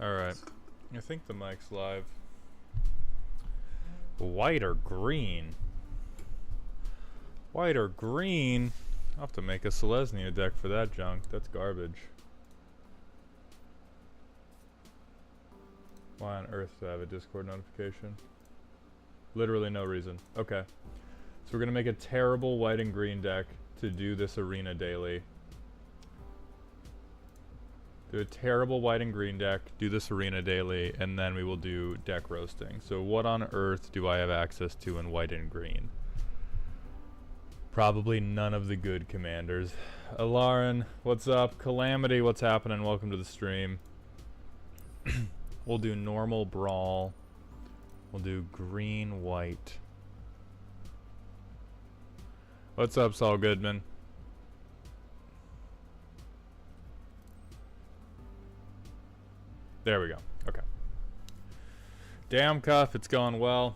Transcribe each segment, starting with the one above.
Alright. I think the mic's live. White or green? White or green? I'll have to make a Selesnya deck for that junk. That's garbage. Why on earth do I have a Discord notification? Literally no reason. Okay. So we're gonna make a terrible white and green deck to do this arena daily. Do a terrible white and green deck, do this arena daily, and then we will do deck roasting. So what on earth do I have access to in white and green? Probably none of the good commanders. Alarin, what's up? Calamity, what's happening? Welcome to the stream. We'll do normal brawl. We'll do green, white. What's up, Saul Goodman? There we go. Okay. Damn Cuff, it's going well.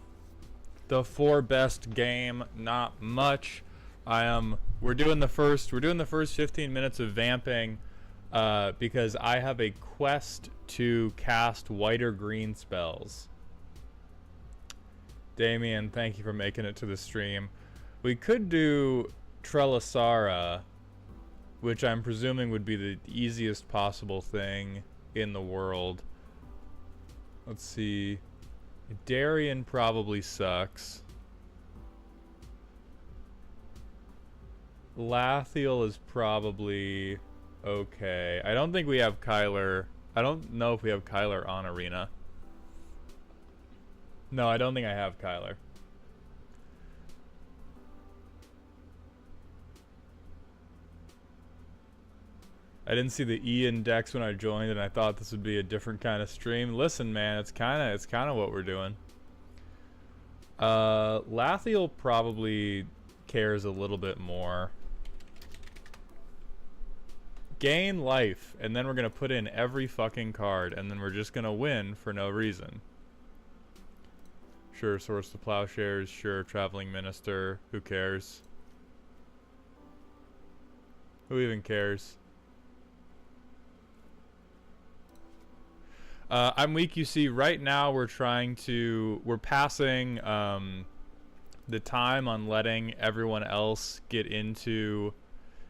The 4 best game, not much. We're doing the first 15 minutes of vamping because I have a quest to cast white or green spells. Damien, thank you for making it to the stream. We could do Trelasara, which I'm presuming would be the easiest possible thing in the world. Let's see. Darien probably sucks. Lathiel is probably okay. I don't think we have Kyler. I don't know if we have Kyler on Arena. No, I don't think I have Kyler. I didn't see the E index when I joined, and I thought this would be a different kind of stream. Listen, man, it's kind of what we're doing. Lathiel probably cares a little bit more. Gain life, and then we're gonna put in every fucking card, and then we're just gonna win for no reason. Sure, Source to Plowshares. Sure, Traveling Minister. Who cares? Who even cares? I'm weak, you see. Right now we're passing the time on letting everyone else get into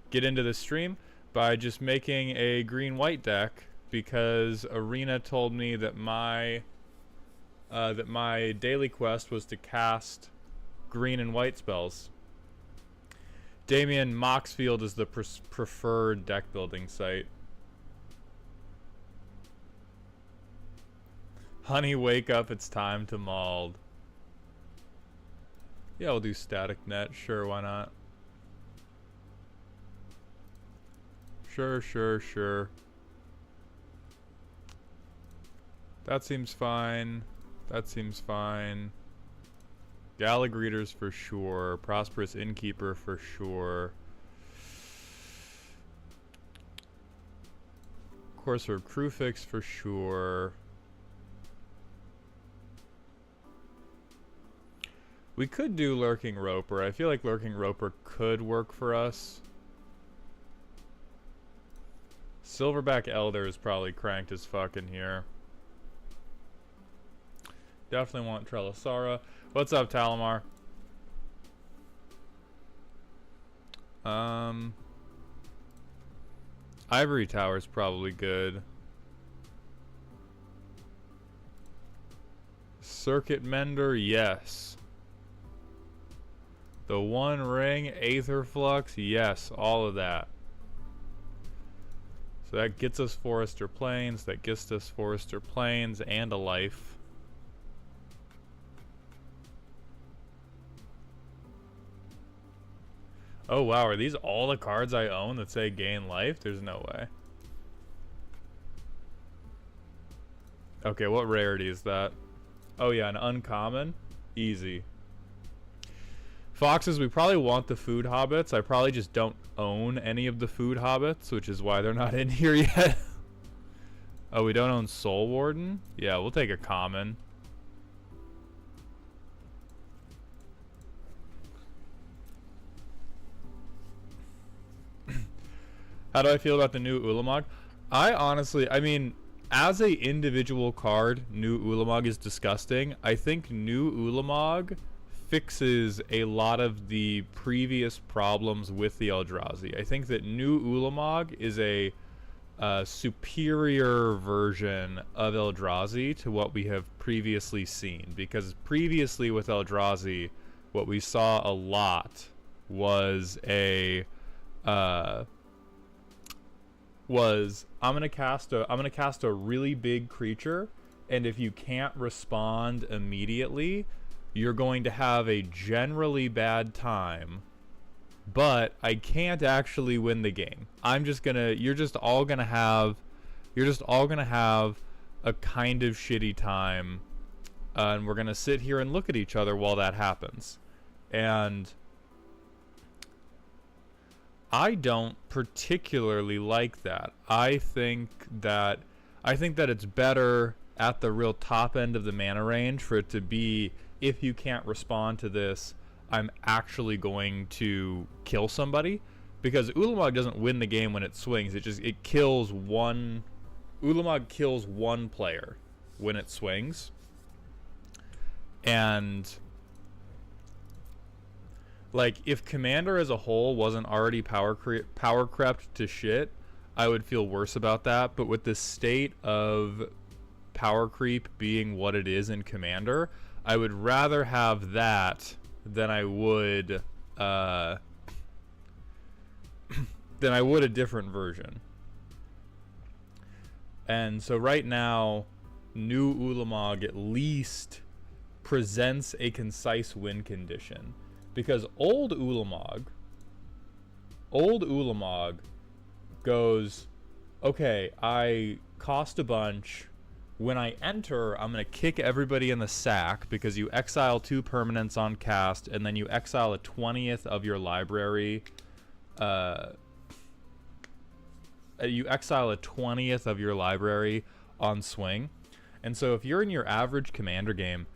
the stream by just making a green-white deck, because Arena told me that my daily quest was to cast green and white spells. Damien, Moxfield is the preferred deck building site. Honey, wake up, it's time to mauled. Yeah, we'll do static net. Sure, why not? Sure. That seems fine. Gallag Readers for sure. Prosperous Innkeeper for sure. Courser of Crewfix for sure. We could do Lurking Roper. I feel like Lurking Roper could work for us. Silverback Elder is probably cranked as fuck in here. Definitely want Trelasara. What's up, Talamar? Ivory Tower's probably good. Circuit Mender, yes. The One Ring, Aether Flux, yes, all of that. So that gets us Forester Plains, and a life. Oh wow, are these all the cards I own that say gain life? There's no way. Okay, what rarity is that? Oh yeah, an uncommon? Easy. Foxes, we probably want the food hobbits. I probably just don't own any of the food hobbits, which is why they're not in here yet. Oh, we don't own Soul Warden? Yeah, we'll take a common. How do I feel about the new Ulamog? I honestly, I mean, as a individual card, New Ulamog is disgusting. I think New Ulamog fixes a lot of the previous problems with the Eldrazi. I think that New Ulamog is a superior version of Eldrazi to what we have previously seen. Because previously with Eldrazi, what we saw a lot was I'm gonna cast a really big creature, and if you can't respond immediately, you're going to have a generally bad time, but I can't actually win the game. You're just all gonna have a kind of shitty time, and we're gonna sit here and look at each other while that happens. And I don't particularly like that. I think that it's better at the real top end of the mana range for it to be, if you can't respond to this, I'm actually going to kill somebody. Because Ulamog doesn't win the game when it swings. It kills one. Ulamog kills one player when it swings. And like, if Commander as a whole wasn't already power crept to shit, I would feel worse about that. But with the state of power creep being what it is in Commander, I would rather have that than I would a different version. And so right now, New Ulamog at least presents a concise win condition. Because old Ulamog goes, okay, I cost a bunch. When I enter, I'm going to kick everybody in the sack because you exile 2 permanents on cast, and then you exile a 20th of your library. You exile a 20th of your library on swing. And so if you're in your average Commander game,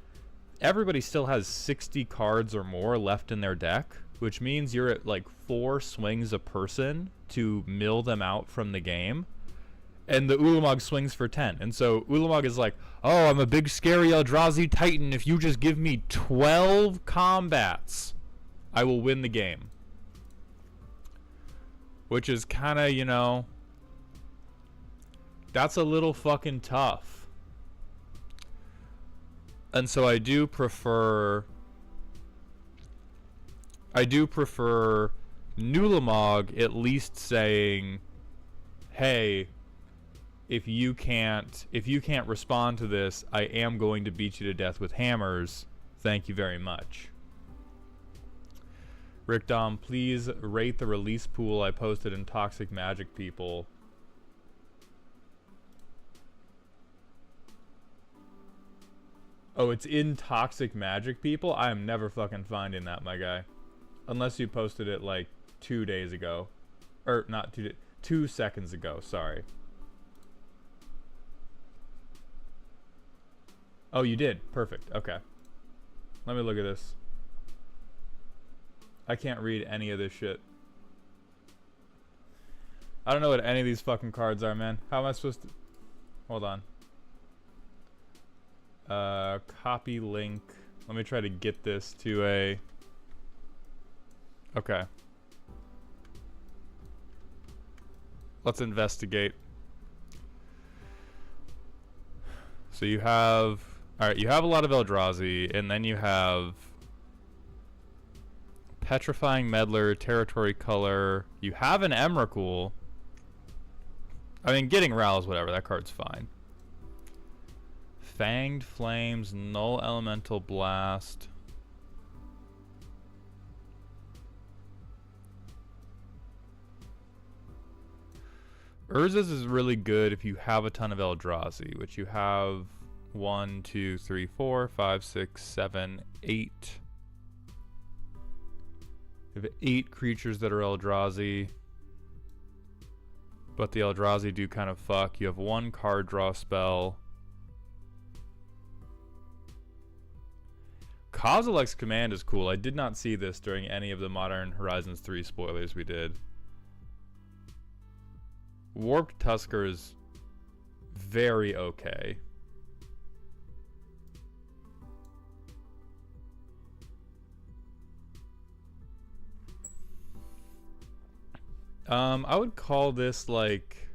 everybody still has 60 cards or more left in their deck, which means you're at like 4 swings a person to mill them out from the game. And the Ulamog swings for 10. And so Ulamog is like, oh, I'm a big scary Eldrazi Titan. If you just give me 12 combats, I will win the game. Which is kind of, you know, that's a little fucking tough. And so I do prefer Nulamog at least saying, hey, if you can't respond to this, I am going to beat you to death with hammers. Thank you very much. Rick Dom, please rate the release pool I posted in Toxic Magic People. Oh, it's in Toxic Magic People? I am never fucking finding that, my guy. Unless you posted it like 2 days ago. Or not 2 days, 2 seconds ago, sorry. Oh, you did? Perfect, okay. Let me look at this. I can't read any of this shit. I don't know what any of these fucking cards are, man. How am I supposed to... Hold on. Copy link. Let me try to get this to a... Okay. Let's investigate. So you have... Alright, you have a lot of Eldrazi, and then you have... Petrifying Meddler, Territory Color. You have an Emrakul. I mean, getting Rouse, whatever, that card's fine. Fanged Flames, Null Elemental Blast. Urza's is really good if you have a ton of Eldrazi, which you have 1, 2, 3, 4, 5, 6, 7, 8. You have 8 creatures that are Eldrazi. But the Eldrazi do kind of fuck. You have 1 card draw spell. Kozilek's Command is cool. I did not see this during any of the Modern Horizons 3 spoilers we did. Warped Tusker is very okay. I would call this like...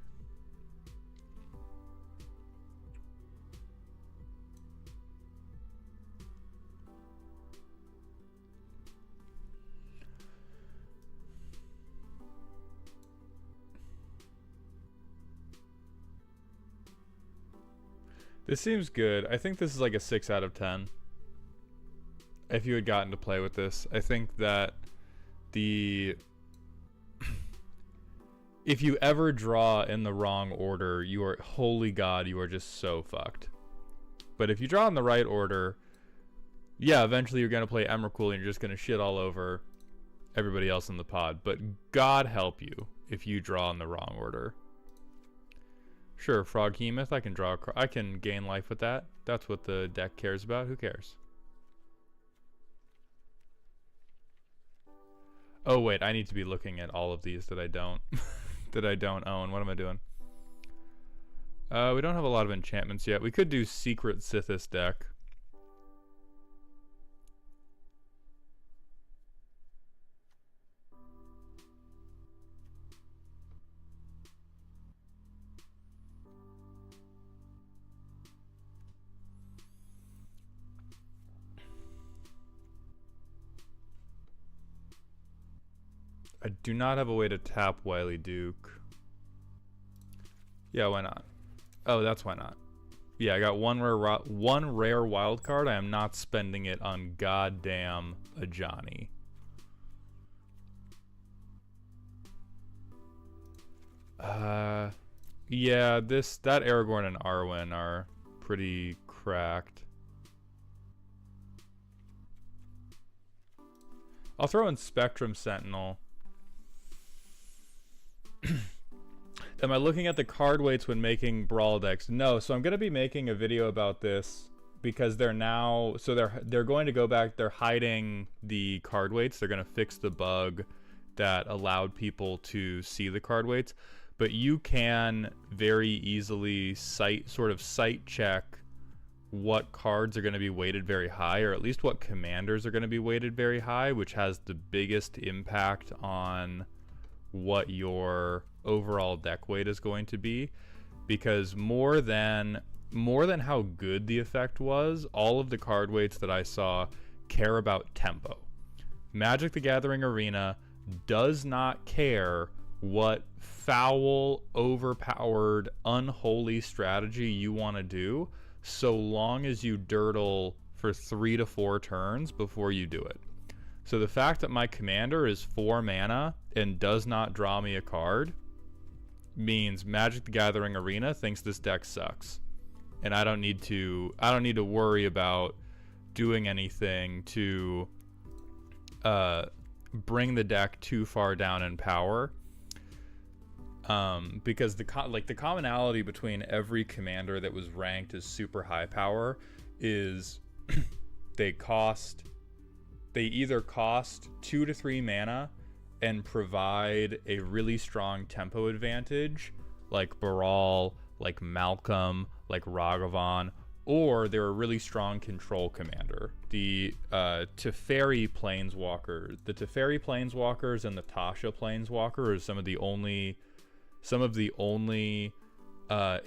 This seems good. I think this is like a 6 out of 10. If you had gotten to play with this. I think that the... if you ever draw in the wrong order, you are... holy god, you are just so fucked. But if you draw in the right order, yeah, eventually you're going to play Emrakul and you're just going to shit all over everybody else in the pod. But god help you if you draw in the wrong order. Sure, Froghemoth, I can draw I can gain life with that. That's what the deck cares about. Who cares? Oh wait, I need to be looking at all of these that I don't that I don't own. What am I doing? We don't have a lot of enchantments yet. We could do Secret Sithis deck. I do not have a way to tap Wily Duke. Yeah, why not? Oh, that's why not. Yeah, I got one rare wild card. I am not spending it on goddamn a Johnny. Yeah, that Aragorn and Arwen are pretty cracked. I'll throw in Spectrum Sentinel. Am I looking at the card weights when making brawl decks? No, so I'm going to be making a video about this because they're now, so they're going to go back, they're hiding the card weights. They're going to fix the bug that allowed people to see the card weights, but you can very easily site check what cards are going to be weighted very high, or at least what commanders are going to be weighted very high, which has the biggest impact on what your overall deck weight is going to be, because more than how good the effect was, all of the card weights that I saw care about tempo. Magic the Gathering Arena does not care what foul, overpowered, unholy strategy you want to do, so long as you dirtle for 3 to 4 turns before you do it. So the fact that my commander is 4 mana and does not draw me a card means Magic the Gathering Arena thinks this deck sucks. And I don't need to worry about doing anything to bring the deck too far down in power. Because the commonality between every commander that was ranked as super high power is they either cost 2 to 3 mana and provide a really strong tempo advantage, like Baral, like Malcolm, like Ragavan, or they're a really strong control commander. The Teferi Planeswalkers and the Tasha Planeswalker are some of the only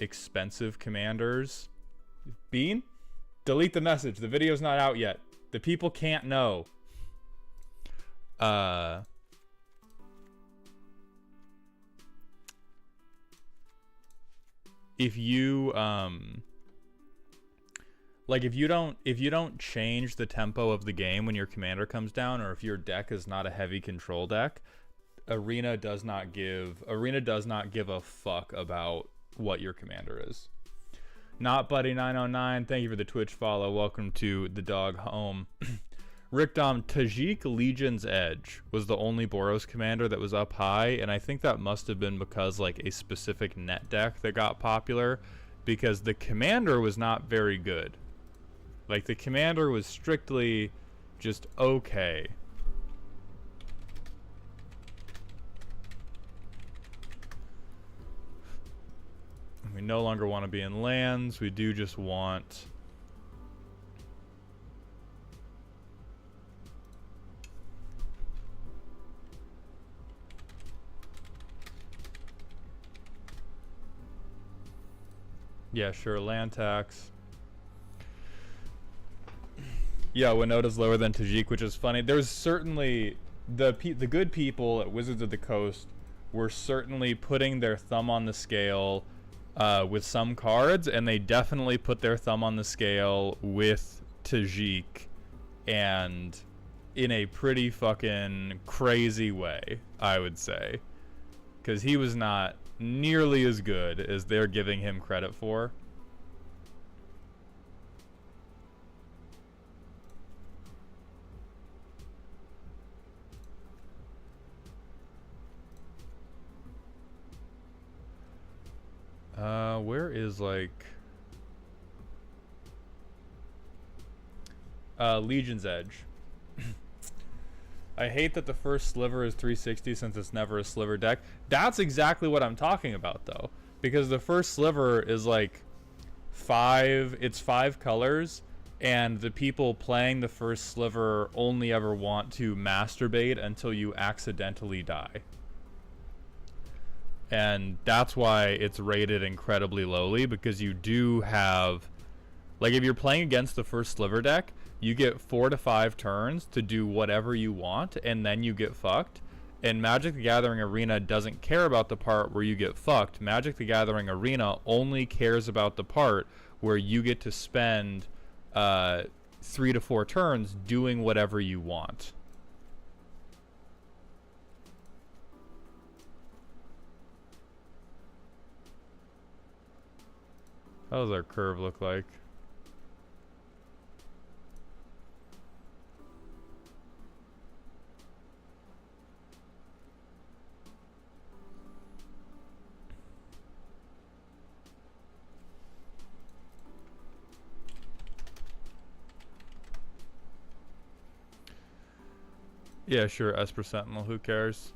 expensive commanders. Bean, delete the message. The video's not out yet. The people can't know. If you if you don't change the tempo of the game when your commander comes down, or if your deck is not a heavy control deck, Arena does not give a fuck about what your commander is. Not Buddy 909, thank you for the Twitch follow. Welcome to the dog home. Rickdom, Tajik Legion's Edge was the only Boros commander that was up high, and I think that must have been because like a specific net deck that got popular, because the commander was not very good. Like the commander was strictly just okay. We no longer want to be in lands. We do just want... Yeah, sure, land tax. Yeah, Winota's lower than Tajik, which is funny. There's certainly... The good people at Wizards of the Coast were certainly putting their thumb on the scale with some cards, and they definitely put their thumb on the scale with Tajik, and in a pretty fucking crazy way, I would say. Because he was not nearly as good as they're giving him credit for. Where is, like... Legion's Edge. I hate that the first sliver is 360 since it's never a sliver deck. That's exactly what I'm talking about, though. Because the first sliver is, like, it's 5 colors, and the people playing the first sliver only ever want to masturbate until you accidentally die. And that's why it's rated incredibly lowly, because you do have... Like, if you're playing against the first sliver deck, you get 4 to 5 turns to do whatever you want, and then you get fucked. And Magic the Gathering Arena doesn't care about the part where you get fucked. Magic the Gathering Arena only cares about the part where you get to spend 3 to 4 turns doing whatever you want. How does our curve look like? Yeah, sure, Esper Sentinel, who cares?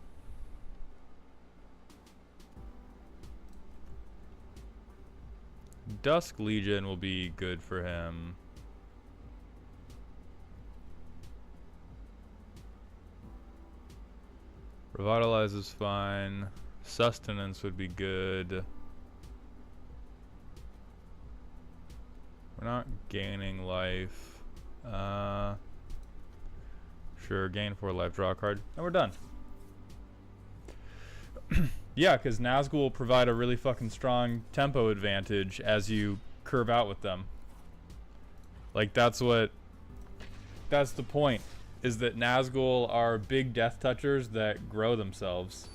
Dusk Legion will be good for him. Revitalize is fine. Sustenance would be good. We're not gaining life. Sure, gain 4 life, draw a card, and we're done. Yeah, because Nazgul will provide a really fucking strong tempo advantage as you curve out with them. Like, that's the point, is that Nazgul are big death touchers that grow themselves.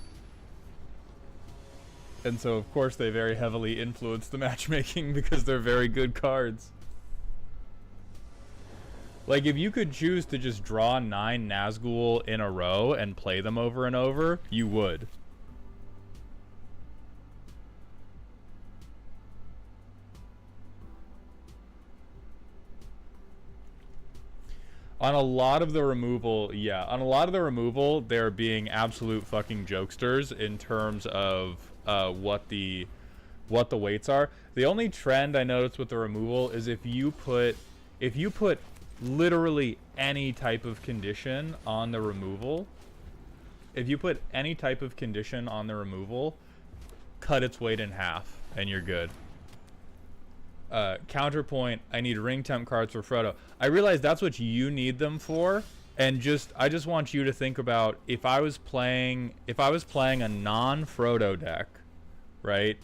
And so, of course, they very heavily influence the matchmaking because they're very good cards. Like, if you could choose to just draw 9 Nazgul in a row and play them over and over, you would. On a lot of the removal, yeah, on a lot of the removal, they're being absolute fucking jokesters in terms of what the weights are. The only trend I noticed with the removal is if you put literally any type of condition on the removal, cut its weight in half, and you're good. Counterpoint, I need ring temp cards for Frodo. I realize that's what you need them for, and I just want you to think about if I was playing a non-Frodo deck, right?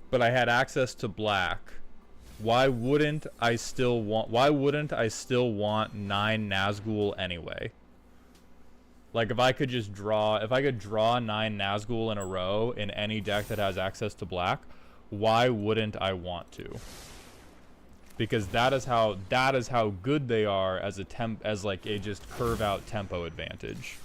But I had access to black. Why wouldn't I still want 9 Nazgul anyway? Like, if I could draw 9 Nazgul in a row in any deck that has access to black, why wouldn't I want to? Because that is how good they are as a just curve out tempo advantage.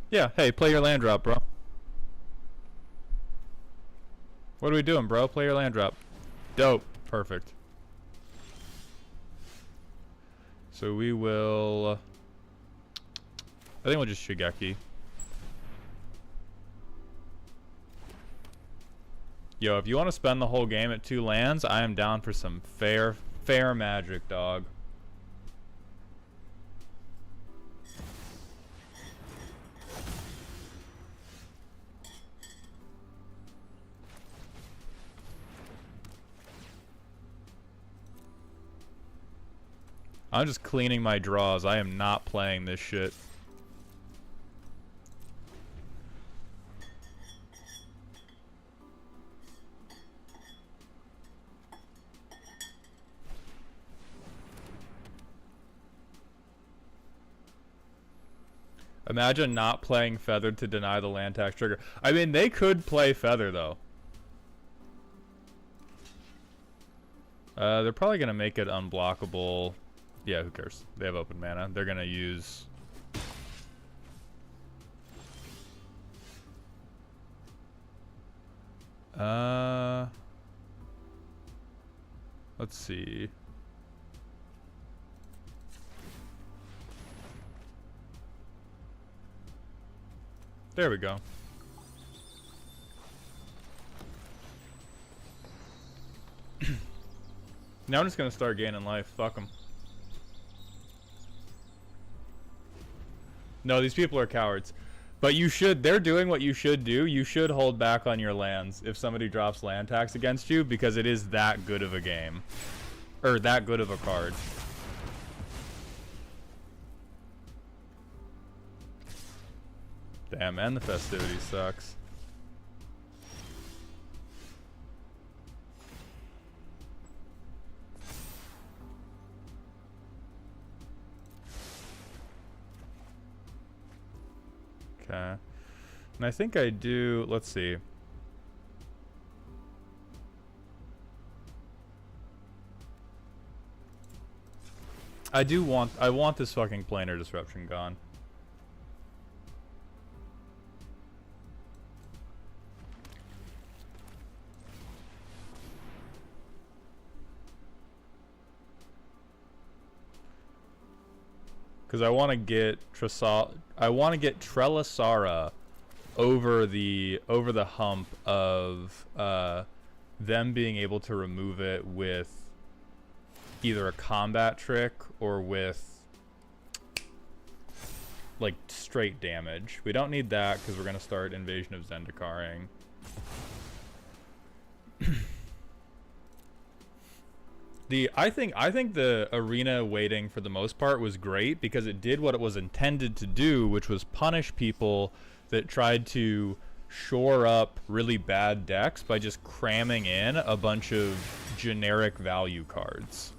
Yeah, hey, play your land drop, bro. What are we doing, bro? Play your land drop. Dope. Perfect. So we will... I think we'll just Shigeki. Yo, if you want to spend the whole game at 2 lands, I am down for some fair magic, dog. I'm just cleaning my draws. I am not playing this shit. Imagine not playing Feather to deny the land tax trigger. I mean, they could play Feather, though. They're probably going to make it unblockable. Yeah, who cares? They have open mana. They're going to use... Let's see. There we go. Now I'm just gonna start gaining life. Fuck them. No, these people are cowards. But you should, they're doing what you should do. You should hold back on your lands if somebody drops land tax against you, because it is that good of a game. Or that good of a card. Damn, and the festivity sucks. Okay. And I think I do, let's see. I want this fucking planar disruption gone. Because I want to get Trelasara over the hump of them being able to remove it with either a combat trick or with like straight damage. We don't need that because we're gonna start Invasion of Zendikaring. I think the arena waiting for the most part was great because it did what it was intended to do, which was punish people that tried to shore up really bad decks by just cramming in a bunch of generic value cards.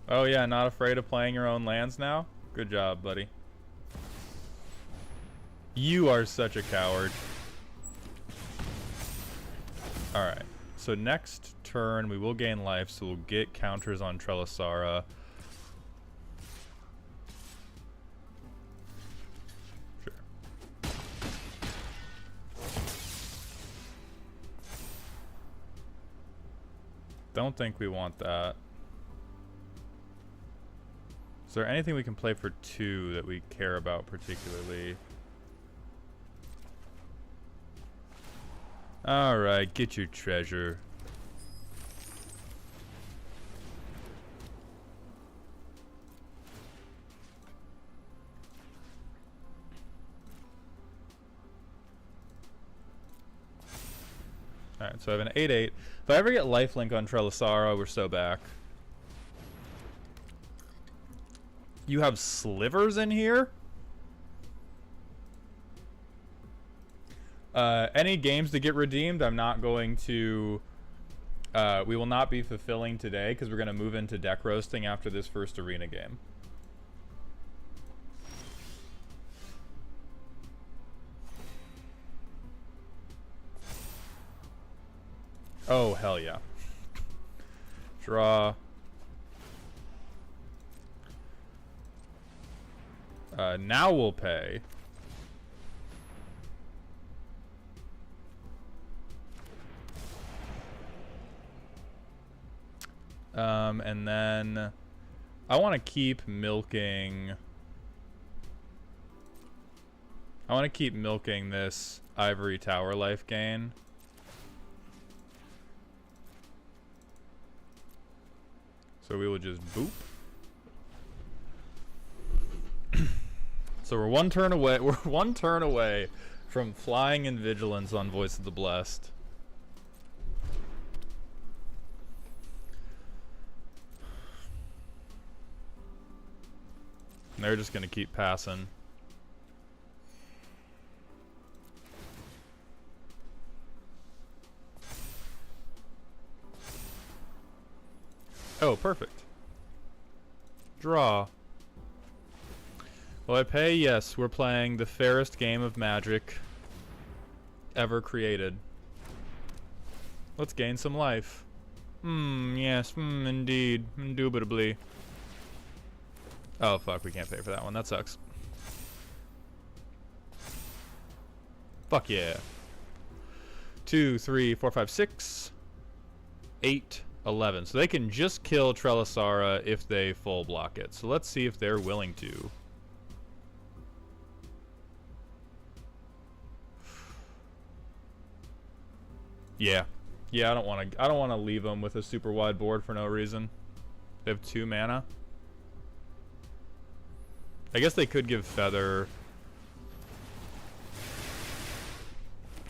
Oh yeah, not afraid of playing your own lands now? Good job, buddy. You are such a coward. Alright, so next turn we will gain life, so we'll get counters on Trelasara. Sure. Don't think we want that. Is there anything we can play for 2 that we care about particularly? Alright, get your treasure. Alright, so I have an 8/8. If I ever get lifelink on Trelasara, we're so back. You have slivers in here? Any games that get redeemed, I'm not going to... we will not be fulfilling today because we're going to move into deck roasting after this first arena game. Oh, hell yeah. Draw... Now we'll pay. And then I want to keep milking. I want to keep milking this ivory tower life gain. So we will just boop. So we're one turn away. We're one turn away from flying in vigilance on Voice of the Blessed. And they're just gonna keep passing. Oh, perfect. Draw. Will I pay? Yes, we're playing the fairest game of Magic ever created. Let's gain some life. Yes, indeed. Indubitably. Oh, fuck, we can't pay for that one. That sucks. Fuck yeah. 2, 3, 4, 5, 6, 8, 11. So they can just kill Trelisara if they full block it. So let's see if they're willing to. Yeah. Yeah, I don't want to leave them with a super wide board for no reason. They have 2 mana. I guess they could give Feather.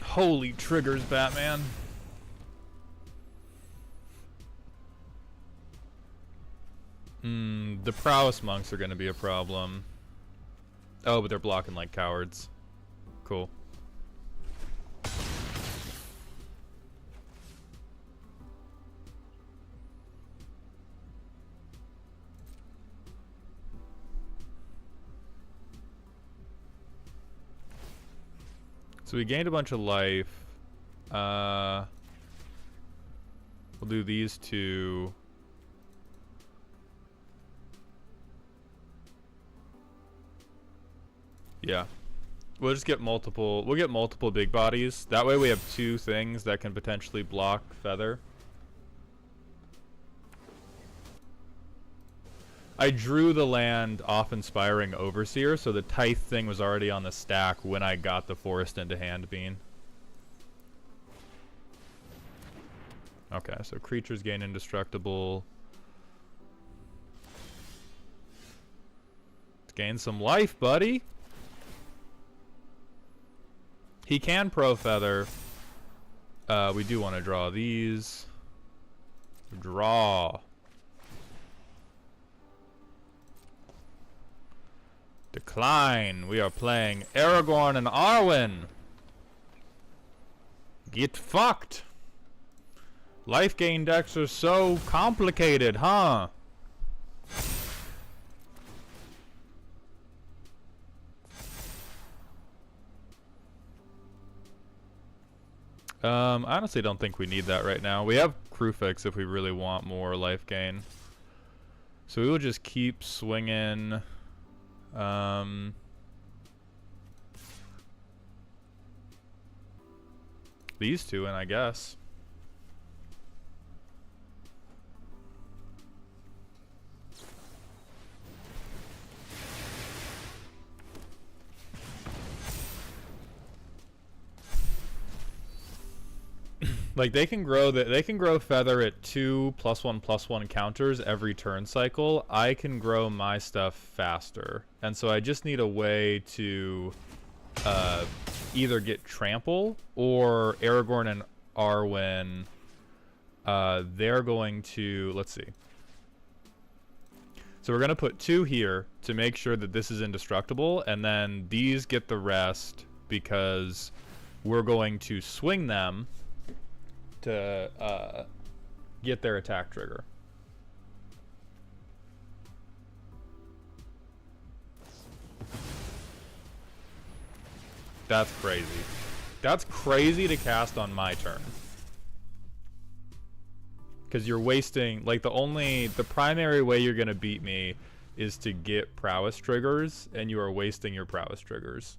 Holy triggers, Batman. The Prowess Monks are going to be a problem. Oh, but they're blocking like cowards. Cool. So we gained a bunch of life. We'll do these 2. Yeah. We'll just get multiple. We'll get multiple big bodies. That way we have 2 things that can potentially block Feather. I drew the land off Inspiring Overseer, so the Tithe thing was already on the stack when I got the Forest into hand bean. Okay, so creatures gain indestructible. Let's gain some life, buddy. He can Pro Feather. We do want to draw these. Draw. Decline. We are playing Aragorn and Arwen. Get fucked. Life gain decks are so complicated, huh? I honestly don't think we need that right now. We have Crufix if we really want more life gain. So we will just keep swinging. These 2 in, I guess. Like they can grow Feather at 2 +1/+1 counters every turn cycle. I can grow my stuff faster, and so I just need a way to either get Trample or Aragorn and Arwen. They're going to, let's see. So we're gonna put 2 here to make sure that this is indestructible, and then these get the rest because we're going to swing them to get their attack trigger. That's crazy. That's crazy to cast on my turn. Because you're wasting, like the primary way you're going to beat me is to get prowess triggers, and you are wasting your prowess triggers.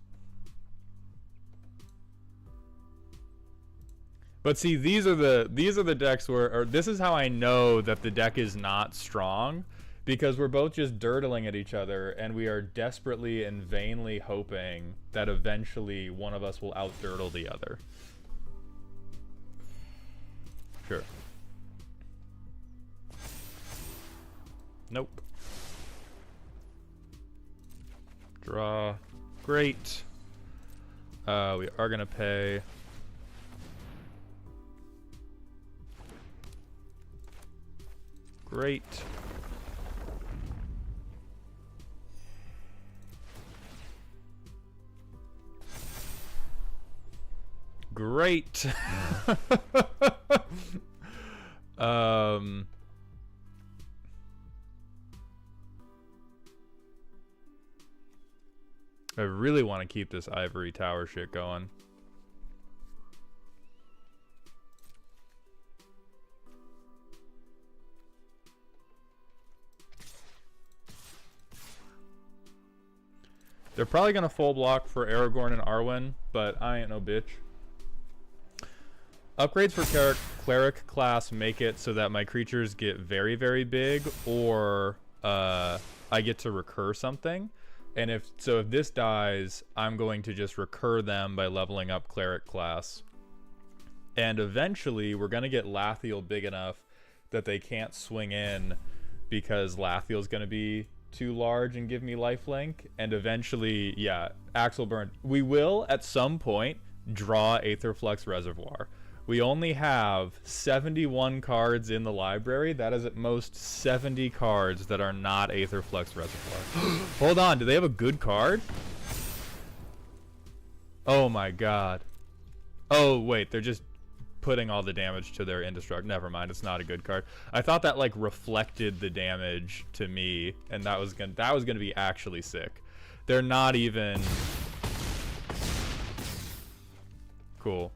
But see, these are the decks where, or this is how I know that the deck is not strong, because we're both just dirtling at each other, and we are desperately and vainly hoping that eventually one of us will out-dirtle the other. Sure. Nope. Draw. Great. We are gonna pay. Great. Great. I really want to keep this ivory tower shit going. They're probably gonna full block for Aragorn and Arwen, but I ain't no bitch. Upgrades for cleric class make it so that my creatures get very, very big, or I get to recur something. And if this dies, I'm going to just recur them by leveling up cleric class. And eventually, we're gonna get Lathiel big enough that they can't swing in, because Lathiel's gonna be too large and give me lifelink. And eventually, yeah, Axelburn. We will at some point draw Aetherflux Reservoir. We only have 71 cards in the library. That is at most 70 cards that are not Aetherflux Reservoir. Hold on, do they have a good card? Oh my god. Oh wait, they're just putting all the damage to their Indestruct. Never mind, it's not a good card. I thought that like reflected the damage to me, and that was gonna be actually sick. They're not even cool.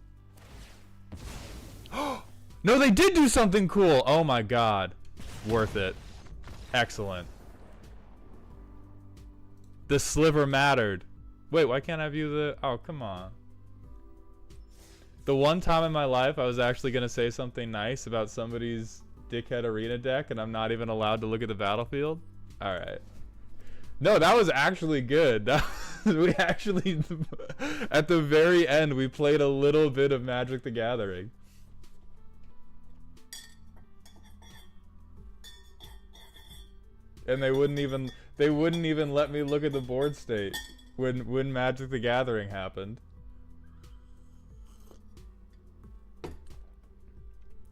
No, they did do something cool. Oh my god. Worth it. Excellent. The sliver mattered. Wait, why can't I view the... Oh, come on. The one time in my life I was actually going to say something nice about somebody's dickhead arena deck, and I'm not even allowed to look at the battlefield? Alright. No, that was actually good. We actually... At the very end, we played a little bit of Magic the Gathering. And they wouldn't even let me look at the board state when Magic the Gathering happened.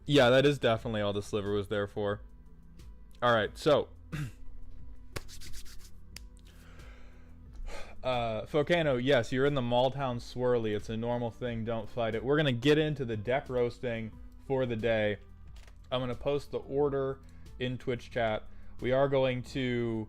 Yeah, that is definitely all the sliver was there for. Alright, so Focano, yes, you're in the Malltown Swirly. It's a normal thing, don't fight it. We're gonna get into the deck roasting for the day. I'm gonna post the order in Twitch chat. We are going to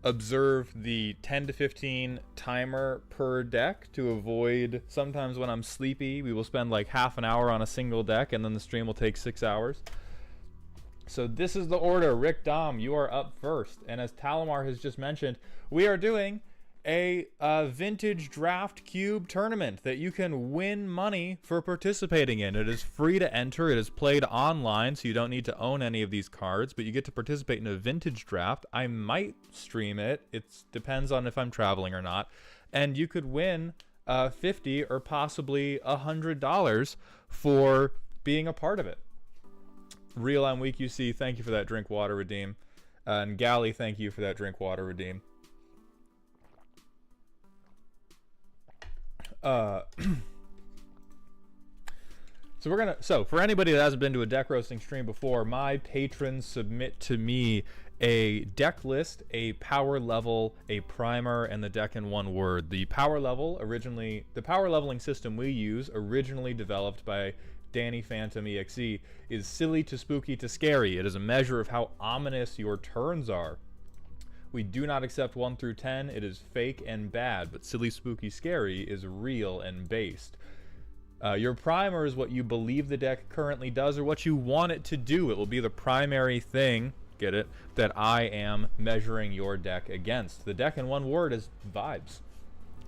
observe the 10 to 15 timer per deck to avoid, sometimes when I'm sleepy, we will spend like half an hour on a single deck, and then the stream will take 6 hours. So this is the order. Rick Dom, you are up first. And as Talamar has just mentioned, we are doing a vintage draft cube tournament that you can win money for participating in. It is free to enter. It is played online, so you don't need to own any of these cards, but you get to participate in a vintage draft. I might stream it. It depends on if I'm traveling or not. And you could win $50 or possibly $100 for being a part of it. Real I'm Weak UC, thank you for that drink water redeem. And Gally, thank you for that drink water redeem. So for anybody that hasn't been to a deck roasting stream before, my patrons submit to me a deck list, a power level, a primer, and the deck in one word. The power leveling system we use, originally developed by Danny Phantom EXE, is silly to spooky to scary. It is a measure of how ominous your turns are. We do not accept 1 through 10. It is fake and bad, but silly, spooky, scary is real and based. Your primer is what you believe the deck currently does or what you want it to do. It will be the primary thing, get it, that I am measuring your deck against. The deck in one word is vibes.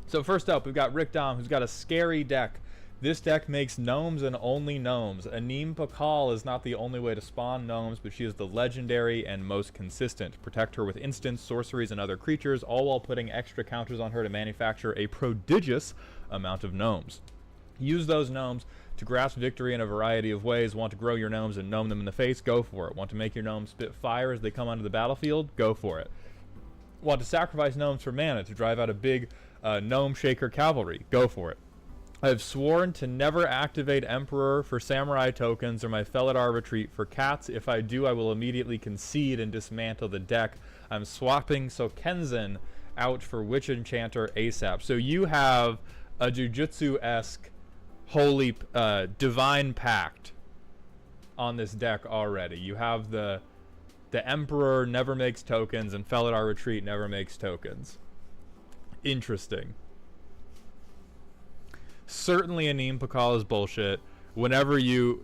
So first up, we've got Rick Dom, who's got a scary deck. This deck makes gnomes and only gnomes. Anim Pakal is not the only way to spawn gnomes, but she is the legendary and most consistent. Protect her with instants, sorceries, and other creatures, all while putting extra counters on her to manufacture a prodigious amount of gnomes. Use those gnomes to grasp victory in a variety of ways. Want to grow your gnomes and gnome them in the face? Go for it. Want to make your gnomes spit fire as they come onto the battlefield? Go for it. Want to sacrifice gnomes for mana to drive out a big gnome shaker cavalry? Go for it. I have sworn to never activate Emperor for samurai tokens or my Felidar retreat for cats. If I do, I will immediately concede and dismantle the deck. I'm swapping Sokenzan out for Witch Enchanter ASAP. So you have a Jujutsu-esque holy divine pact on this deck already. You have the Emperor never makes tokens and Felidar retreat never makes tokens. Interesting. Certainly Anim Pakal is bullshit. Whenever you...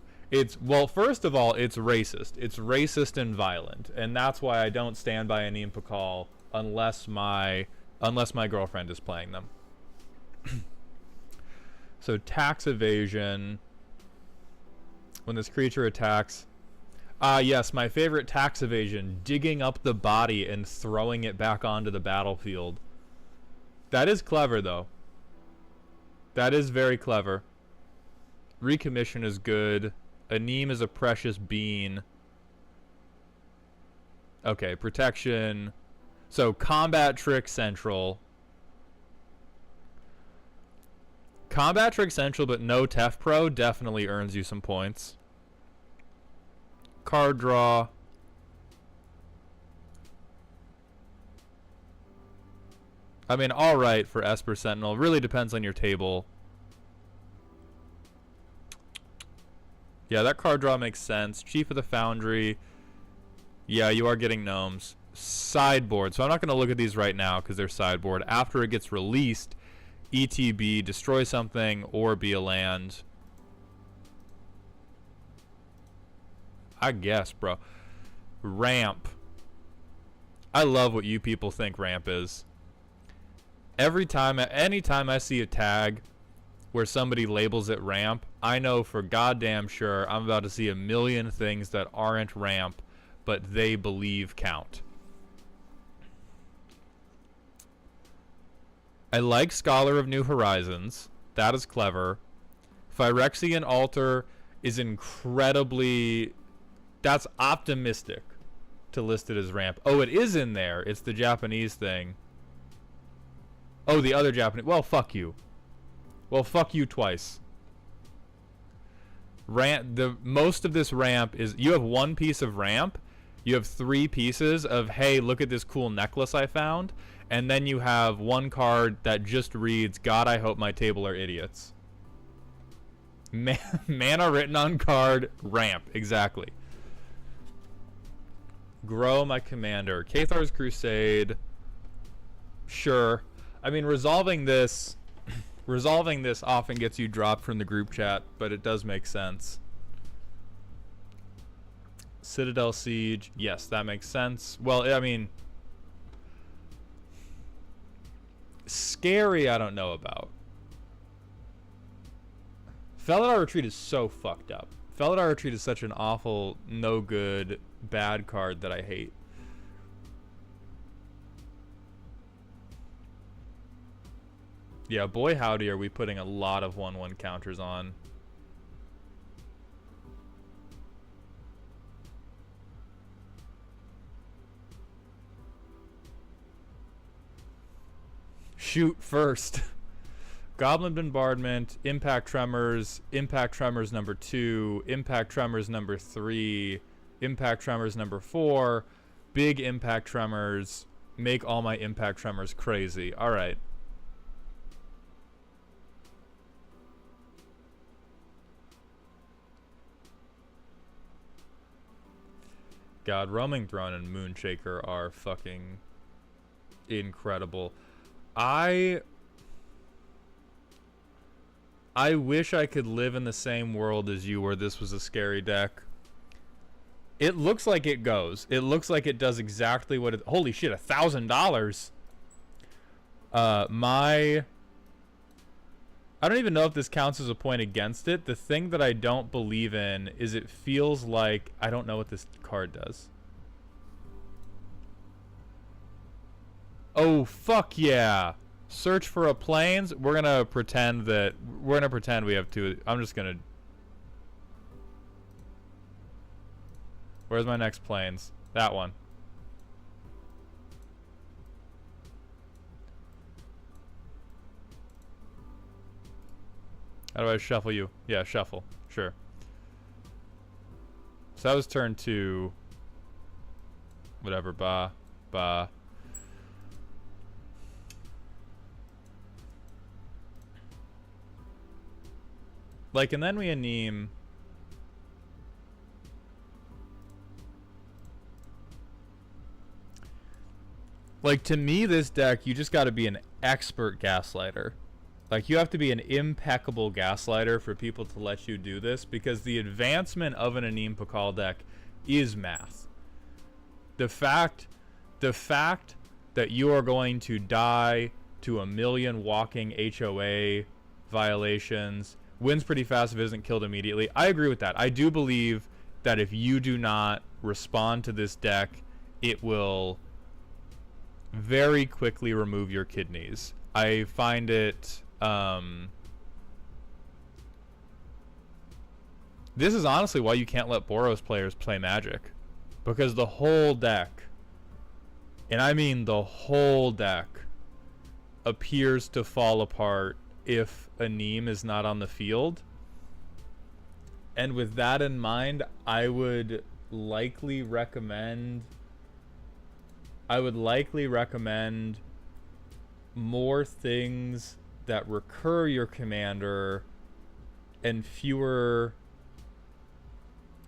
well, first of all, it's racist. It's racist and violent. And that's why I don't stand by Anim Pakal unless my girlfriend is playing them. So tax evasion. When this creature attacks... yes, my favorite tax evasion. Digging up the body and throwing it back onto the battlefield. That is clever, though. That is very clever. Recommission is good. Anim is a precious bean. Okay, protection. So, combat trick central. Combat trick central, but no Tef Pro definitely earns you some points. Card draw. I mean, alright for Esper Sentinel. Really depends on your table. Yeah, that card draw makes sense. Chief of the Foundry. Yeah, you are getting gnomes. Sideboard. So I'm not going to look at these right now because they're sideboard. After it gets released, ETB, destroy something, or be a land. I guess, bro. Ramp. I love what you people think ramp is. Anytime I see a tag where somebody labels it ramp, I know for goddamn sure I'm about to see a million things that aren't ramp, but they believe count. I like Scholar of New Horizons. That is clever. Phyrexian Altar is incredibly... That's optimistic to list it as ramp. Oh, it is in there. It's the Japanese thing. Oh, the other Japanese. Well, fuck you. Well, fuck you twice. Most of this ramp is... You have one piece of ramp. You have 3 pieces of, hey, look at this cool necklace I found. And then you have one card that just reads, God, I hope my table are idiots. Mana written on card, ramp. Exactly. Grow my commander. Cathar's Crusade. Sure. I mean, resolving this often gets you dropped from the group chat, but it does make sense. Citadel Siege. Yes, that makes sense. Well, I mean... Scary, I don't know about. Felidar Retreat is so fucked up. Felidar Retreat is such an awful, no good, bad card that I hate. Yeah, boy howdy are we putting a lot of 1/1 counters on. Shoot first. Goblin Bombardment, Impact Tremors number 2, Impact Tremors number 3, Impact Tremors number 4, Big Impact Tremors, make all my Impact Tremors crazy. Alright. God, Roaming Throne and Moonshaker are fucking incredible. I wish I could live in the same world as you where this was a scary deck. It looks like it goes. It looks like it does exactly what it... Holy shit, $1,000. I don't even know if this counts as a point against it. The thing that I don't believe in is it feels like... I don't know what this card does. Oh, fuck yeah. Search for a plains. We're gonna pretend we have two. I'm just gonna... Where's my next plains? That one. How do I shuffle you? Yeah, shuffle. Sure. So that was turn 2. Whatever. Ba. Ba. Like, and then we aneme. Like, to me, this deck, you just gotta be an expert gaslighter. Like, you have to be an impeccable gaslighter for people to let you do this, because the advancement of an Aneme Pakal deck is math. The fact that you are going to die to 1,000,000 walking HOA violations, wins pretty fast if it isn't killed immediately. I agree with that. I do believe that if you do not respond to this deck, it will very quickly remove your kidneys. I find it... this is honestly why you can't let Boros players play Magic. Because the whole deck, and I mean the whole deck, appears to fall apart if a Neem is not on the field. And with that in mind, I would likely recommend more things that recur your commander and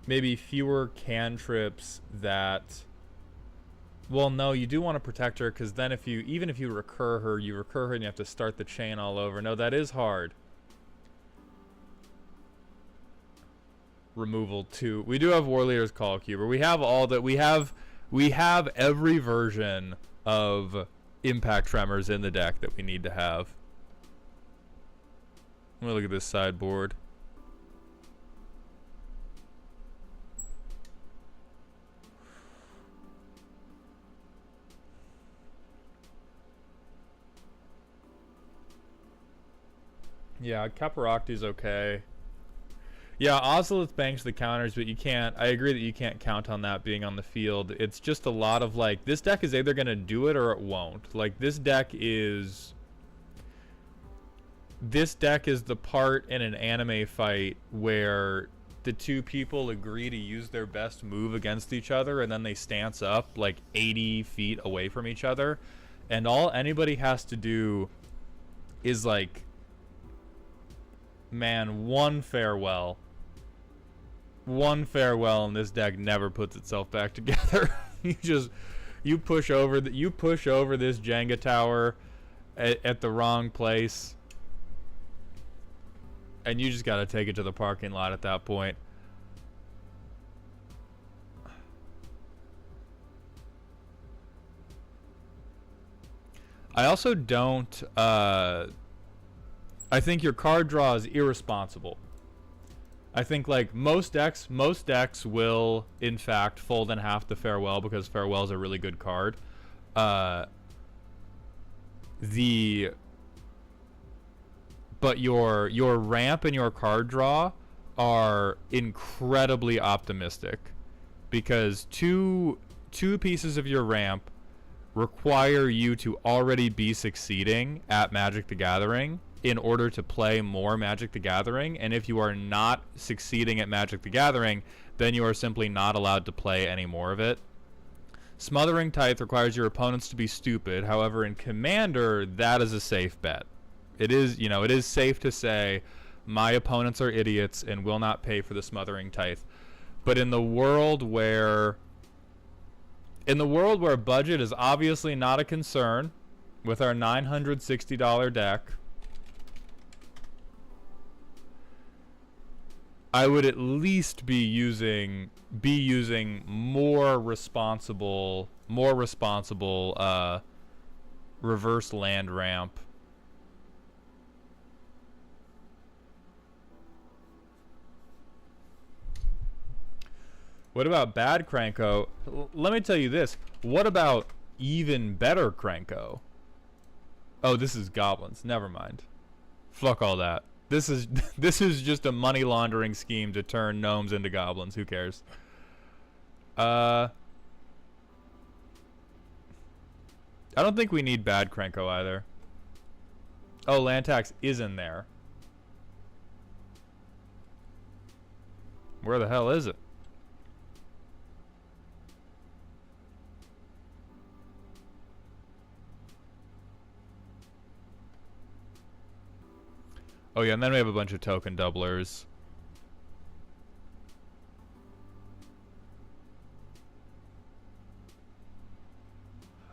maybe fewer cantrips that... Well, no, you do want to protect her, because then even if you recur her and you have to start the chain all over. No, that is hard. Removal 2. We do have War Leader's Call Cuber. We have all that. We have every version of Impact Tremors in the deck that we need to have. Let me look at this sideboard. Yeah, Caparocti's okay. Yeah, Ozolith banks the counters, but you can't... I agree that you can't count on that being on the field. It's just a lot of, like... This deck is either going to do it or it won't. Like, this deck is... This deck is the part in an anime fight where the two people agree to use their best move against each other, and then they stance up, like, 80 feet away from each other. And all anybody has to do is, like... Man, one farewell, and this deck never puts itself back together. you push over this Jenga tower at the wrong place, and you just gotta take it to the parking lot at that point. I also don't I think your card draw is irresponsible. I think, like, most decks will, in fact, fold in half the Farewell, because Farewell is a really good card. But your ramp and your card draw are incredibly optimistic, because two pieces of your ramp require you to already be succeeding at Magic the Gathering in order to play more Magic the Gathering, and if you are not succeeding at Magic the Gathering, then you are simply not allowed to play any more of it. Smothering Tithe requires your opponents to be stupid. However, in Commander, that is a safe bet. It is, it is safe to say my opponents are idiots and will not pay for the Smothering Tithe. But in the world where budget is obviously not a concern, with our $960 deck, I would at least be using more responsible reverse land ramp. What about bad Cranko? Let me tell you this. What about even better Cranko? Oh, this is goblins. Never mind. Fuck all that. This is just a money laundering scheme to turn gnomes into goblins. Who cares? I don't think we need bad Cranko either. Oh, land tax is in there. Where the hell is it? Oh yeah, and then we have a bunch of token doublers.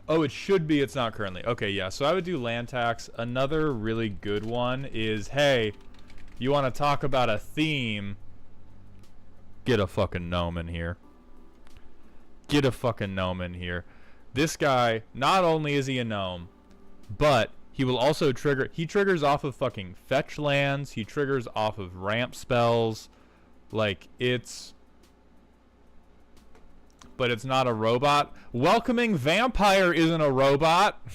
Oh, it should be. It's not currently. Okay, yeah. So I would do land tax. Another really good one is, hey, you want to talk about a theme? Get a fucking gnome in here. Get a fucking gnome in here. This guy, not only is he a gnome, but he will also trigger. He triggers off of fucking fetch lands. He triggers off of ramp spells. Like, it's... But it's not a robot. Welcoming Vampire isn't a robot.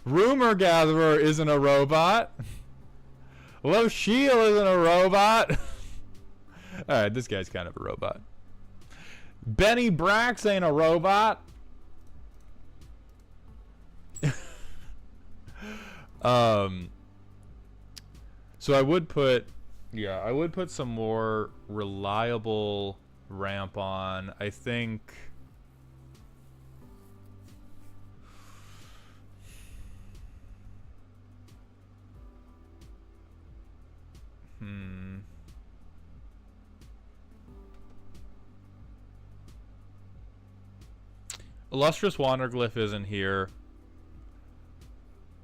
Rumor Gatherer isn't a robot. Low Shield isn't a robot. Alright, this guy's kind of a robot. Benny Brax ain't a robot. So I would put, yeah, I would put some more reliable ramp on. I think Illustrious Wanderglyph isn't here.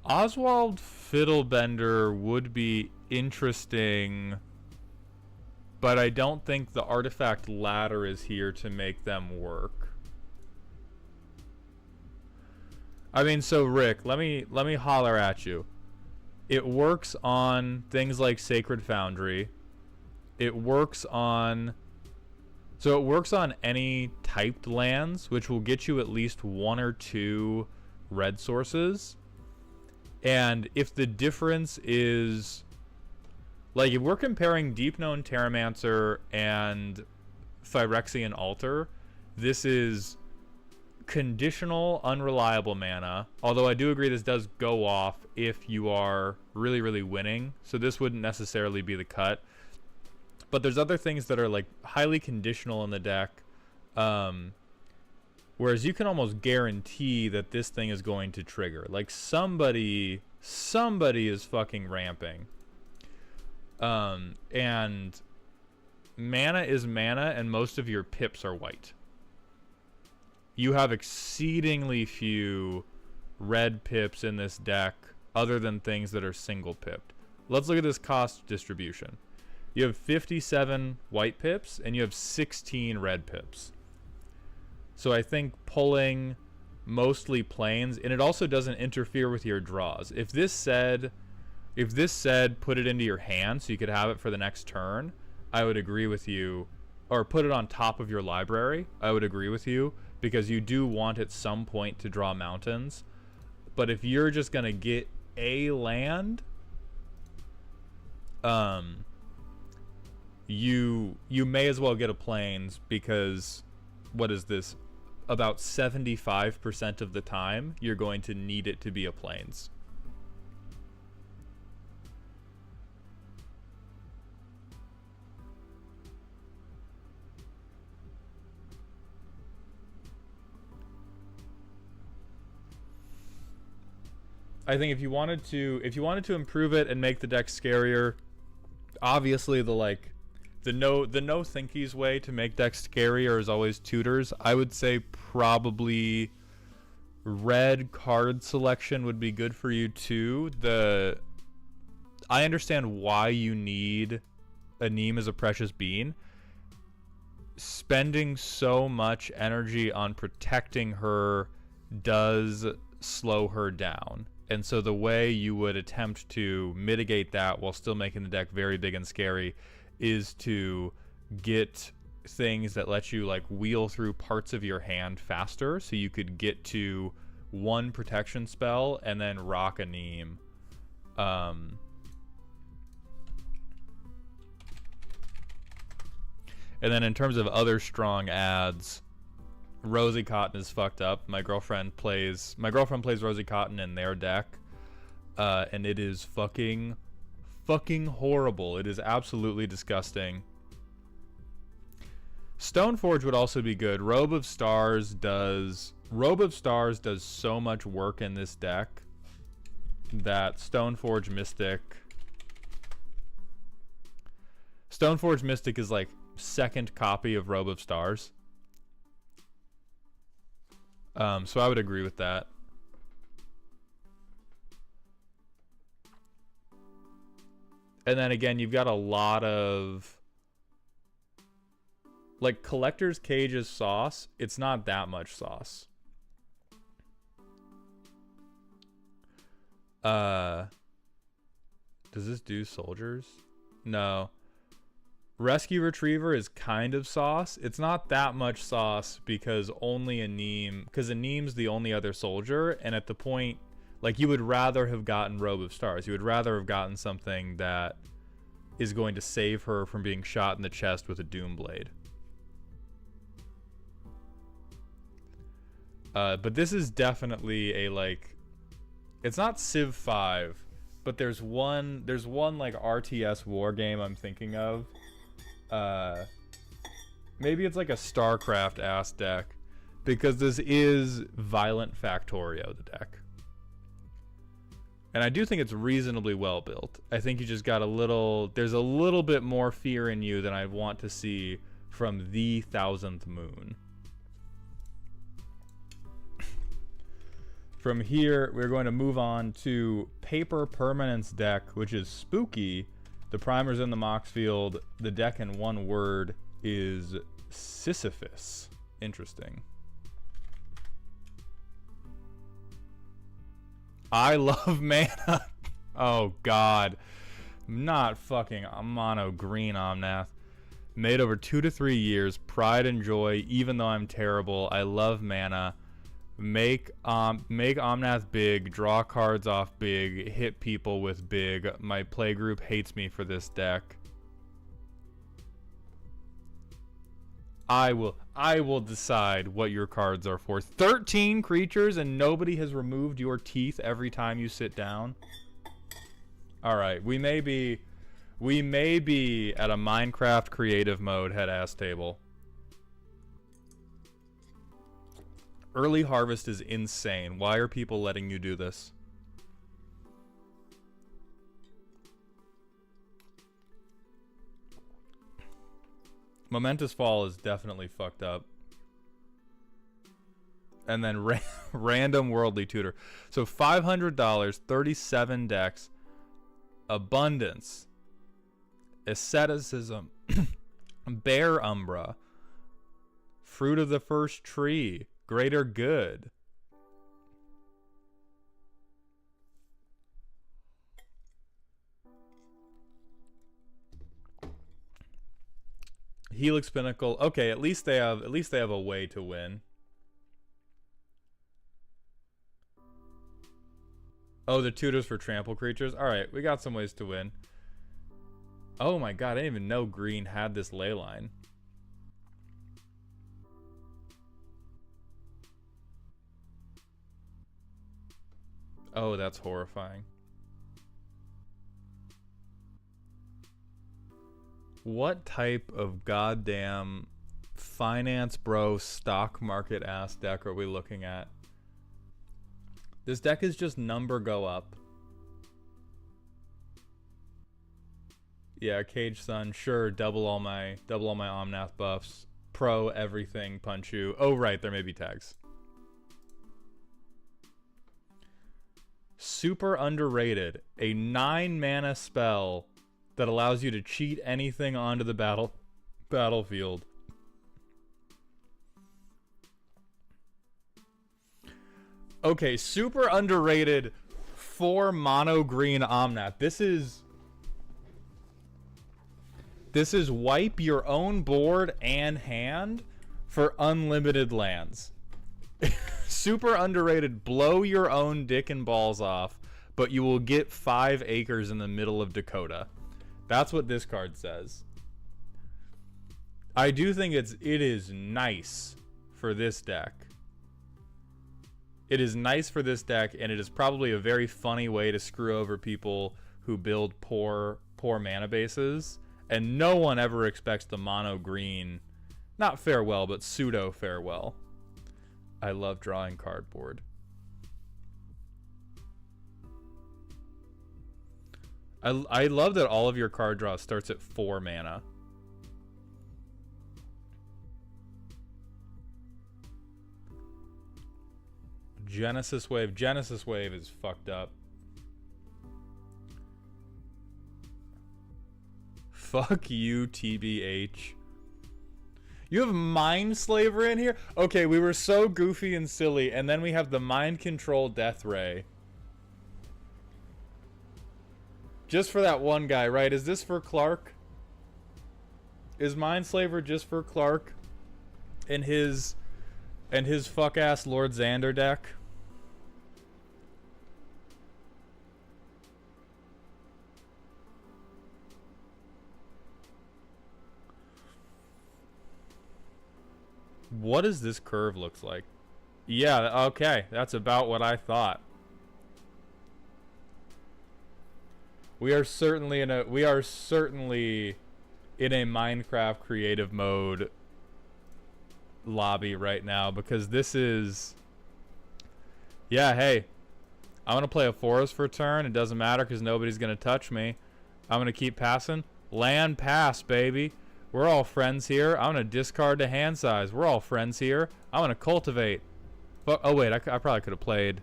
Oswald Fiddlebender would be interesting, but I don't think the artifact ladder is here to make them work. I mean, so Rick, let me holler at you. It works on things like Sacred Foundry. It works on... So it works on any typed lands, which will get you at least 1 or 2 red sources. And if the difference is... Like, if we're comparing Deep Known Terramancer and Phyrexian Altar, this is conditional, unreliable mana. Although I do agree this does go off if you are really, really winning. So this wouldn't necessarily be the cut. But there's other things that are, like, highly conditional in the deck. Whereas you can almost guarantee that this thing is going to trigger. Like, somebody is fucking ramping. And mana is mana, and most of your pips are white. You have exceedingly few red pips in this deck, other than things that are single pipped. Let's look at this cost distribution. You have 57 white pips, and you have 16 red pips. So I think pulling mostly plains, and it also doesn't interfere with your draws. If this said put it into your hand so you could have it for the next turn, I would agree with you. Or put it on top of your library, I would agree with you, because you do want at some point to draw mountains. But if you're just going to get a land, you may as well get a plains, because what is this? About 75% of the time, you're going to need it to be a plains. I think if you wanted to improve it and make the deck scarier, obviously the no thinkies way to make decks scarier is always tutors. I would say probably red card selection would be good for you too. I understand why you need a Gnome is a precious being, spending so much energy on protecting her does slow her down. And so the way you would attempt to mitigate that while still making the deck very big and scary is to get things that let you like wheel through parts of your hand faster, so you could get to one protection spell and then rock a Gnome. And then in terms of other strong ads, Rosie Cotton is fucked up. My girlfriend plays Rosie Cotton in their deck, and it is fucking horrible. It is absolutely disgusting. Stoneforge would also be good. Robe of Stars does so much work in this deck that Stoneforge Mystic is like second copy of Robe of Stars. So I would agree with that. And then again, you've got a lot of like Collector's Cage's sauce. It's not that much sauce. Does this do soldiers? No. Rescue Retriever is kind of sauce. It's not that much sauce because only a Gnome, because a Gnome's the only other soldier, and at the point, like, you would rather have gotten Robe of Stars. You would rather have gotten something that is going to save her from being shot in the chest with a Doom Blade. But this is definitely a, like, it's not Civ 5, but there's one like RTS war game I'm thinking of. Maybe it's like a StarCraft ass deck, because this is Violent Factorio, the deck. And I do think it's reasonably well built. I think you just got there's a little bit more fear in you than I want to see from the 1000th moon. From here, we're going to move on to Paper Permanence deck, which is spooky. The primer's in the Mox field. The deck in one word is Sisyphus. Interesting. I love mana. Oh, God. Not fucking mono green Omnath. Made over 2 to 3 years. Pride and joy, even though I'm terrible. I love mana. Make Omnath big, draw cards off big, hit people with big. My playgroup hates me for this deck. I will decide what your cards are for. 13 creatures and nobody has removed your teeth every time you sit down. All right, we may be at a Minecraft creative mode head ass table. Early harvest is insane. Why are people letting you do this? Momentous Fall is definitely fucked up. And then random Worldly Tutor. So $500, 37 decks, Abundance, Asceticism, Bear Umbra, Fruit of the First Tree, Greater Good. Helix Pinnacle. Okay, at least they have a way to win. Oh, the tutors for trample creatures. All right, we got some ways to win. Oh my God, I didn't even know green had this ley line. Oh, that's horrifying. What type of goddamn finance bro stock market ass deck are we looking at? This deck is just number go up. Yeah, Cage Sun, sure, double all my Omnath buffs. Pro everything, punch you. Oh right, there may be tags. Super underrated. A 9 mana spell that allows you to cheat anything onto the battlefield. Okay, super underrated 4 mono green Omnath. This is wipe your own board and hand for unlimited lands. Super underrated, blow your own dick and balls off, but you will get 5 acres in the middle of Dakota. That's what this card says. I do think it is nice for this deck. It is nice for this deck, and it is probably a very funny way to screw over people who build poor mana bases. And no one ever expects the mono green, not farewell, but pseudo farewell. I love drawing cardboard. I love that all of your card draw starts at 4 mana. Genesis Wave. Genesis Wave is fucked up. Fuck you, TBH. You have Mind Slaver in here? Okay, we were so goofy and silly, and then we have the Mind Control Death Ray. Just for that one guy, right? Is this for Clark? Is Mind Slaver just for Clark and his fuck-ass Lord Xander deck? What does this curve looks like? Yeah, okay. That's about what I thought. We are certainly in a Minecraft creative mode lobby right now, because this is, yeah, hey, I'm gonna play a forest for a turn. It doesn't matter because nobody's gonna touch me. I'm gonna keep passing. Land pass, baby. We're all friends here. I'm gonna discard to hand size. We're all friends here. I'm gonna cultivate. Oh wait, I probably could have played.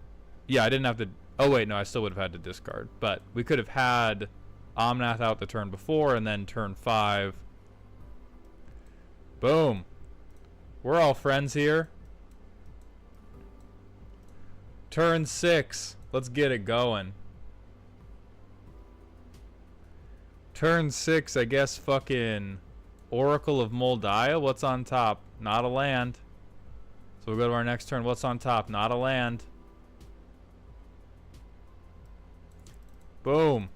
Yeah, I didn't have to. Oh wait, no, I still would have had to discard. But we could have had Omnath out the turn before, and then turn 5. Boom. We're all friends here. Turn 6. Let's get it going. Turn 6, I guess fucking Oracle of Moldiah. What's on top? Not a land. So we'll go to our next turn. What's on top? Not a land. Boom.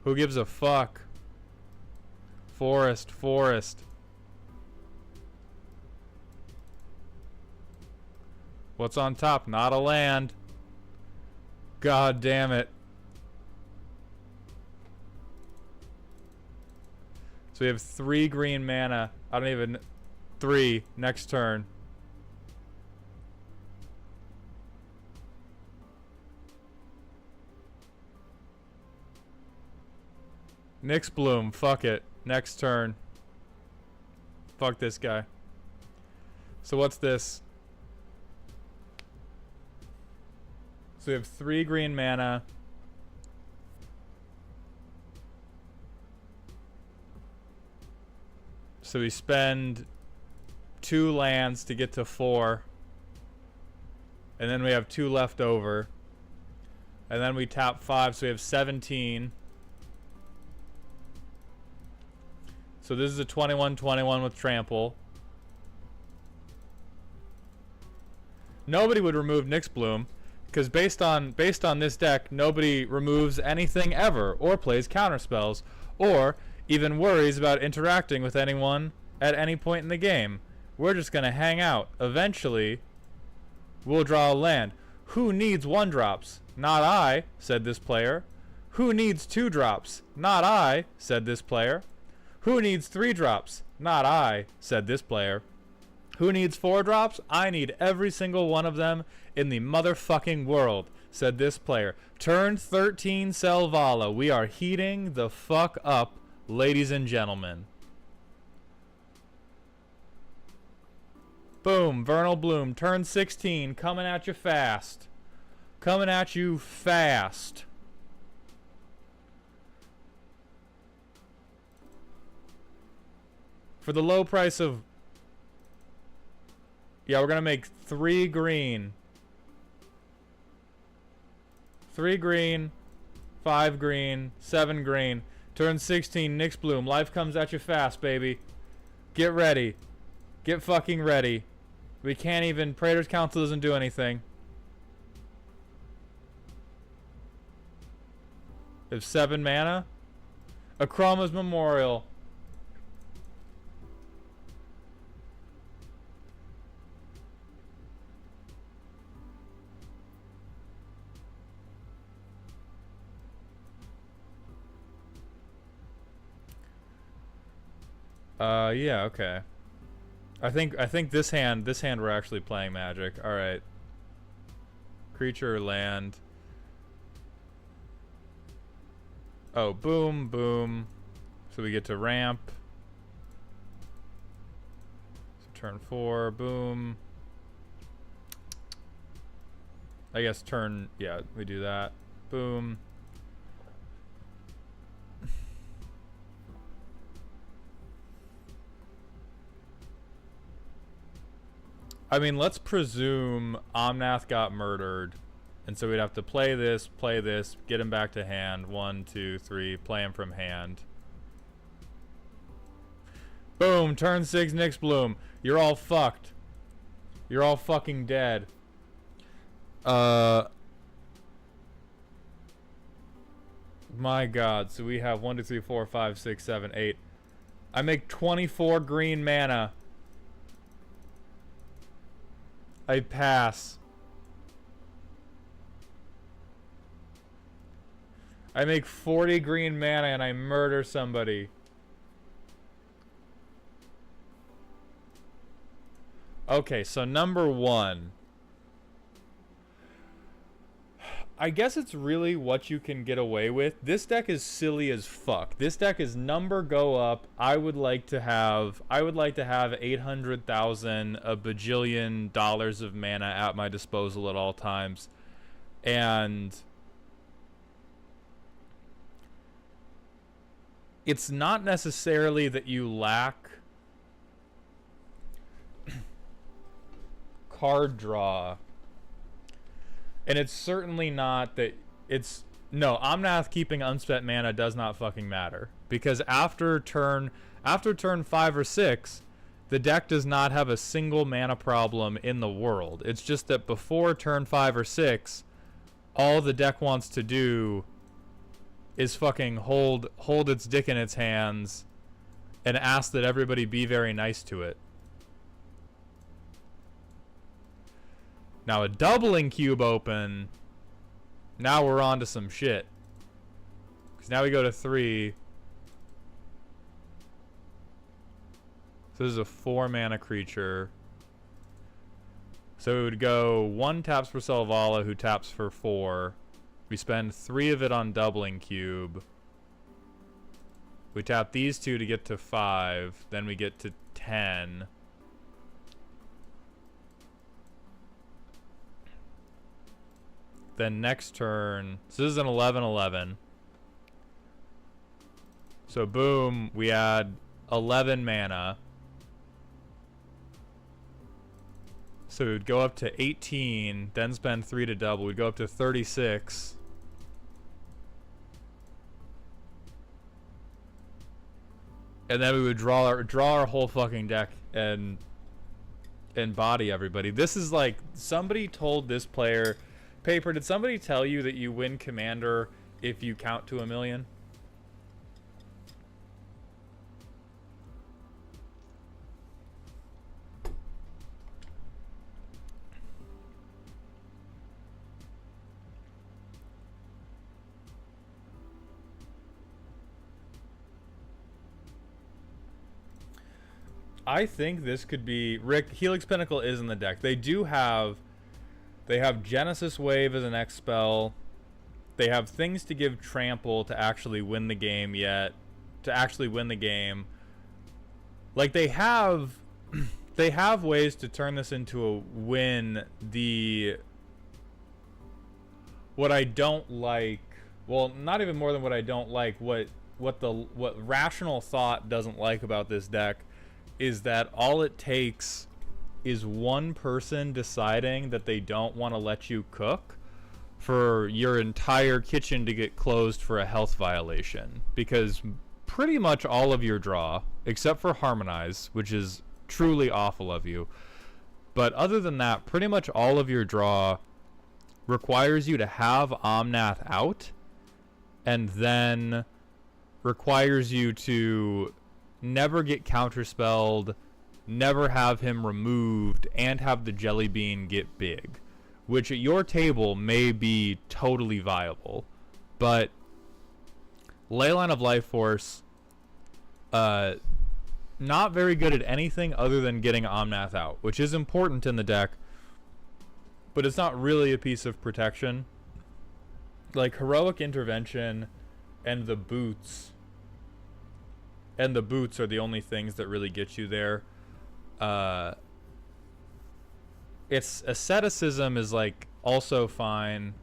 Who gives a fuck? Forest, forest. What's on top? Not a land. God damn it. So we have 3 green mana. I don't even... 3. Next turn. Nyx Bloom. Fuck it. Next turn. Fuck this guy. So what's this? So we have 3 green mana. So we spend 2 lands to get to 4. And then we have 2 left over. And then we tap 5, so we have 17. So this is a 21-21 with trample. Nobody would remove Nyx Bloom, because based on this deck, nobody removes anything ever, or plays counterspells, or even worries about interacting with anyone at any point in the game. We're just gonna hang out. Eventually, we'll draw a land. Who needs 1-drops? Not I, said this player. Who needs 2-drops? Not I, said this player. Who needs 3-drops? Not I, said this player. Who needs 4-drops? I need every single one of them in the motherfucking world, said this player. Turn 13 Selvala. We are heating the fuck up, ladies and gentlemen. Boom, Vernal Bloom. Turn 16. Coming at you fast. Coming at you fast. For the low price of... Yeah, we're gonna make 3 green. 3 green, 5 green, 7 green. Turn 16, Nyx Bloom. Life comes at you fast, baby. Get ready. Get fucking ready. We can't even... Praetor's Council doesn't do anything. We have 7 mana. Akrama's Memorial. Yeah, okay. I think this hand we're actually playing Magic. All right. Creature or land. Oh, boom, boom. So we get to ramp. So turn 4, boom. I guess turn, yeah, we do that. Boom. I mean, let's presume Omnath got murdered. And so we'd have to play this, get him back to hand. 1, 2, 3, play him from hand. Boom, turn 6, Nyx Bloom. You're all fucked. You're all fucking dead. My god, so we have 1, 2, 3, 4, 5, 6, 7, 8. I make 24 green mana. I pass. I make 40 green mana and I murder somebody. Okay, so number 1. I guess it's really what you can get away with. This deck is silly as fuck. This deck is number go up. I would like to have 800,000, a bajillion dollars of mana at my disposal at all times. And it's not necessarily that you lack card draw. And it's certainly not that it's... No, Omnath keeping unspent mana does not fucking matter. Because after turn 5 or 6, the deck does not have a single mana problem in the world. It's just that before turn 5 or 6, all the deck wants to do is fucking hold its dick in its hands and ask that everybody be very nice to it. Now a doubling cube open, now we're on to some shit. Because now we go to 3. So this is a 4 mana creature. So it would go 1 taps for Selvala, who taps for 4. We spend 3 of it on doubling cube. We tap these 2 to get to 5. Then we get to 10. Then next turn, so this is an 11/11. So boom, we add 11 mana. So we would go up to 18, then spend 3 to double. We'd go up to 36. And then we would draw our whole fucking deck and body everybody. This is like, somebody told this player... Paper, did somebody tell you that you win Commander if you count to 1,000,000? I think this could be... Rick, Helix Pinnacle is in the deck. They do have... They have Genesis Wave as an X spell. They have things to give Trample to actually win the game yet. To actually win the game. Like, they have... They have ways to turn this into a win. What I don't like... Well, not even more than what I don't like. What rational thought doesn't like about this deck is that all it takes is one person deciding that they don't want to let you cook for your entire kitchen to get closed for a health violation. Because pretty much all of your draw, except for Harmonize, which is truly awful of you, but other than that, pretty much all of your draw requires you to have Omnath out, and then requires you to never get counterspelled, never have him removed, and have the Jelly Bean get big, which at your table may be totally viable. But Leyline of Life Force, not very good at anything other than getting Omnath out, which is important in the deck, but it's not really a piece of protection. Like Heroic Intervention and the boots are the only things that really get you there. Its asceticism is like also fine.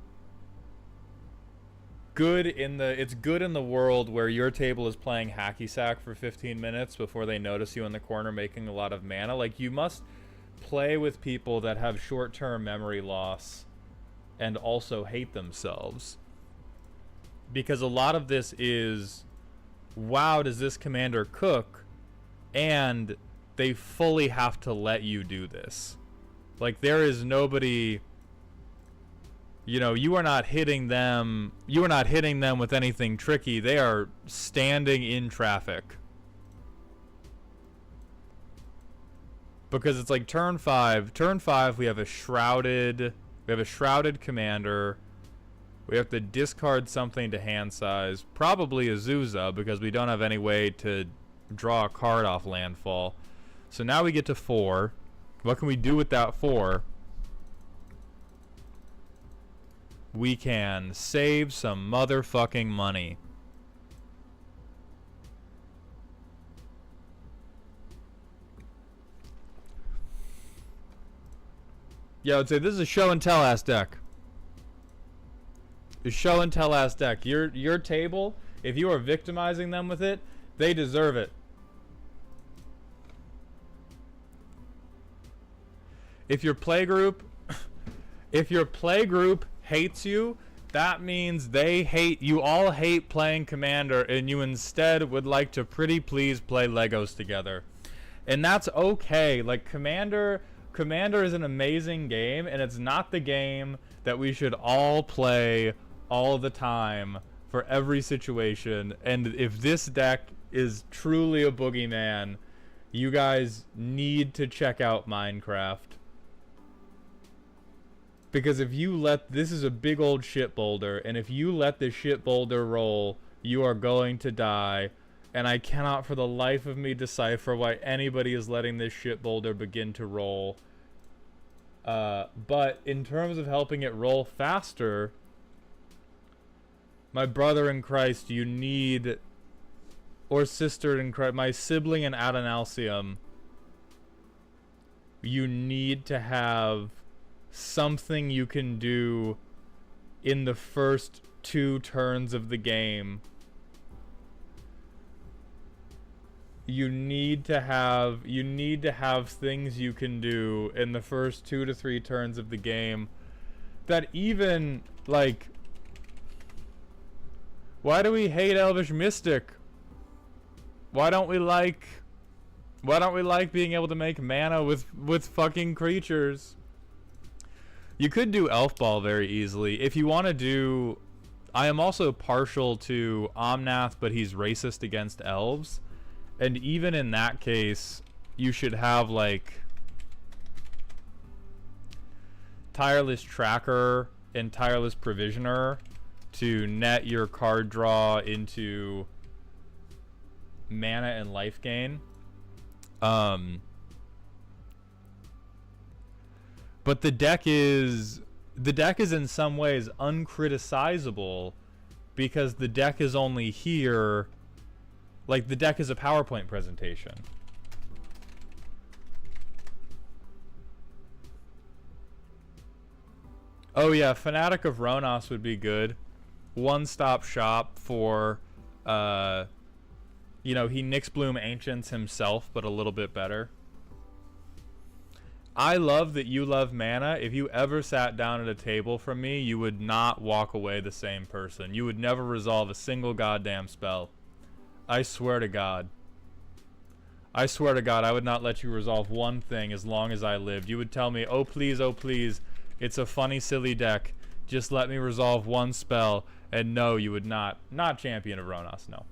It's good in the world where your table is playing hacky sack for 15 minutes before they notice you in the corner making a lot of mana. Like, you must play with people that have short-term memory loss and also hate themselves, because a lot of this is, wow, does this commander cook? And they fully have to let you do this. Like, there is nobody, you know, you are not hitting them with anything tricky. They are standing in traffic. Because it's like turn 5 we have a shrouded commander. We have to discard something to hand size, probably a Zuza, because we don't have any way to draw a card off landfall. So now we get to 4. What can we do with that 4? We can save some motherfucking money. Yeah, I would say this is a show and tell ass deck. A show and tell ass deck. Your table, if you are victimizing them with it, they deserve it. If your playgroup hates you, that means they hate you. All hate playing Commander, and you instead would like to pretty please play Legos together, and that's okay. Like, Commander is an amazing game, and it's not the game that we should all play all the time for every situation. And if this deck is truly a boogeyman, you guys need to check out Minecraft. Because if you let, this is a big old shit boulder, and if you let this shit boulder roll, you are going to die. And I cannot for the life of me decipher why anybody is letting this shit boulder begin to roll. But in terms of helping it roll faster, my brother in Christ, you need, or sister in Christ, my sibling in Adonalcium, you need to have something you can do in the first 2 turns of the game. You need to have things you can do in the first 2 to 3 turns of the game that even, like, why do we hate Elvish Mystic? Why don't we like being able to make mana with fucking creatures? You could do Elf Ball very easily. If you want to do, I am also partial to Omnath, but he's racist against elves. And even in that case, you should have, like, Tireless Tracker and Tireless Provisioner to net your card draw into mana and life gain. But the deck is in some ways uncriticizable, because the deck is only here, like, the deck is a PowerPoint presentation. Oh yeah, Fanatic of Ronos would be good. One-stop shop for You know, he Nyxbloom Ancients himself, but a little bit better. I love that you love mana. If you ever sat down at a table from me, you would not walk away the same person. You would never resolve a single goddamn spell. I swear to God. I swear to God, I would not let you resolve one thing as long as I lived. You would tell me, oh please, it's a funny, silly deck. Just let me resolve one spell. And no, you would not. Not Champion of Ronos, no.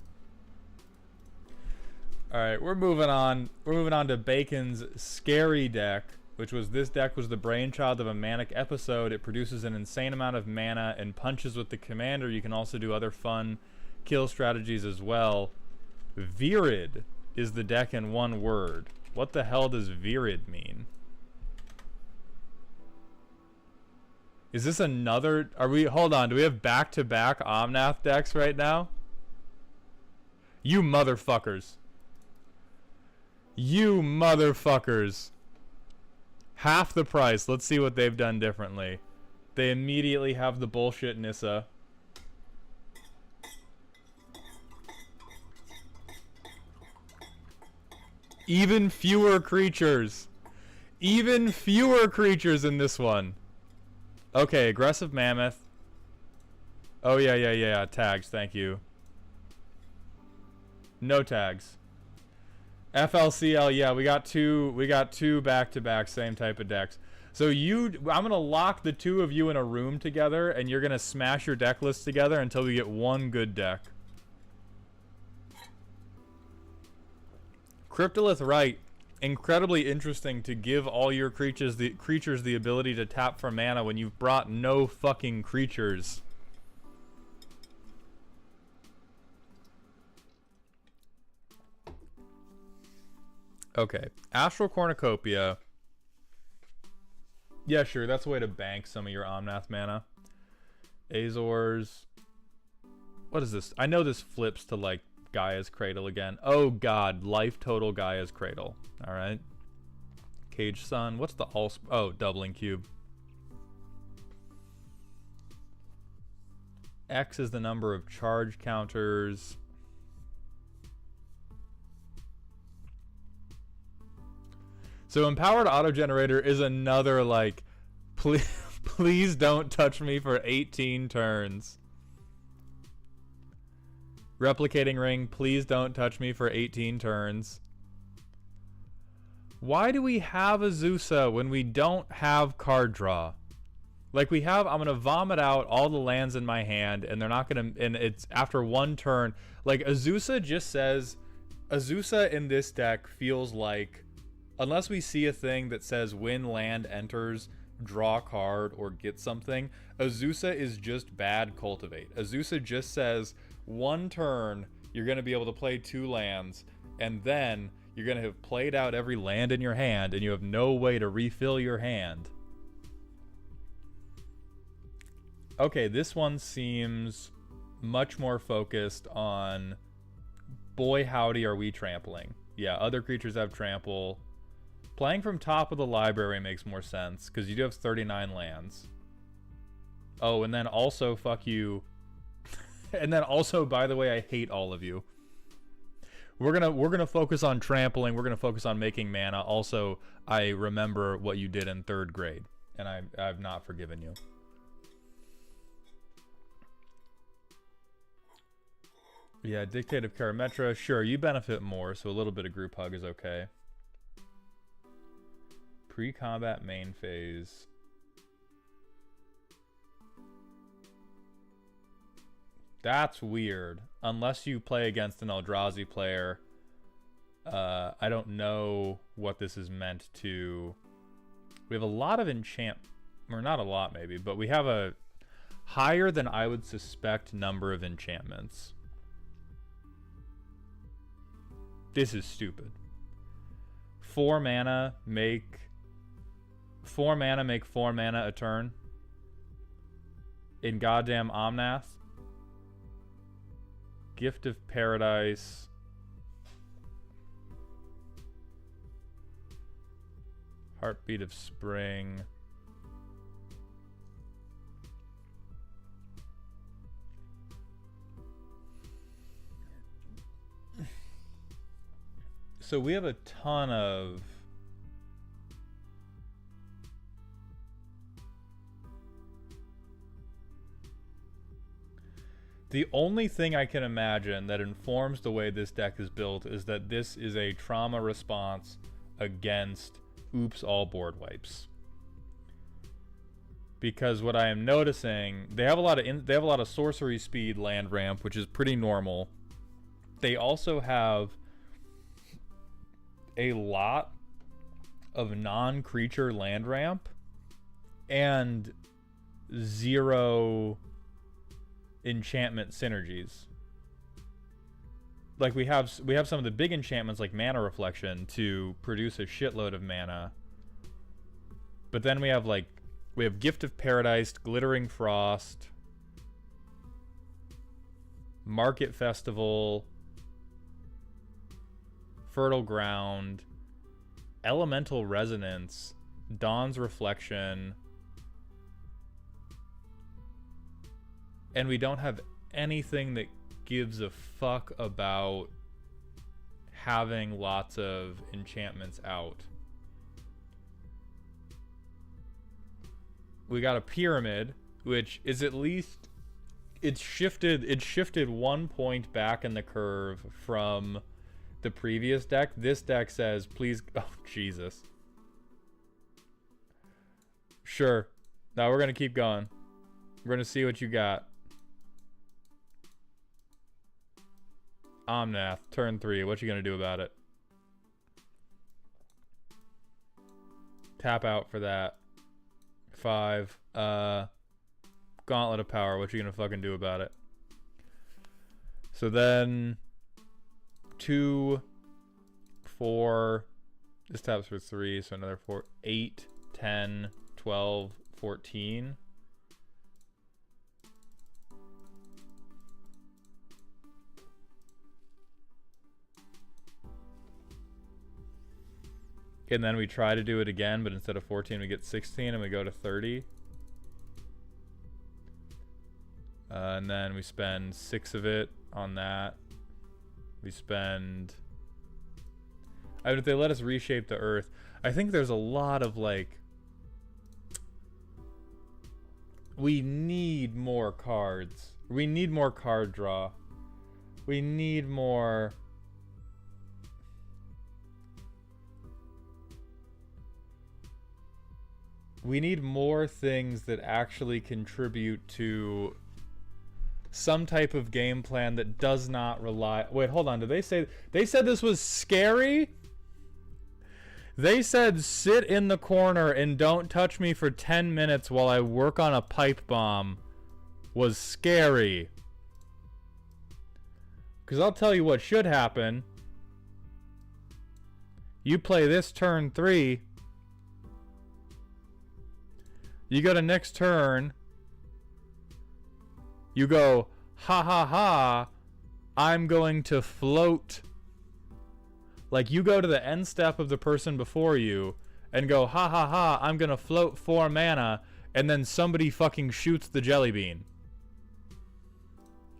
Alright, we're moving on. We're moving on to Bacon's Scary deck, which was, this deck was the brainchild of a Manic episode. It produces an insane amount of mana and punches with the commander. You can also do other fun kill strategies as well. Virid is the deck in one word. What the hell does Virid mean? Is this another... Are we... Hold on. Do we have back-to-back Omnath decks right now? You motherfuckers. You motherfuckers. Half the price. Let's see what they've done differently. They immediately have the bullshit Nissa. Even fewer creatures. Even fewer creatures in this one. Okay, Aggressive Mammoth. Oh, yeah. Tags, thank you. No tags. FLCL, yeah, we got two back-to-back, same type of decks. So I'm gonna lock the two of you in a room together, and you're gonna smash your deck lists together until we get one good deck. Cryptolith Right, incredibly interesting to give all your creatures the ability to tap for mana when you've brought no fucking creatures. Okay, Astral Cornucopia. Yeah, sure, that's a way to bank some of your Omnath mana. Azores. What is this? I know this flips to, like, Gaia's Cradle again. Oh, God. Life total Gaia's Cradle. Alright. Cage Sun. What's the all... Oh, Doubling Cube. X is the number of charge counters. So Empowered Autogenerator is another, like, please don't touch me for 18 turns. Replicating Ring, please don't touch me for 18 turns. Why do we have Azusa when we don't have card draw? Like, we have, I'm going to vomit out all the lands in my hand, and they're not going to, and it's after one turn. Like, Azusa just says, Azusa in this deck feels like, unless we see a thing that says when land enters, draw a card or get something, Azusa is just bad Cultivate. Azusa just says, one turn, you're going to be able to play 2 lands, and then you're going to have played out every land in your hand, and you have no way to refill your hand. Okay, this one seems much more focused on, boy howdy are we trampling. Yeah, other creatures have trample. Playing from top of the library makes more sense, because you do have 39 lands. Oh, and then also, fuck you. And then also, by the way, I hate all of you. We're gonna focus on trampling. We're gonna focus on making mana. Also, I remember what you did in 3rd grade, and I've not forgiven you. Yeah, Dictative Karametra. Sure, you benefit more, so a little bit of Group Hug is okay. Pre-combat main phase. That's weird. Unless you play against an Eldrazi player, I don't know what this is meant to... We have a lot of enchant... Or not a lot, maybe, but we have a higher than I would suspect number of enchantments. This is stupid. 4 mana, make 4 mana a turn. In goddamn Omnath. Gift of Paradise. Heartbeat of Spring. So we have a ton of... The only thing I can imagine that informs the way this deck is built is that this is a trauma response against oops all board wipes. Because what I am noticing, they have a lot of sorcery speed land ramp, which is pretty normal. They also have a lot of non-creature land ramp and 0 enchantment synergies. Like we have some of the big enchantments like Mana Reflection to produce a shitload of mana. But then we have Gift of Paradise, Glittering Frost, Market Festival, Fertile Ground, Elemental Resonance, Dawn's Reflection, and we don't have anything that gives a fuck about having lots of enchantments out. We got a Pyramid, which is at least it's shifted 1 point back in the curve from the previous deck. This deck says, please, oh Jesus. Sure. Now we're gonna keep going. We're gonna see what you got. Omnath, turn 3. What you gonna do about it? Tap out for that. 5. Gauntlet of Power. What you gonna fucking do about it? So then 2, 4. This taps for 3, so another 4. 8, 10, 12, 14. And then we try to do it again, but instead of 14, we get 16, and we go to 30. And then we spend 6 of it on that. We spend... I mean, if they let us reshape the Earth, I think there's a lot of, we need more cards. We need more card draw. We need more... We need more things that actually contribute to some type of game plan that does not rely... Wait, hold on. Did they say... They said this was scary? They said sit in the corner and don't touch me for 10 minutes while I work on a pipe bomb was scary. Because I'll tell you what should happen. You play this turn 3... You go to next turn. You go, ha ha ha, I'm going to float. Like you go to the end step of the person before you and go, ha ha ha, I'm going to float 4 mana, and then somebody fucking shoots the jelly bean.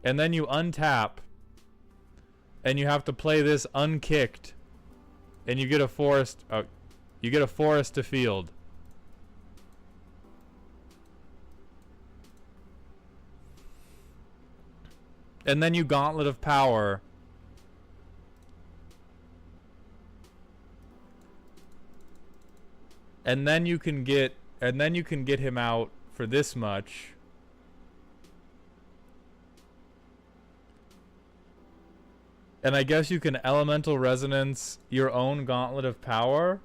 And then you untap, and you have to play this unkicked, and you get a forest, you get a forest to field. And then you Gauntlet of Power. And then you can get him out for this much. And I guess you can Elemental Resonance your own Gauntlet of Power.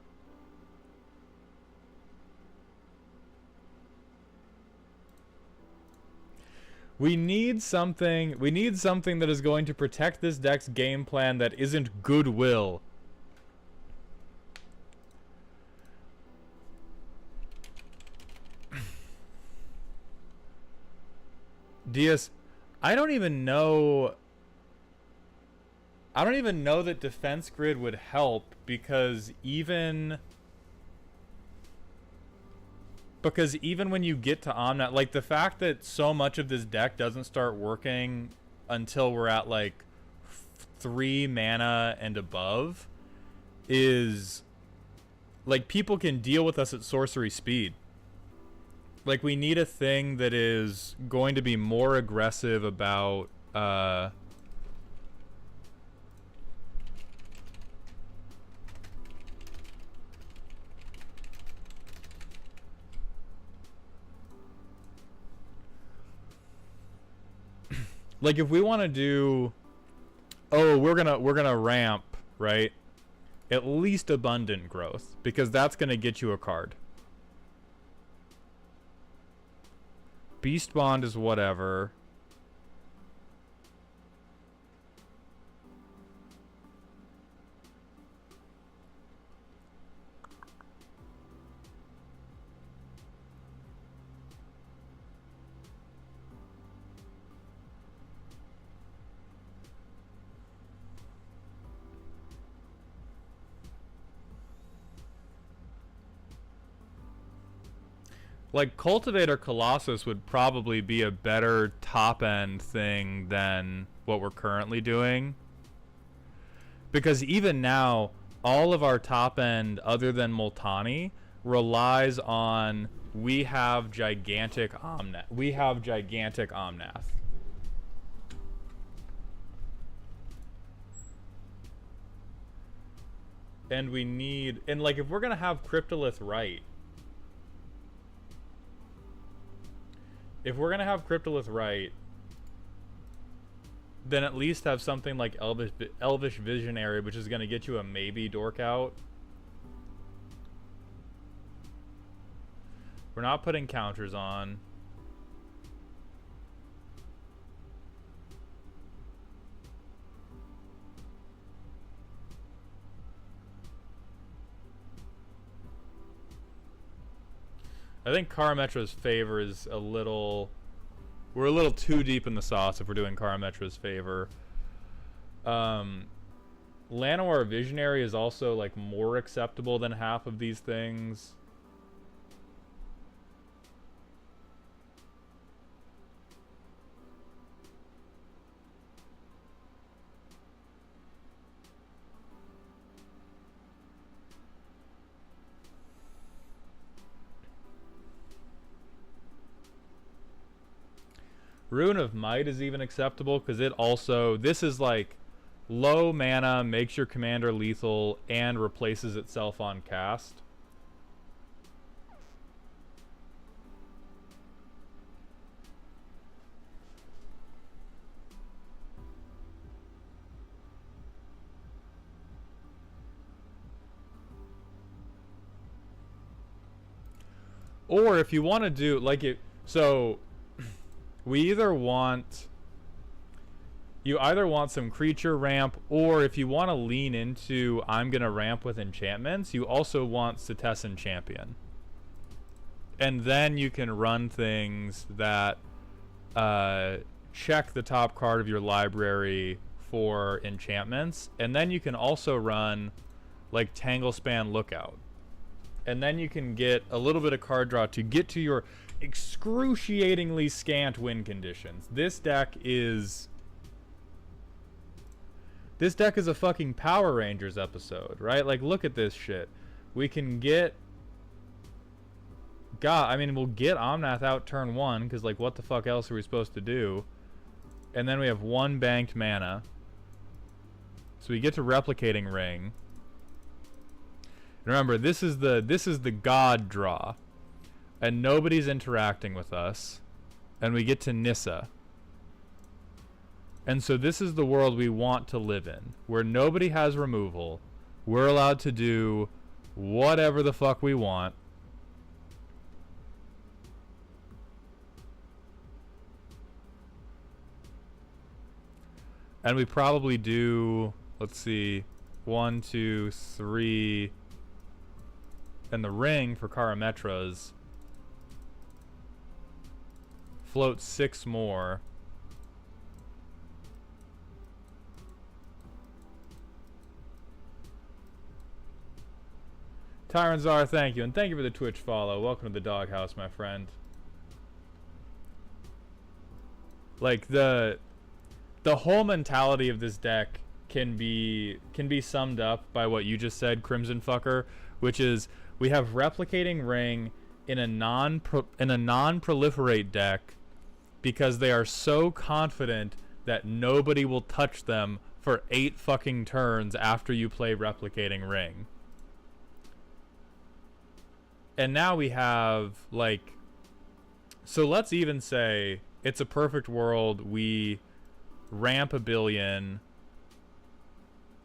We need something that is going to protect this deck's game plan that isn't Goodwill. DS, I don't even know that Defense Grid would help because even when you get to Omnath, like the fact that so much of this deck doesn't start working until we're at 3 mana and above is like people can deal with us at sorcery speed. Like we need a thing that is going to be more aggressive about like if we want to do, oh, we're gonna ramp, right? At least abundant growth, because that's gonna get you a card. Beast Bond is whatever. Like, Cultivator Colossus would probably be a better top-end thing than what we're currently doing. Because even now, all of our top-end, other than Multani, relies on we have gigantic Omnath. We have gigantic Omnath. And we need... And, like, if we're going to have Cryptolith right... If we're going to have Cryptolith right, then at least have something like Elvish Visionary, which is going to get you a maybe dork out. We're not putting counters on. I think Karametra's favor is a little... We're a little too deep in the sauce if we're doing Karametra's favor. Llanowar Visionary is also, like, more acceptable than half of these things. Rune of Might is even acceptable because it also... This is like low mana, makes your commander lethal, and replaces itself on cast. Or if you want to do... like it... So... We either want... You either want some creature ramp, or if you want to lean into I'm going to ramp with enchantments, you also want Cetessan Champion. And then you can run things that check the top card of your library for enchantments. And then you can also run like Tanglespan Lookout. And then you can get a little bit of card draw to get to your excruciatingly scant win conditions. This deck is a fucking Power Rangers episode, right? Like, look at this shit. We can get... God, I mean, we'll get Omnath out turn 1, because, like, what the fuck else are we supposed to do? And then we have 1 banked mana. So we get to Replicating Ring. Remember, this is the god draw. And nobody's interacting with us. And we get to Nissa. And so this is the world we want to live in, where nobody has removal. We're allowed to do whatever the fuck we want. And we probably do, let's see, 1, 2, 3, and the ring for Karametras. Float 6 more. Tyranzar, thank you. And thank you for the Twitch follow. Welcome to the doghouse, my friend. Like, the whole mentality of this deck can be summed up by what you just said, Crimson Fucker, which is we have Replicating Ring in a non-proliferate deck because they are so confident that nobody will touch them for 8 fucking turns after you play Replicating Ring. And now we have, like, so let's even say it's a perfect world. We ramp a billion.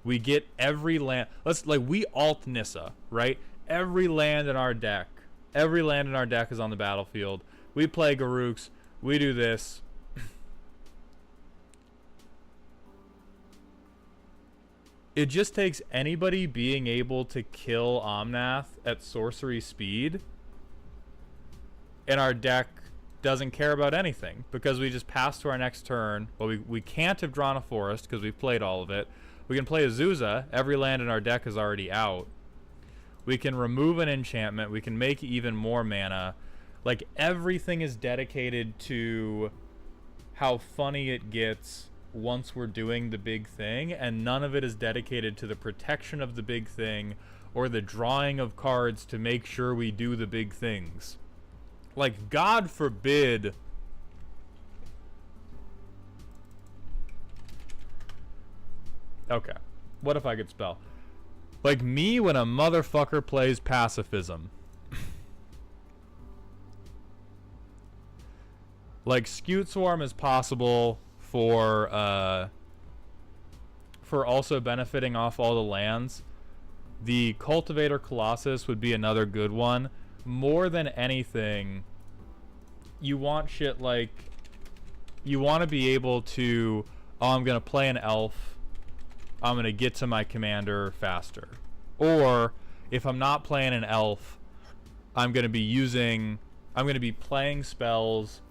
We get every land. We alt Nissa, right? Every land in our deck is on the battlefield. We play Garruk's. We do this. It just takes anybody being able to kill Omnath at sorcery speed, and our deck doesn't care about anything because we just pass to our next turn. Well, we can't have drawn a forest because we've played all of it. We can play Azusa. Every land in our deck is already out. We can remove an enchantment. We can make even more mana. Like, everything is dedicated to how funny it gets once we're doing the big thing, and none of it is dedicated to the protection of the big thing or the drawing of cards to make sure we do the big things. Like, God forbid. Okay, what if I could spell? Like me when a motherfucker plays pacifism. Like, Scute Swarm is possible for also benefiting off all the lands. The Cultivator Colossus would be another good one. More than anything, you want shit like, you want to be able to, oh, I'm going to play an elf, I'm going to get to my commander faster. Or, if I'm not playing an elf, I'm going to be playing spells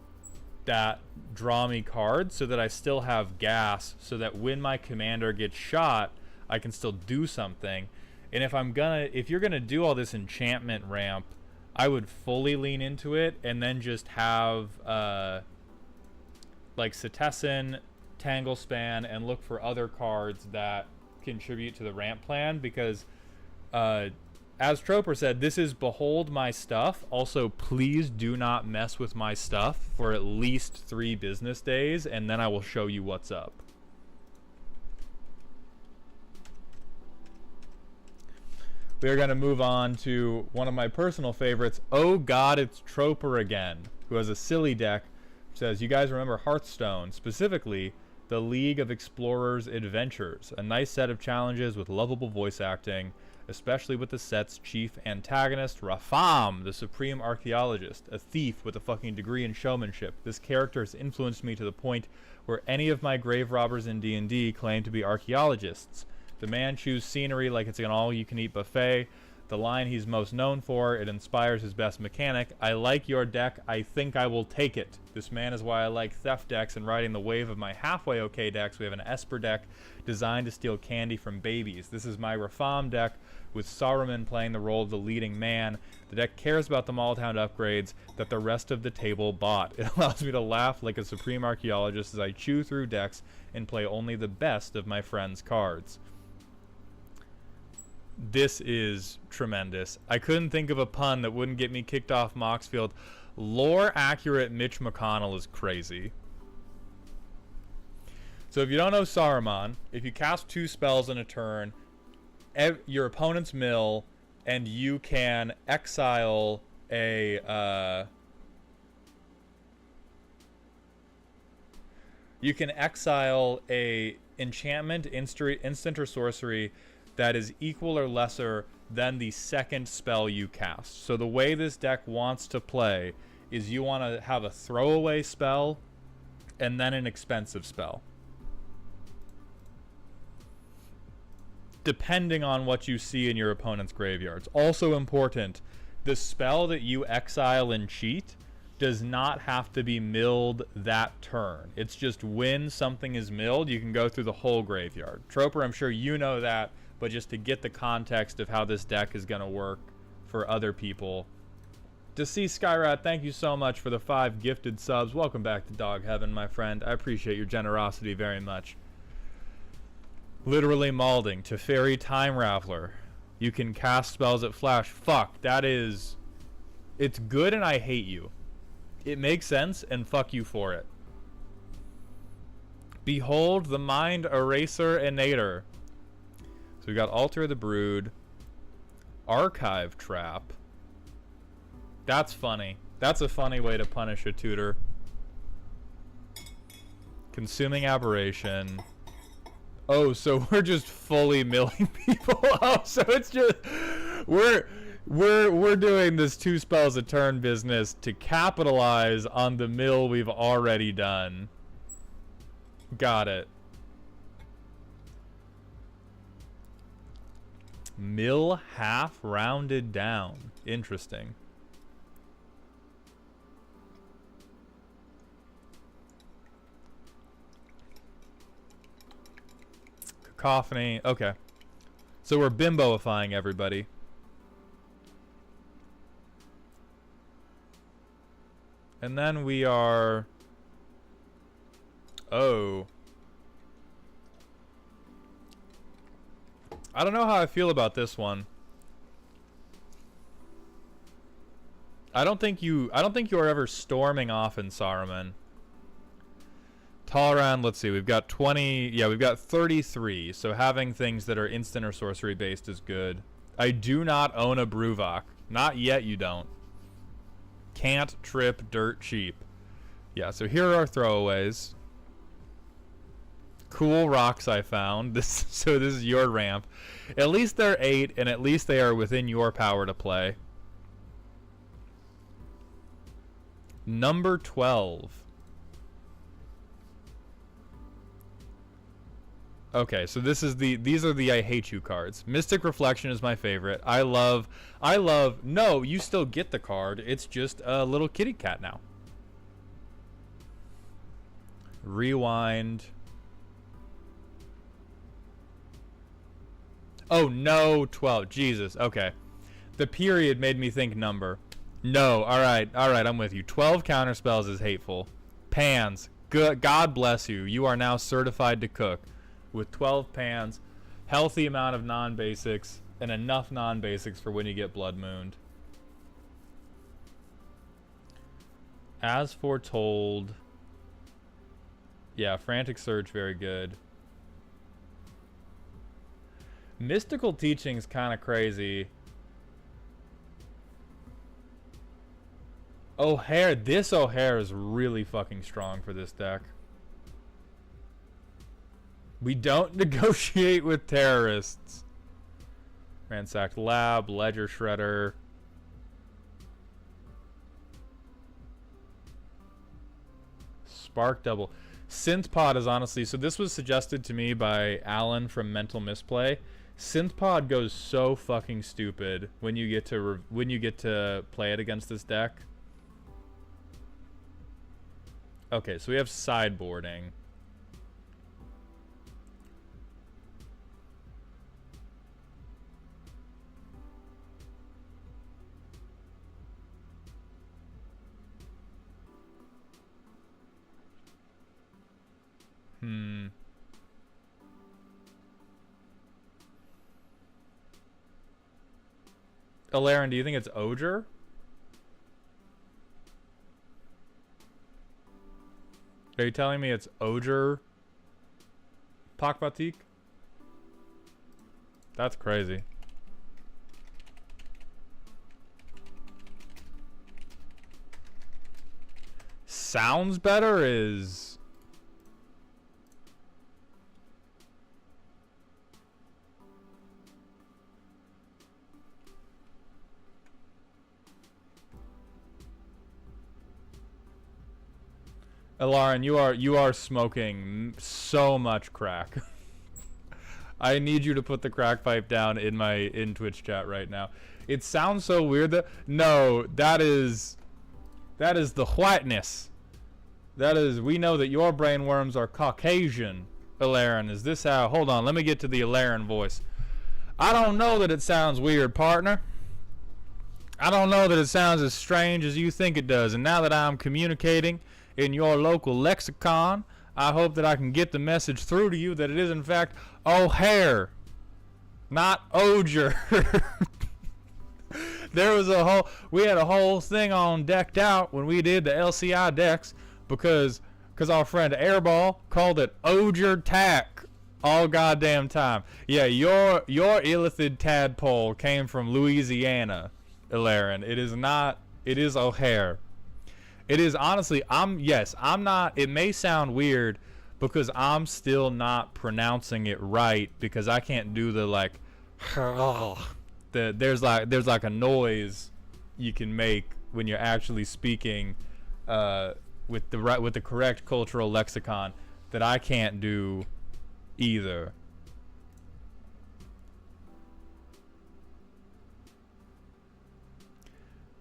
that draw me cards so that I still have gas, so that when my commander gets shot, I can still do something. And if you're gonna do all this enchantment ramp, I would fully lean into it and then just have like Setessan, Tanglespan, and look for other cards that contribute to the ramp plan, because as Troper said, this is behold my stuff. Also, please do not mess with my stuff for at least 3 business days, and then I will show you what's up. We are going to move on to one of my personal favorites. Oh God, it's Troper again, who has a silly deck. Says, you guys remember Hearthstone, specifically the League of Explorers Adventures, a nice set of challenges with lovable voice acting, especially with the set's chief antagonist, Rafam, the supreme archaeologist, a thief with a fucking degree in showmanship. This character has influenced me to the point where any of my grave robbers in D&D claim to be archaeologists. The man chews scenery like it's an all-you-can-eat buffet. The line he's most known for, it inspires his best mechanic. I like your deck, I think I will take it. This man is why I like theft decks, and riding the wave of my halfway okay decks, we have an Esper deck designed to steal candy from babies. This is my Rafam deck, with Saruman playing the role of the leading man. The deck cares about the Malltown upgrades that the rest of the table bought. It allows me to laugh like a supreme archaeologist as I chew through decks and play only the best of my friends' cards. This is tremendous. I couldn't think of a pun that wouldn't get me kicked off Moxfield. Lore accurate Mitch McConnell is crazy. So if you don't know Saruman, if you cast 2 spells in a turn, your opponent's mill, and you can exile a enchantment, instant or sorcery that is equal or lesser than the second spell you cast. So the way this deck wants to play is you want to have a throwaway spell and then an expensive spell, depending on what you see in your opponent's graveyards. Also important, the spell that you exile and cheat does not have to be milled that turn. It's just when something is milled, you can go through the whole graveyard. Troper, I'm sure you know that, but just to get the context of how this deck is going to work for other people. To see Skyrat, thank you so much for the 5 gifted subs. Welcome back to Dog Heaven, my friend. I appreciate your generosity very much. Literally Malding. Teferi Time Raveler. You can cast spells at flash. Fuck, that is... It's good and I hate you. It makes sense and fuck you for it. Behold the Mind Eraser Inator. So we got Alter the Brood. Archive Trap. That's funny. That's a funny way to punish a tutor. Consuming Aberration. Oh, so we're just fully milling people. Oh, so it's just we're doing this 2 spells a turn business to capitalize on the mill we've already done. Got it. Mill half rounded down. Interesting. Cacophony. Okay. So we're bimboifying everybody. And then we are... Oh. I don't know how I feel about this one. I don't think you are ever storming off in Saruman. Talrand, let's see, we've got 20, yeah, we've got 33, so having things that are instant or sorcery based is good. I do not own a Bruvok. Not yet, you don't. Can't trip dirt cheap. Yeah, so here are our throwaways. Cool rocks I found. So this is your ramp. At least they're 8, and at least they are within your power to play. Number 12. Okay, so these are the I hate you cards. Mystic Reflection is my favorite. I love, no, you still get the card. It's just a little kitty cat now. Rewind. Oh, no, 12. Jesus, okay. The period made me think number. No, alright, I'm with you. 12 counterspells is hateful. Pans, good, God bless you. You are now certified to cook. With 12 pans, healthy amount of non-basics, and enough non-basics for when you get Blood Mooned. As foretold. Yeah, Frantic Surge, very good. Mystical Teaching's kind of crazy. O'Hare, this O'Hare is really fucking strong for this deck. We don't negotiate with terrorists. Ransacked Lab, Ledger Shredder. Spark Double. Synthpod is honestly, so this was suggested to me by Alan from Mental Misplay. Synthpod goes so fucking stupid when you get to play it against this deck. Okay, so we have sideboarding. Alarin, do you think it's Oger? Are you telling me it's Oger Pakbatik? That's crazy. Sounds better is... Lauren, you are smoking so much crack. I need you to put the crack pipe down in Twitch chat right now. It sounds so weird that no, that is the whiteness. That is, we know that your brain worms are Caucasian. Alarin, is this how? Hold on, let me get to the Alarin voice. I don't know that it sounds weird, partner. I don't know that it sounds as strange as you think it does. And now that I'm communicating in your local lexicon, I hope that I can get the message through to you that it is in fact O'Hare, not Oger. There was we had a whole thing on Decked Out when we did the LCI decks because our friend Airball called it Oger Tack all goddamn time. Yeah, your illithid tadpole came from Louisiana, Ilarian. It is not. It is O'Hare. It is honestly. I'm not. It may sound weird because I'm still not pronouncing it right because I can't do the like. There's like a noise you can make when you're actually speaking with the correct cultural lexicon that I can't do either.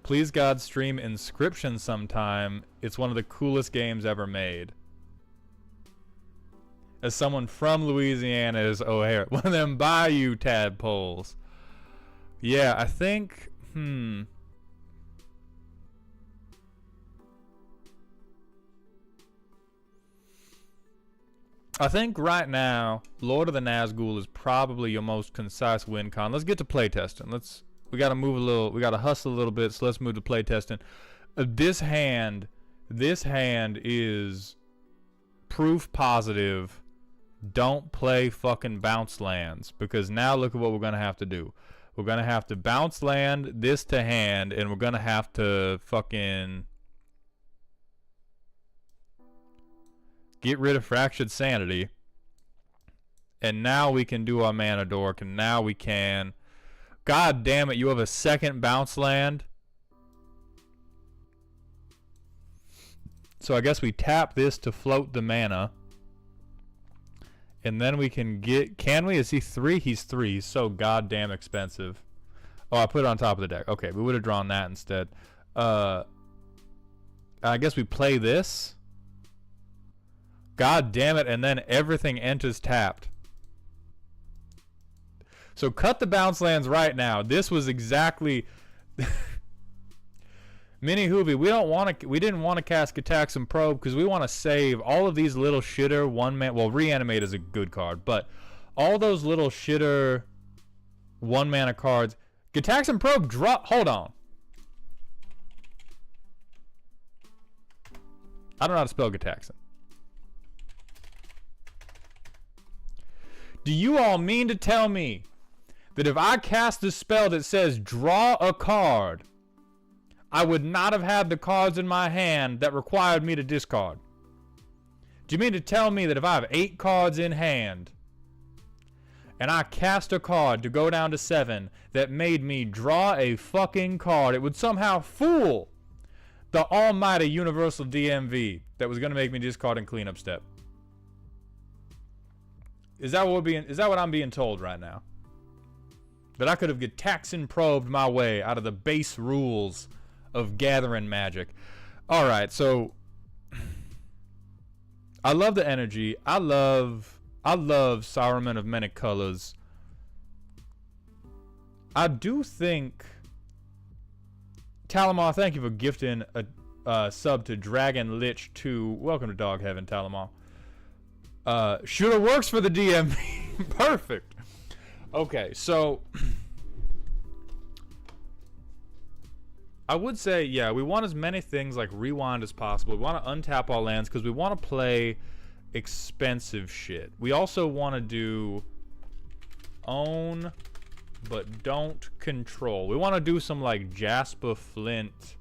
Please God, stream Inscription sometime. It's one of the coolest games ever made. As someone from Louisiana is O'Hare, one of them bayou tadpoles. Yeah, I think. I think right now, Lord of the Nazgul is probably your most concise win con. Let's get to playtesting. We gotta move a little. We gotta hustle a little bit. So let's move to playtesting. This hand is proof positive. Don't play fucking bounce lands because now look at what we're gonna have to do. We're gonna have to bounce land this to hand, and we're gonna have to fucking get rid of Fractured Sanity. And now we can do our Mana Dork, and now we can. God damn it, you have a second bounce land. So I guess we tap this to float the mana. And then we can get. Can we? Is he 3? He's 3. He's so goddamn expensive. Oh, I put it on top of the deck. Okay, we would have drawn that instead. I guess we play this. God damn it, and then everything enters tapped. So cut the bounce lands right now. This was exactly Mini Hoovy. We didn't want to cast Attacks and Probe because we want to save all of these little shitter one-man. Well, Reanimate is a good card, but all those little shitter one-mana cards. Attacks and Probe drop. Hold on. I don't know how to spell Gataxin. Do you all mean to tell me that if I cast a spell that says draw a card, I would not have had the cards in my hand that required me to discard? Do you mean to tell me that if I have 8 cards in hand and I cast a card to go down to 7 that made me draw a fucking card, it would somehow fool the almighty universal DMV that was going to make me discard and cleanup step? Is that what I'm being told right now? That I could have Gataxin probed my way out of the base rules of gathering magic. Alright, so I love the energy. I love Saruman of Many Colors. I do think Talamar, thank you for gifting a sub to Dragon Lich 2. Welcome to Dog Heaven, Talamar. Shooter works for the DMV. Perfect. Okay, so I would say, yeah, we want as many things like Rewind as possible. We want to untap our lands because we want to play expensive shit. We also want to do own, but don't control. We want to do some like Jasper Flint.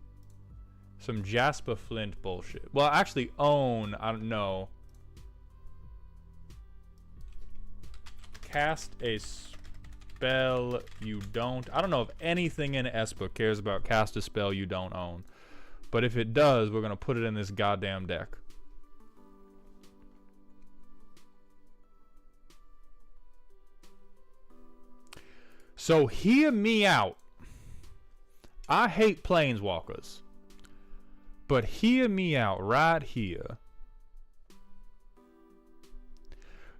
Some Jasper Flint bullshit. Well, actually own, I don't know. Cast a spell you don't. I don't know if anything in Esper cares about cast a spell you don't own. But if it does, we're going to put it in this goddamn deck. So hear me out. I hate planeswalkers. But hear me out right here.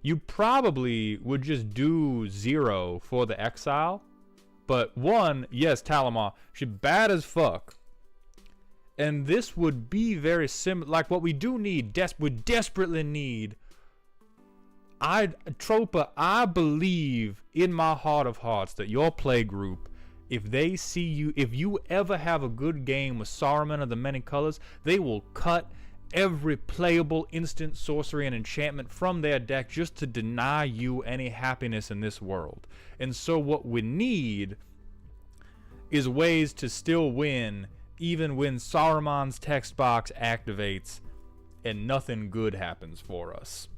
You probably would just do 0 for the exile. But 1, yes, Talamar, she's bad as fuck. And this would be very similar. Like what we do need, would desperately need. Tropa, I believe in my heart of hearts that your play group, if they see you, if you ever have a good game with Saruman of the Many Colors, they will cut every playable instant sorcery and enchantment from their deck just to deny you any happiness in this world. And so what we need is ways to still win even when Saruman's text box activates and nothing good happens for us.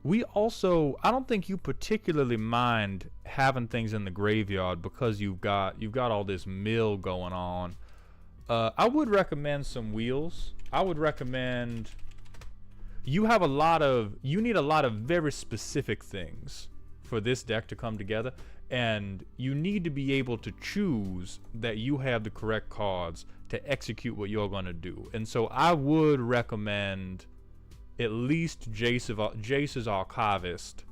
We also, I don't think you particularly mind having things in the graveyard because you've got all this mill going on. I would recommend some wheels. I would recommend you need a lot of very specific things for this deck to come together, and you need to be able to choose that you have the correct cards to execute what you're going to do. And so I would recommend at least Jace's Archivist,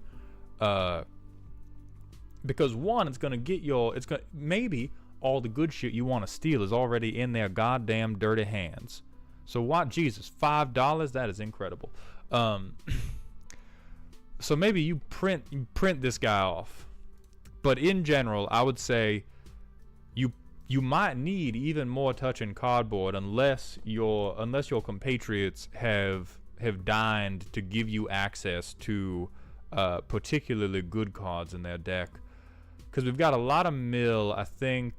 because one, it's gonna get maybe all the good shit you want to steal is already in their goddamn dirty hands. So what? Jesus, $5? That is incredible. So maybe you print this guy off, but in general, I would say you might need even more touch and cardboard unless your compatriots have dined to give you access to particularly good cards in their deck, because we've got a lot of mill. I think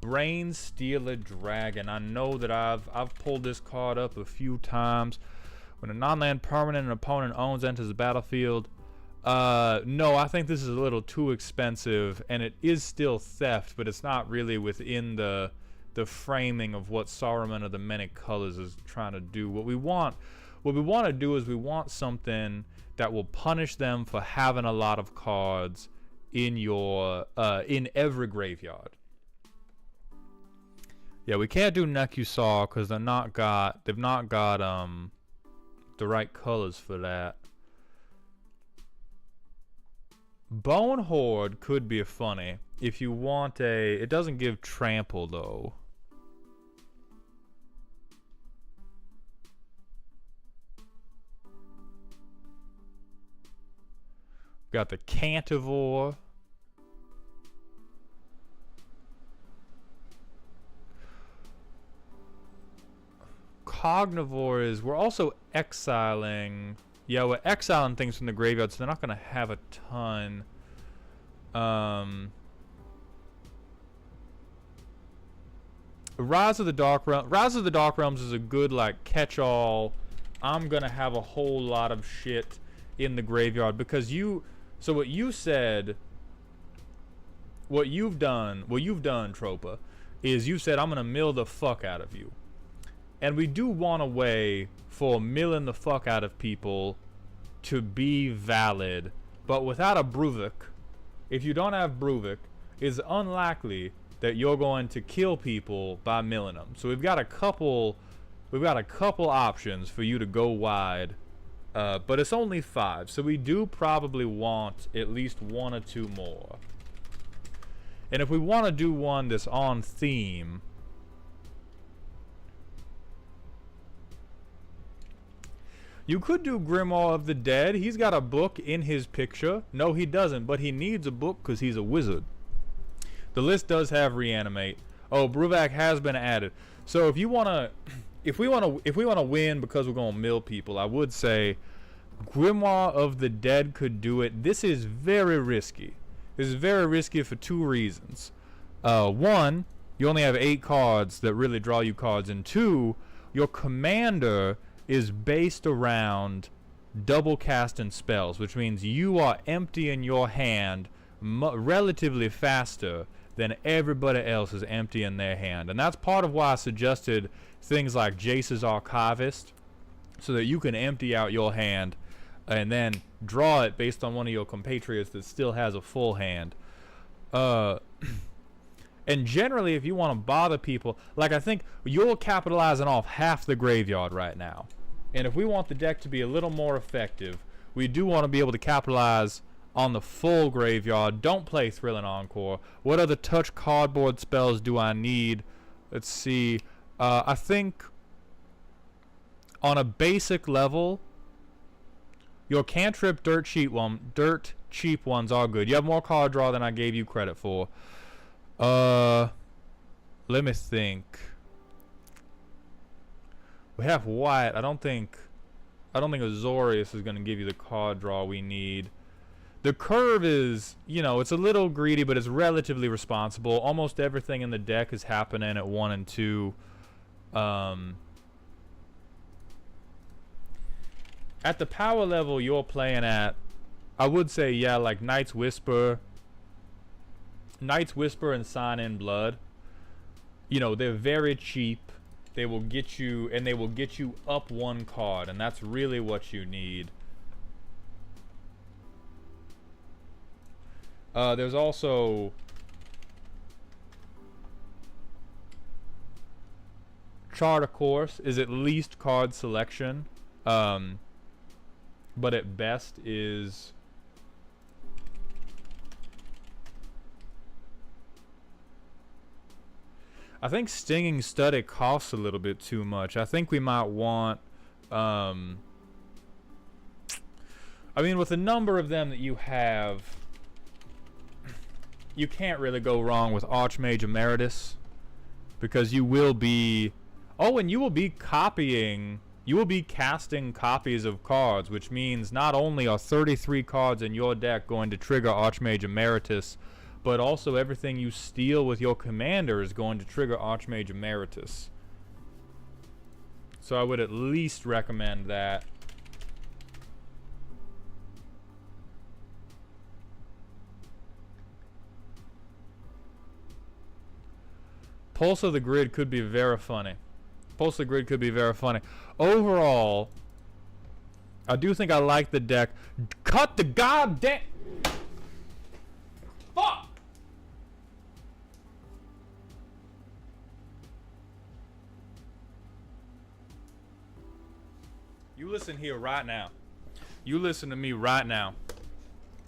Brain Stealer Dragon. I know that I've pulled this card up a few times. When a non-land permanent an opponent owns enters the battlefield, no, I think this is a little too expensive, and it is still theft, but it's not really within the framing of what Saruman of the Many Colors is trying to do. What we want to do is we want something that will punish them for having a lot of cards in in every graveyard. Yeah, we can't do Nekusar because they've not got the right colors for that. Bone Horde could be funny if you want it doesn't give trample though. Got the Cantivore. Cognivore is, we're also exiling. Yeah, we're exiling things from the graveyard, so they're not going to have a ton. Rise of the Dark Realms. Rise of the Dark Realms is a good, like, catch-all. I'm going to have a whole lot of shit in the graveyard because so what you said, what you've done, Tropa, is you said I'm going to mill the fuck out of you. And we do want a way for milling the fuck out of people to be valid, but without a Bruvik, if you don't have Bruvik, it's unlikely that you're going to kill people by milling them. So we've got a couple options for you to go wide, but it's only 5, so we do probably want at least 1 or 2 more. And if we want to do one that's on theme, you could do Grimoire of the Dead. He's got a book in his picture. No, he doesn't, but he needs a book because he's a wizard. The list does have Reanimate. Oh, Bruvak has been added. So if we want to win because we're going to mill people, I would say Grimoire of the Dead could do it. This is very risky. This is very risky for 2 reasons. 1, you only have 8 cards that really draw you cards, and 2, your commander is based around double casting spells, which means you are emptying your hand relatively faster than everybody else is emptying their hand. And that's part of why I suggested things like Jace's Archivist, so that you can empty out your hand and then draw it based on one of your compatriots that still has a full hand. And generally, if you want to bother people, like I think you're capitalizing off half the graveyard right now. And if we want the deck to be a little more effective, we do want to be able to capitalize on the full graveyard. Don't play Thrill and Encore. What other touch cardboard spells do I need? Let's see. I think on a basic level, your cantrip dirt cheap ones are good. You have more card draw than I gave you credit for. Let me think. We have white. I don't think Azorius is going to give you the card draw we need. The curve is, you know, it's a little greedy, but it's relatively responsible. Almost everything in the deck is happening at 1 and 2. At the power level you're playing at, I would say, yeah, like Night's Whisper and Sign in Blood. You know, they're very cheap. They will get you, and they will get you up 1 card, and that's really what you need. There's also Charter Course is at least card selection, but at best is I think Stinging Study costs a little bit too much. I think we might want I mean, with the number of them that you have, you can't really go wrong with Archmage Emeritus, because you will be, and you will be casting copies of cards, which means not only are 33 cards in your deck going to trigger Archmage Emeritus, but also everything you steal with your commander is going to trigger Archmage Emeritus. So I would at least recommend that. Pulse of the Grid could be very funny. Pulse of the Grid could be very funny. Overall, I do think I like the deck. Cut the goddamn... Fuck! You listen here right now. You listen to me right now.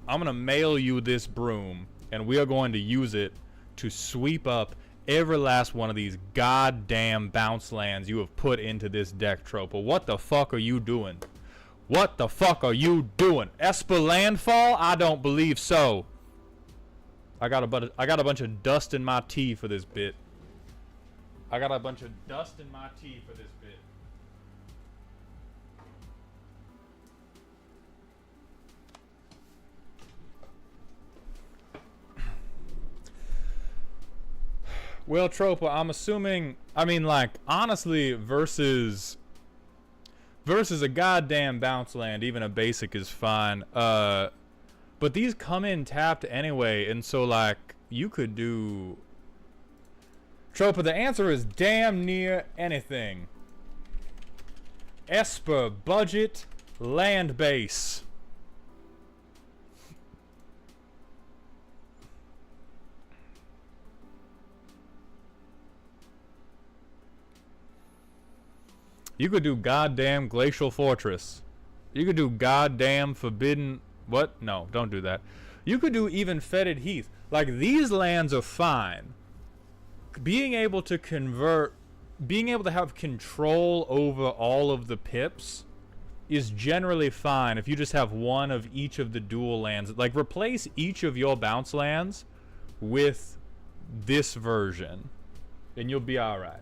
I'm gonna mail you this broom, and we are going to use it to sweep up every last one of these goddamn bounce lands you have put into this deck, Tropa. What the fuck are you doing? What the fuck are you doing? Esper Landfall? I don't believe so. I got a bunch of dust in my tea for this bit. I got a bunch of dust in my tea for this bit. Well, Tropa, I'm assuming, I mean, like, honestly, versus a goddamn bounce land, even a basic is fine. But these come in tapped anyway, and so, like, you could do... Tropa, the answer is damn near anything. Esper, budget, land base. You could do goddamn Glacial Fortress. You could do goddamn Forbidden... What? No, don't do that. You could do even Fetid Heath. Like, these lands are fine. Being able to convert... Being able to have control over all of the pips is generally fine if you just have one of each of the dual lands. Like, replace each of your bounce lands with this version, and you'll be alright.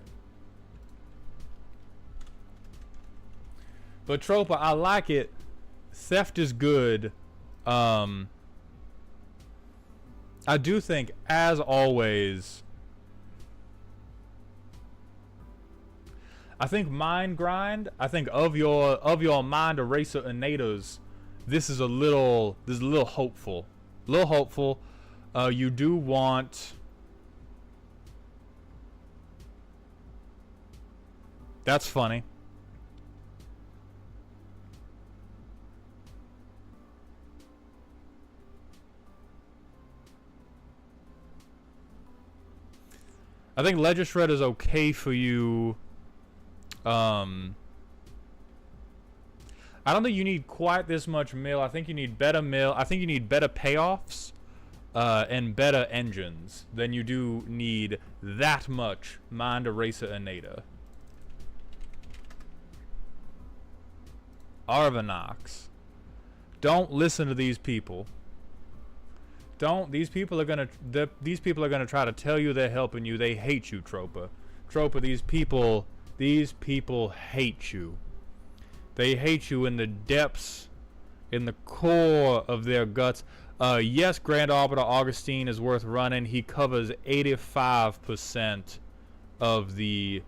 But Tropa, I like it. Theft is good. I do think, as always, I think Mind Grind, I think of your Mind Eraser Innators, this is a little hopeful. A little hopeful. You do want... That's funny. I think Ledger Shred is okay for you. I don't think you need quite this much mill. I think you need better mill. I think you need better payoffs and better engines than you do need that much Mind Eraser Anata. Arvanox. Don't listen to these people. Don't. These people are gonna try to tell you they're helping you. They hate you, Tropa. Tropa, these people hate you. They hate you in the depths, in the core of their guts. Yes, Grand Arbiter Augustine is worth running. He covers 85% of the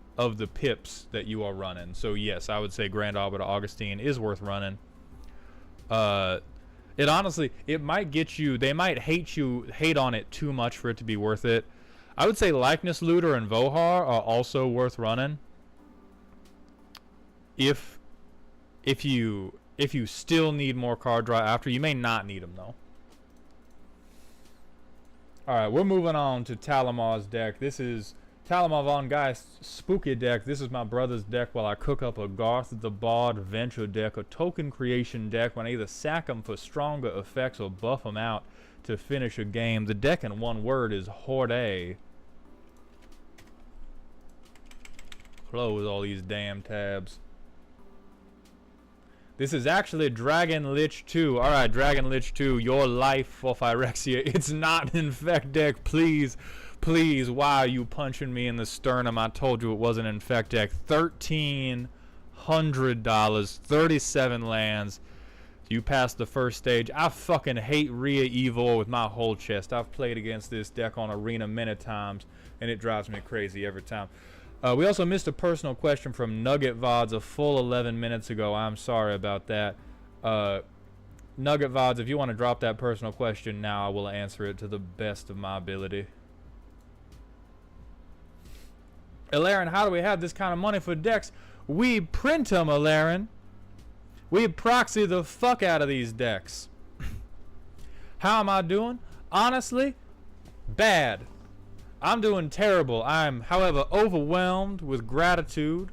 pips that you are running. So yes, I would say Grand Arbiter Augustine is worth running. It honestly, it might get you. They might hate on it too much for it to be worth it. I would say Likeness Looter and Vohar are also worth running. If you still need more card draw after, you may not need them though. Alright, we're moving on to Talamar's deck. This is Talamar Von Geist's spooky deck. This is my brother's deck while I cook up a Garth the Bard Venture deck, a token creation deck when I either sack them for stronger effects or buff them out to finish a game. The deck in one word is Horde. Close all these damn tabs. This is actually Dragon Lich 2. Alright, Dragon Lich 2, your life for Phyrexia. It's not an Infect deck. Please, please, why are you punching me in the sternum? I told you it was an Infect deck. $1,300, 37 lands. You passed the first stage. I fucking hate Rhea Evil with my whole chest. I've played against this deck on Arena many times, and it drives me crazy every time. We also missed a personal question from Nugget Vods a full 11 minutes ago. I'm sorry about that. Nugget Vods, if you want to drop that personal question now, I will answer it to the best of my ability. Alarin, how do we have this kind of money for decks? We print them, Alarin. We proxy the fuck out of these decks. How am I doing? Honestly, bad. I'm doing terrible. I'm, however, overwhelmed with gratitude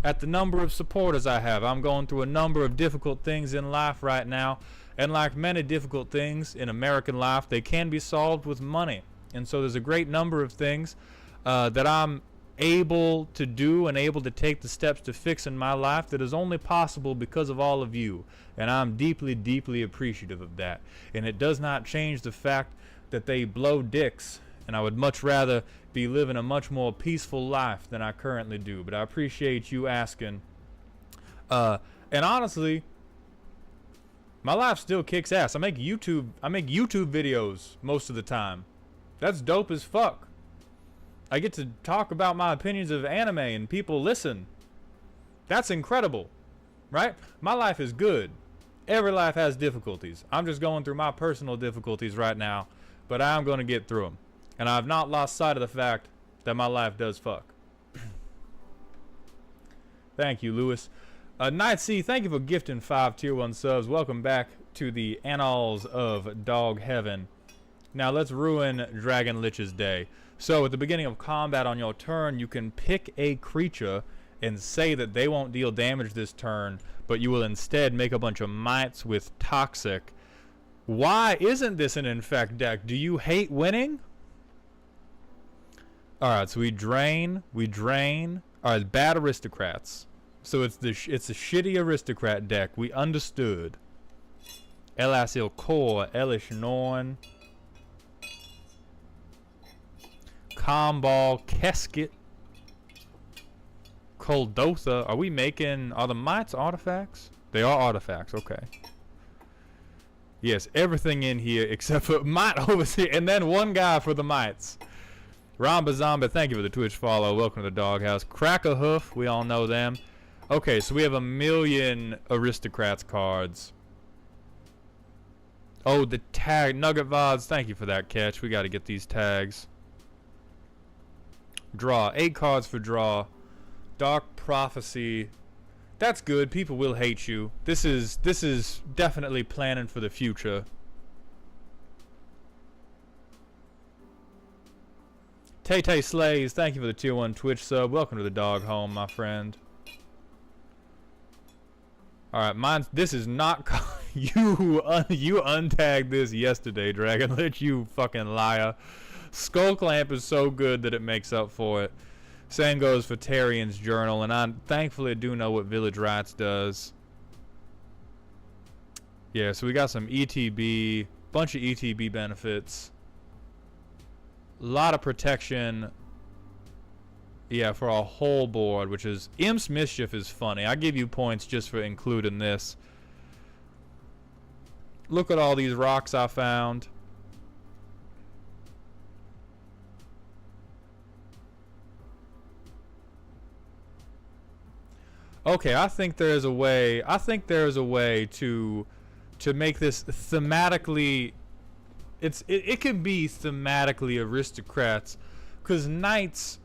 at the number of supporters I have. I'm going through a number of difficult things in life right now, and like many difficult things in American life, they can be solved with money. And so there's a great number of things that I'm able to do and able to take the steps to fix in my life that is only possible because of all of you. And I'm deeply, deeply appreciative of that. And it does not change the fact that they blow dicks. And I would much rather be living a much more peaceful life than I currently do. But I appreciate you asking. And honestly, my life still kicks ass. I make YouTube videos most of the time. That's dope as fuck. I get to talk about my opinions of anime and people listen. That's incredible, right? My life is good. Every life has difficulties. I'm just going through my personal difficulties right now, but I'm going to get through them. And I've not lost sight of the fact that my life does fuck. Thank you, Lewis. Night C, thank you for gifting 5 tier 1 subs. Welcome back to the annals of Dog Heaven. Now let's ruin Dragon Lich's day. So at the beginning of combat on your turn, you can pick a creature and say that they won't deal damage this turn, but you will instead make a bunch of mites with Toxic. Why isn't this an Infect deck? Do you hate winning? Alright, so we drain. Alright, bad aristocrats. So it's a shitty aristocrat deck. We understood. Elasil Core, Elish Norn. Comball, Kesket. Koldotha. Are the mites artifacts? They are artifacts, okay. Yes, everything in here except for Mite Overseer, and then one guy for the mites. Ramba Zomba, thank you for the Twitch follow. Welcome to the Doghouse. Cracker Hoof, we all know them. Okay, so we have 1,000,000 Aristocrats cards. Oh, the tag. Nugget Vods, thank you for that catch. We got to get these tags. Draw. 8 cards for draw. Dark Prophecy. That's good. People will hate you. This is definitely planning for the future. Tay Slays, thank you for the tier 1 Twitch sub. Welcome to the dog home, my friend. Alright, mine's. This is not. You untagged this yesterday, Dragonlich, you fucking liar. Skull Clamp is so good that it makes up for it. Same goes for Tarian's Journal, and I thankfully do know what Village Rats does. Yeah, so we got some ETB, bunch of ETB benefits. A lot of protection. Yeah, for a whole board, which is... Imp's Mischief is funny. I give you points just for including this. Look at all these rocks I found. Okay, I think there's a way. I think there's a way to make this thematically. It can be thematically aristocrats, because knights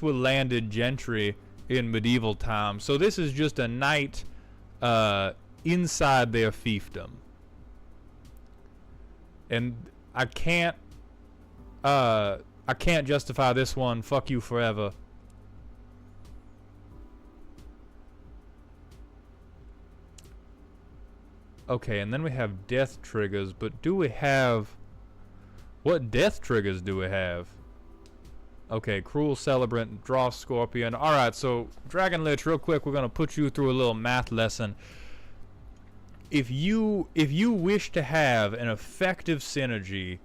were landed gentry in medieval times. So this is just a knight inside their fiefdom. And I can't justify this one. Fuck you forever. Okay, and then we have death triggers, but do we have... What death triggers do we have? Okay, Cruel Celebrant, Draw Scorpion. Alright, so Dragon Lich, real quick, we're going to put you through a little math lesson. If you wish to have an effective synergy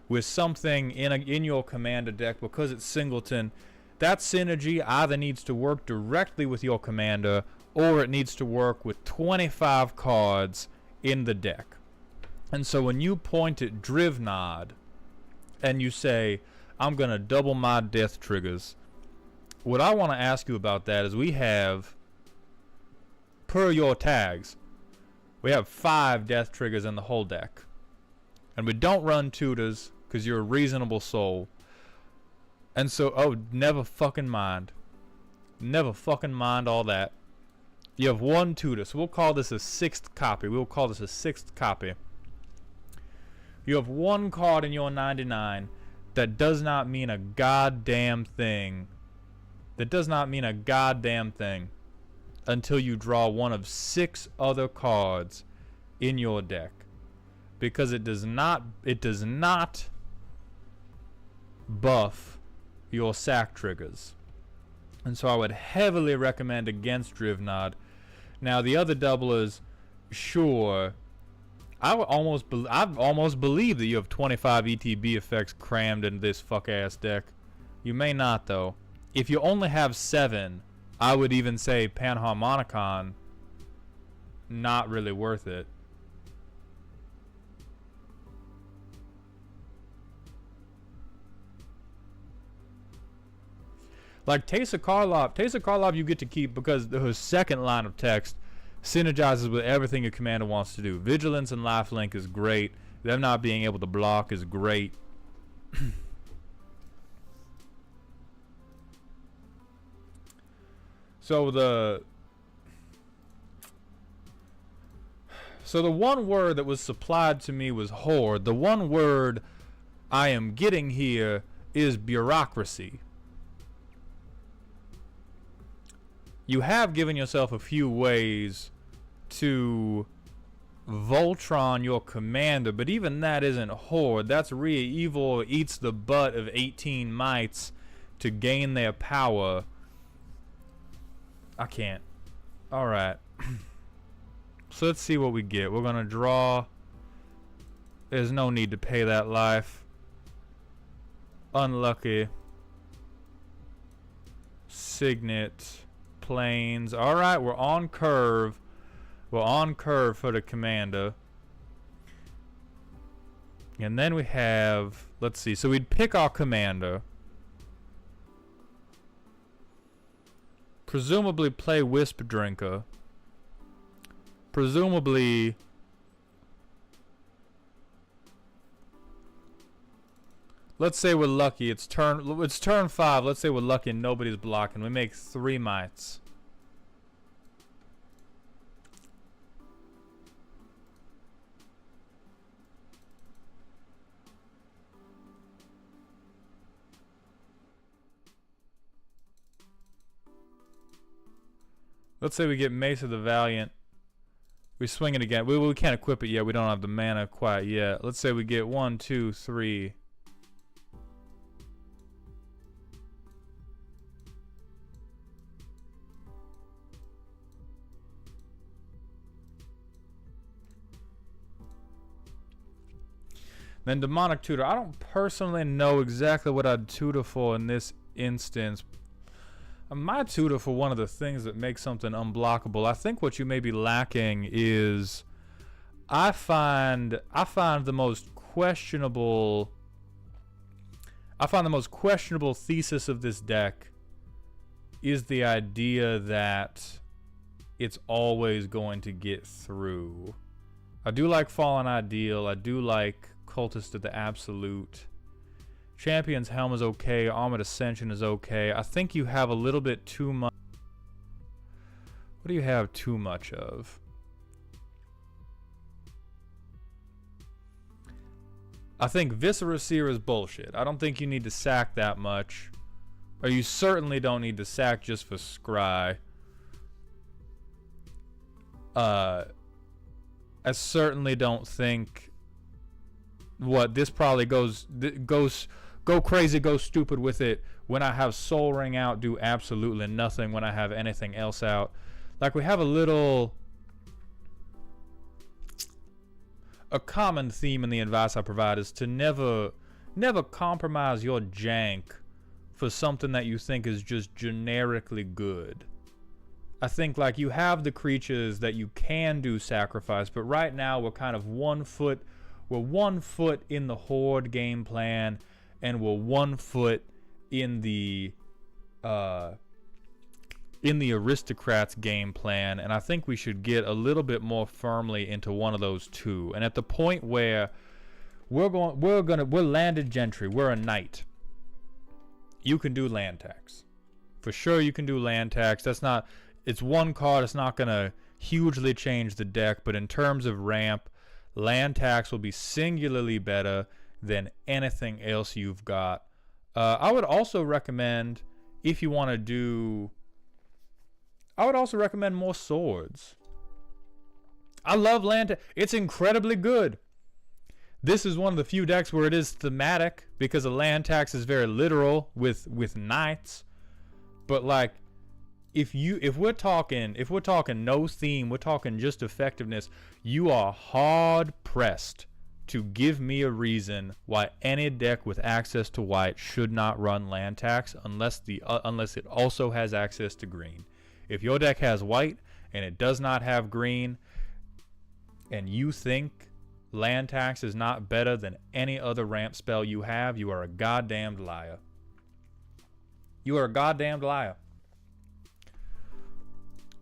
with something in your commander deck because it's singleton, that synergy either needs to work directly with your commander or it needs to work with 25 cards in the deck. And so when you point at Drivnod and you say, I'm going to double my death triggers, what I want to ask you about that is we have, per your tags, we have 5 death triggers in the whole deck. And we don't run tutors because you're a reasonable soul. And so, oh, never fucking mind. Never fucking mind all that. You have 1 tutor, so we'll call this a 6th copy. We'll call this a 6th copy. You have 1 card in your 99 that does not mean a goddamn thing. That does not mean a goddamn thing until you draw one of 6 other cards in your deck. Because it does not buff your sack triggers. And so I would heavily recommend against Drivnod. Now the other doublers, sure, I almost believe that you have 25 ETB effects crammed in this fuck-ass deck. You may not, though. If you only have 7, I would even say Panharmonicon, not really worth it. Like Teysa Karlov you get to keep because her second line of text synergizes with everything your commander wants to do. Vigilance and lifelink is great. Them not being able to block is great. So the one word that was supplied to me was horde. The one word I am getting here is bureaucracy. You have given yourself a few ways to Voltron your commander, but even that isn't horde. That's Rhea Evil eats the butt of 18 mites to gain their power. I can't. Alright. So let's see what we get. We're gonna draw. There's no need to pay that life. Unlucky. Signet. Planes. Alright, we're on curve. We're on curve for the commander. And then we have, let's see, so we'd pick our commander. Presumably play Wisp Drinker. Presumably let's say we're lucky. It's turn 5. Let's say we're lucky and nobody's blocking. We make 3 mites. Let's say we get Mace of the Valiant. We swing it again. We can't equip it yet. We don't have the mana quite yet. Let's say we get 1, 2, 3. Then Demonic Tutor. I don't personally know exactly what I'd tutor for in this instance. I might tutor for one of the things that makes something unblockable. I think what you may be lacking is I find the most questionable thesis of this deck is the idea that it's always going to get through. I do like Fallen Ideal. I do like Cultist of the Absolute. Champion's Helm is okay. Armored Ascension is okay. I think you have a little bit too much. What do you have too much of? I think Viscera Seer is bullshit. I don't think you need to sack that much. Or you certainly don't need to sack just for Scry. I certainly don't think... What, this probably go crazy, go stupid with it. When I have Soul Ring out, do absolutely nothing when I have anything else out. Like, we have a common theme in the advice I provide is to never compromise your jank for something that you think is just generically good. I think, like, you have the creatures that you can do sacrifice, but right now we're kind of 1 foot... We're 1 foot in the Horde game plan, and we're 1 foot in the Aristocrats game plan, and I think we should get a little bit more firmly into one of those two. And at the point where we're landed gentry, we're a knight. You can do land tax. For sure you can do land tax. It's 1 card, it's not gonna hugely change the deck, but in terms of ramp, land tax will be singularly better than anything else you've got. I would also recommend, if you want to do... I would also recommend more swords. I love land tax. It's incredibly good. This is one of the few decks where it is thematic, because a land tax is very literal with knights. But, like, if we're talking no theme, we're talking just effectiveness, you are hard pressed to give me a reason why any deck with access to white should not run land tax unless it also has access to green. If your deck has white and it does not have green, and you think land tax is not better than any other ramp spell you have, you are a goddamned liar. You are a goddamned liar.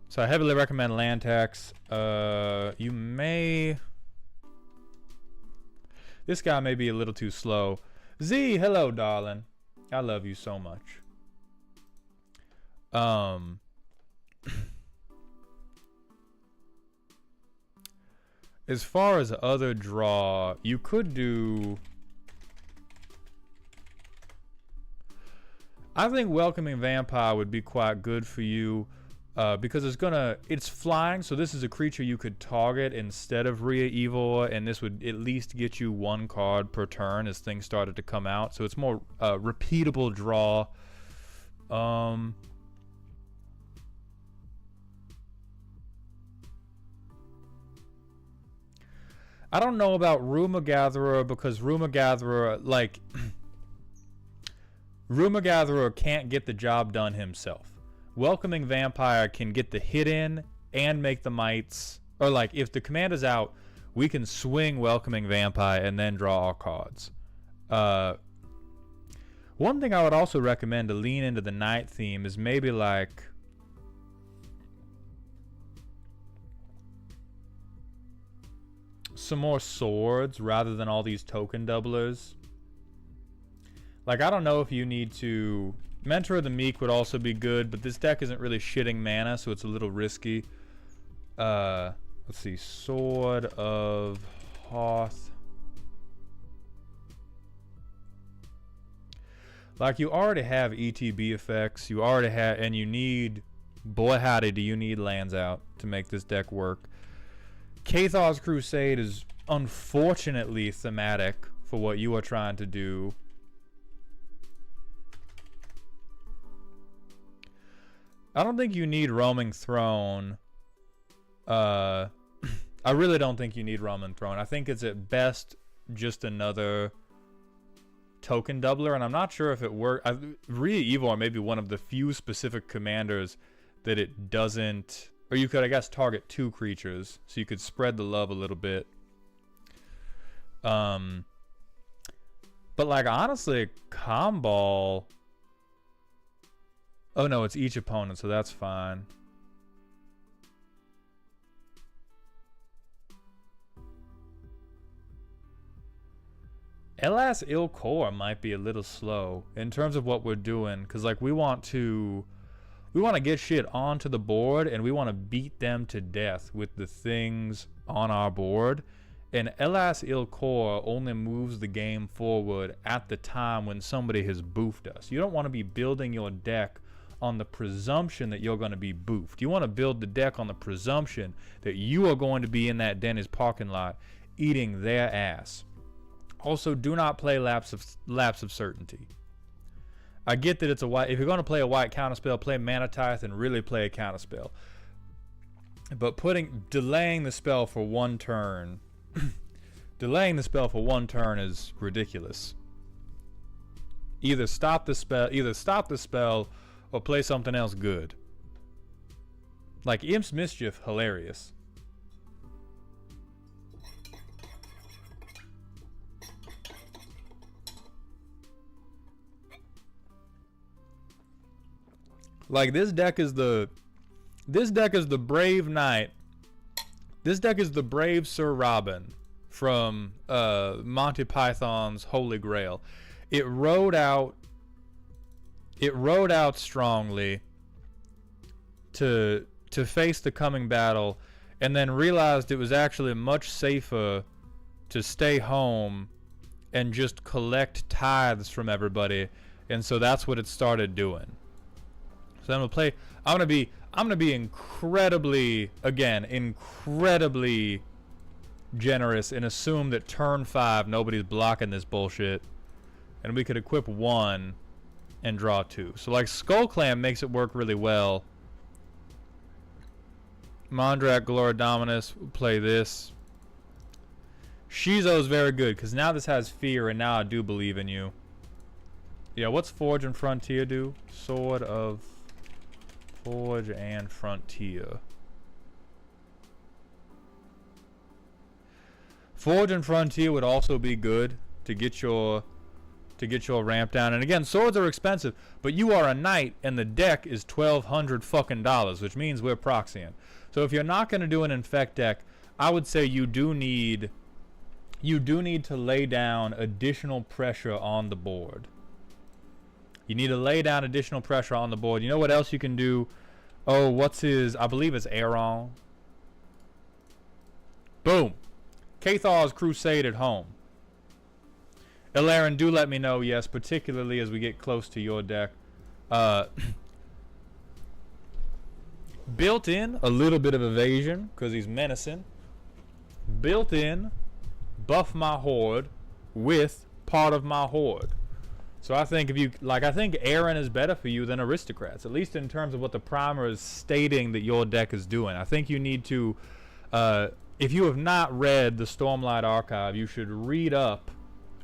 So I heavily recommend land tax. You may... This guy may be a little too slow. Z, hello, darling. I love you so much. As far as other draw, you could do... I think Welcoming Vampire would be quite good for you. Because it's flying, so this is a creature you could target instead of Rhea Evil, and this would at least get you 1 card per turn as things started to come out. So it's more repeatable draw. I don't know about Rumor Gatherer, because Rumor Gatherer, like, Rumor Gatherer can't get the job done himself. Welcoming Vampire can get the hit in and make the mites. Or, like, if the command is out, we can swing Welcoming Vampire and then draw our cards. One thing I would also recommend to lean into the night theme is maybe, like... some more swords rather than all these token doublers. Like, I don't know if you need to... Mentor of the Meek would also be good, but this deck isn't really shitting mana, so it's a little risky. Let's see. Sword of Hoth. Like, you already have ETB effects. You already have... And you need... Boy howdy, do you need lands out to make this deck work. Kathar's Crusade is unfortunately thematic for what you are trying to do. I don't think you need Roaming Throne. I really don't think you need Roaming Throne. I think it's at best just another token doubler, and I'm not sure if it works. Rhea Evor may be one of the few specific commanders that it doesn't, or you could, I guess, target 2 creatures, so you could spread the love a little bit. But like honestly, Comball. Oh no, it's each opponent, so that's fine. Elas Il-Kor might be a little slow in terms of what we're doing, because like we want to get shit onto the board, and we want to beat them to death with the things on our board. And Elas Il-Kor only moves the game forward at the time when somebody has boofed us. You don't want to be building your deck on the presumption that you're going to be boofed. You want to build the deck on the presumption that you are going to be in that Denny's parking lot eating their ass. Also, do not play Lapse of Certainty. I get that it's a white. If you're going to play a white counterspell, play Mana Tithe and really play a counterspell. But delaying the spell for 1 turn, delaying the spell for 1 turn is ridiculous. Either stop the spell, or play something else good. Like Imp's Mischief, hilarious. Like this deck is the Brave Knight. This deck is the Brave Sir Robin from Monty Python's Holy Grail. It rode out strongly to face the coming battle, and then realized it was actually much safer to stay home and just collect tithes from everybody, and so that's what it started doing. So I'm gonna be incredibly generous and assume that turn 5 nobody's blocking this bullshit, and we could equip 1 and draw 2. So like Skull Clam makes it work really well. Mondrak, Glora Dominus, play this. Shizo's very good because now this has fear, and now I do believe in you. Yeah, what's Forge and Frontier do? Sword of Forge and Frontier. Forge and Frontier would also be good to get your ramp down. And again, swords are expensive, but you are a knight and the deck is $1,200 fucking dollars, which means we're proxying. So if you're not going to do an Infect deck, I would say you do need to lay down additional pressure on the board. You need to lay down additional pressure on the board. You know what else you can do? Oh, what's his? I believe it's Aaron. Boom. Kathar's Crusade at home. Elarin, do let me know, yes, particularly as we get close to your deck. Built in a little bit of evasion, because he's menacing. Built in, buff my horde with part of my horde. So I think I think Aaron is better for you than Aristocrats, at least in terms of what the primer is stating that your deck is doing. I think you need to, if you have not read the Stormlight Archive, you should read up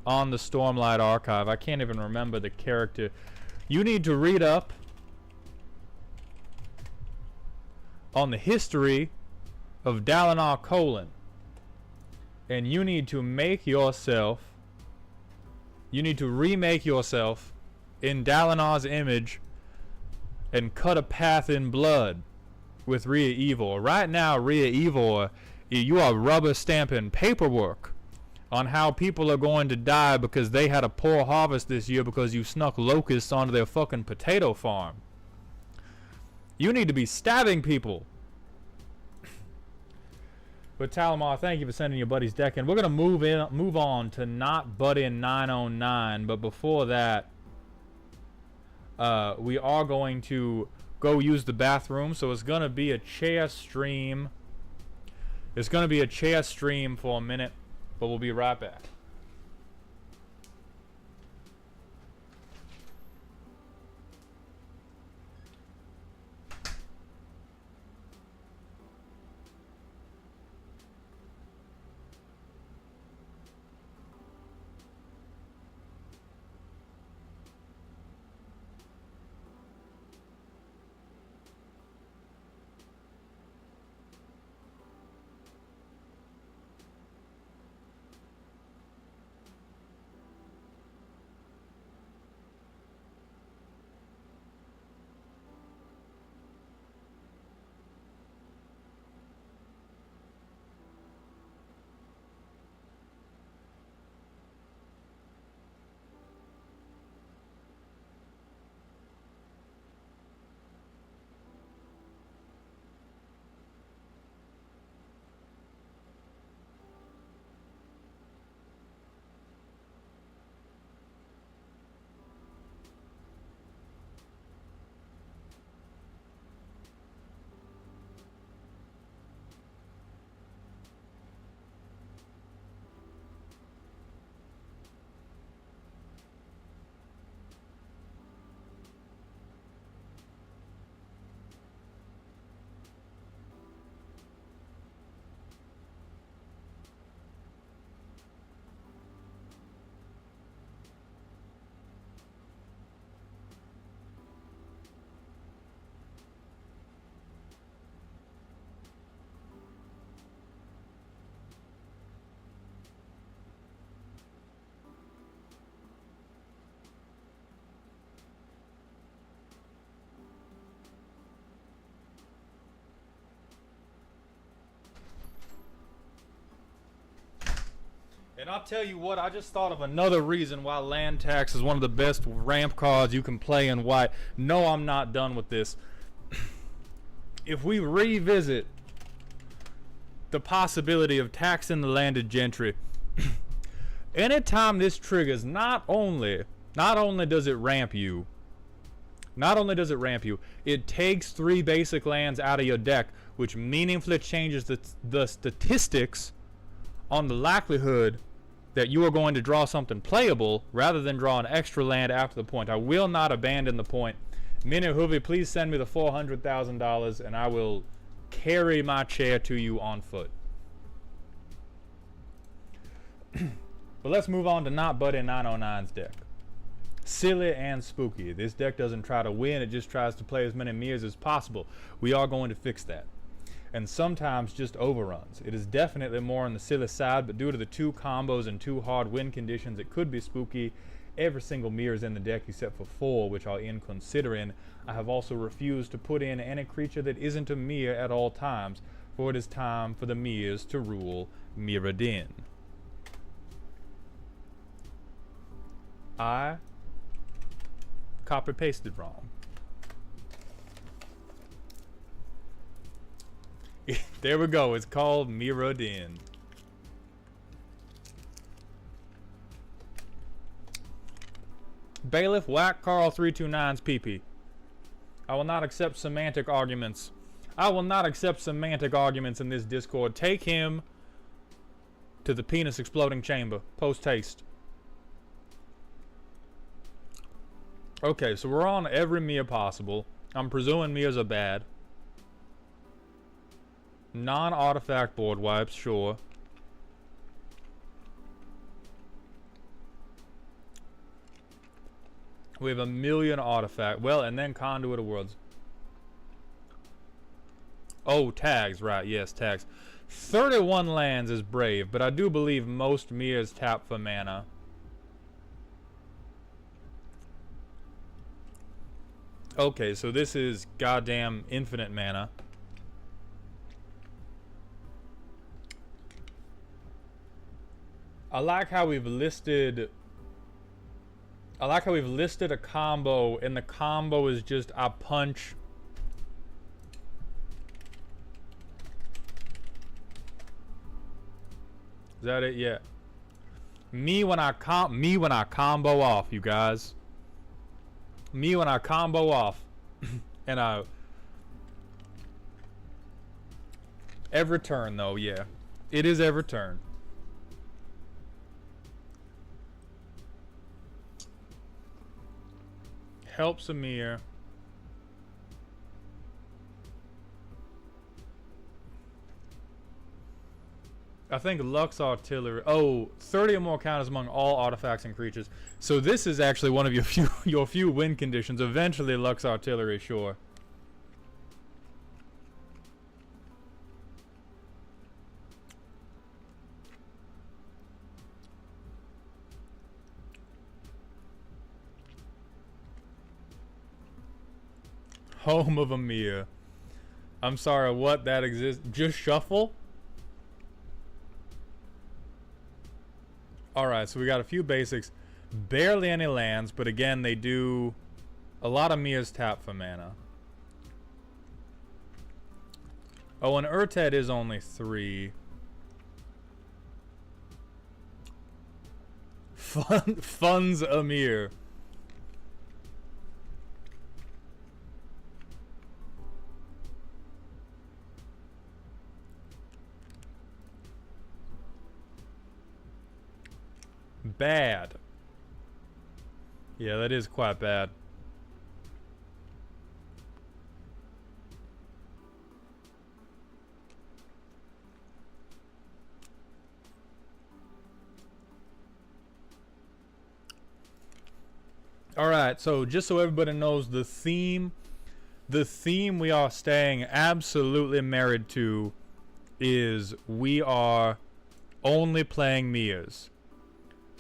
on the Stormlight Archive. I can't even remember the character. You need to read up on the history of Dalinar Kholin. And you need to remake yourself in Dalinar's image and cut a path in blood with Rhea Evor. Right now, Rhea Evor, you are rubber stamping paperwork on how people are going to die because they had a poor harvest this year because you snuck locusts onto their fucking potato farm. You need to be stabbing people. But Talamar, thank you for sending your buddy's deck in. We're gonna move on to not butt in 909, but before that, we are going to go use the bathroom. So it's gonna be a chair stream. It's going to be a chair stream for a minute, but we'll be right back. And I'll tell you what, I just thought of another reason why land tax is one of the best ramp cards you can play in white. No, I'm not done with this. If we revisit the possibility of taxing the landed gentry, anytime this triggers, not only does it ramp you, it takes 3 basic lands out of your deck, which meaningfully changes the statistics on the likelihood that you are going to draw something playable rather than draw an extra land after the point. I will not abandon the point. Minnie Hoovy, please send me the $400,000 and I will carry my chair to you on foot. But let's move on to Not Buddy 909's deck. Silly and spooky. This deck doesn't try to win, it just tries to play as many mirrors as possible. We are going to fix that. And sometimes just overruns. It is definitely more on the silly side, but due to the 2 combos and 2 hard win conditions, it could be spooky. Every single mirror is in the deck except for 4, which I'll end considering. I have also refused to put in any creature that isn't a mirror at all times, for it is time for the mirrors to rule Mirrodin. I copy-pasted wrong. There we go. It's called Mirrodin. Bailiff, whack Carl 329's PP. I will not accept semantic arguments. I will not accept semantic arguments in this Discord. Take him to the penis exploding chamber. Post haste. Okay, so we're on every mirror possible. I'm presuming mirrors are bad. Non-artifact board wipes, sure. We have a million artifact. Well, and then Conduit of Worlds. Oh, tags, right, yes, tags. 31 lands is brave, but I do believe most mirrors tap for mana. Okay, so this is goddamn infinite mana. I like how we've listed a combo, and the combo is just I punch. Is that it? Yeah. Me when I combo off, you guys. Me when I combo off, and Every turn, though, yeah. It is every turn. Helps Amir. I think Lux Artillery. Oh, 30 or more counters among all artifacts and creatures. So this is actually one of your few win conditions. Eventually, Lux Artillery, sure. Home of Amir. I'm sorry, what? That exists? Just shuffle? Alright, so we got a few basics. Barely any lands, but again, they do a lot of Mia's tap for mana. Oh, and Urted is only 3. Funds Amir. Bad. Yeah, that is quite bad. Alright, so just so everybody knows the theme we are staying absolutely married to is we are only playing Mias.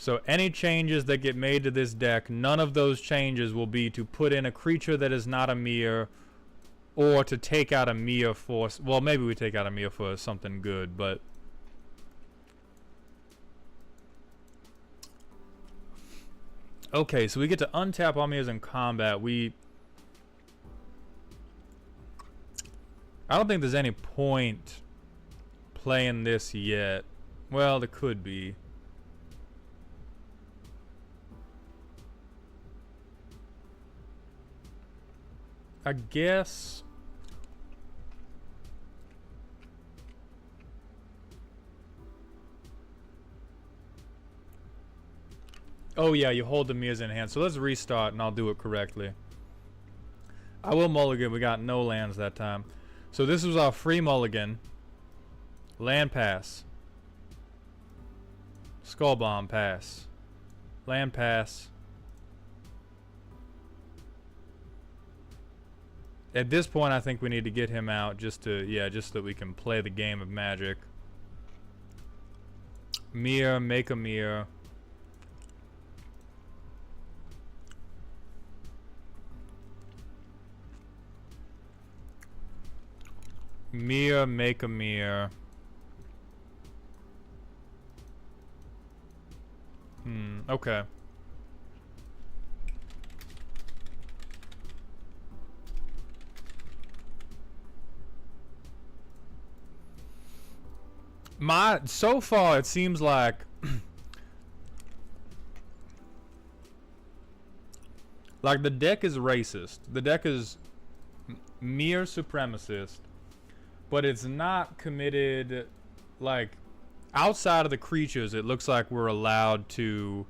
So any changes that get made to this deck, none of those changes will be to put in a creature that is not a Mia or to take out a Mia for... Well, maybe we take out a Mia for something good, but... Okay, so we get to untap all Mias in combat. I don't think there's any point playing this yet. Well, there could be. I guess... Oh yeah, you hold the Mias in hand. So let's restart and I'll do it correctly. I will mulligan. We got no lands that time. So this was our free mulligan. Land pass. Skull Bomb pass. Land pass. At this point, I think we need to get him out just to, yeah, just so that we can play the game of Magic. Mia, make a Mia. Mia, make a Mia. Okay. So far it seems like like the deck is racist. The deck is mere supremacist, but it's not committed. Like outside of the creatures, it looks like we're allowed to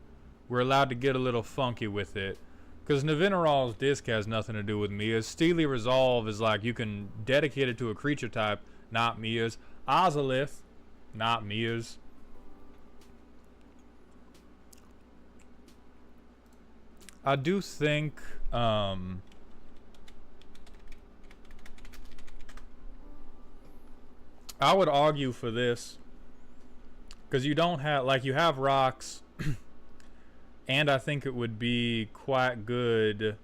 get a little funky with it. Because Navinaral's disc has nothing to do with Mia's. Steely Resolve is like you can dedicate it to a creature type, not Mia's. Ozolith, not Mia's. I do think I would argue for this, because you don't have, like, you have rocks and I think it would be quite good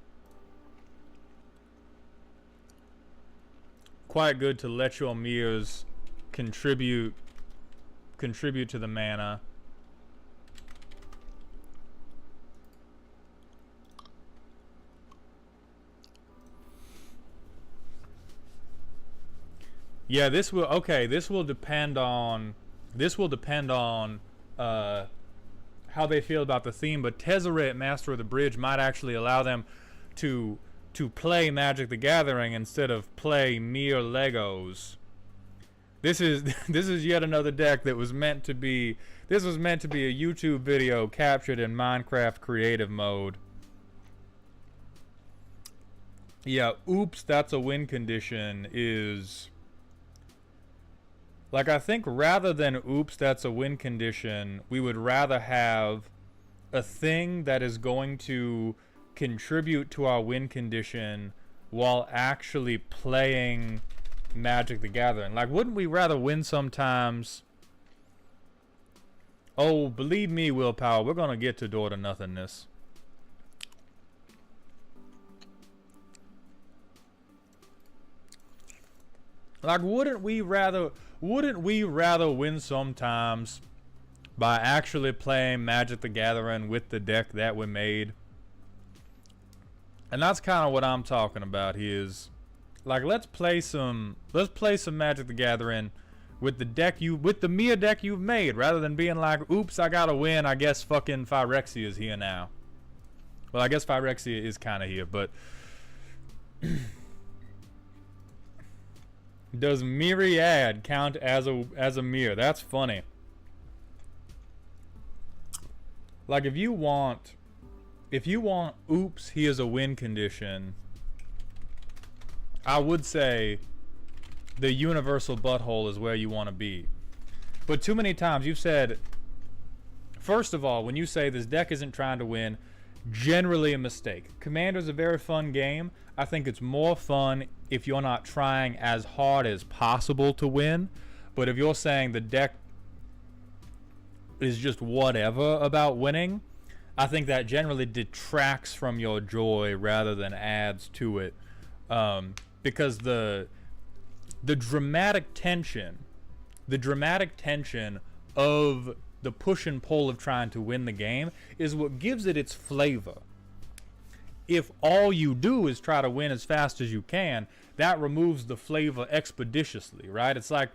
to let your Mias contribute to the mana. Yeah, this will depend on how they feel about the theme, but Tezzeret, Master of the Bridge, might actually allow them to play Magic the Gathering instead of play mere Legos. This is this is yet another deck that was meant to be. This was meant to be a YouTube video captured in Minecraft creative mode. Yeah, oops, that's a win condition is... Like, I think rather than oops, that's a win condition, we would rather have a thing that is going to contribute to our win condition while actually playing Magic the Gathering. Like, wouldn't we rather win sometimes? Oh, believe me, Willpower, we're gonna get to Door to Nothingness. Like, wouldn't we rather win sometimes by actually playing Magic the Gathering with the deck that we made? And that's kind of what I'm talking about here is, like, let's play some Magic the Gathering with the Mia deck you've made, rather than being like, oops, I gotta win, I guess fucking Phyrexia is here now. Well, I guess Phyrexia is kind of here, but does Myriad count as a mirror? That's funny. Like, if you want oops, here's a win condition, I would say the universal butthole is where you want to be. But too many times you've said, first of all, when you say this deck isn't trying to win, generally a mistake. Commander's a very fun game. I think it's more fun if you're not trying as hard as possible to win. But if you're saying the deck is just whatever about winning, I think that generally detracts from your joy rather than adds to it. Because the dramatic tension of the push and pull of trying to win the game is what gives it its flavor. If all you do is try to win as fast as you can, that removes the flavor expeditiously, right? It's like,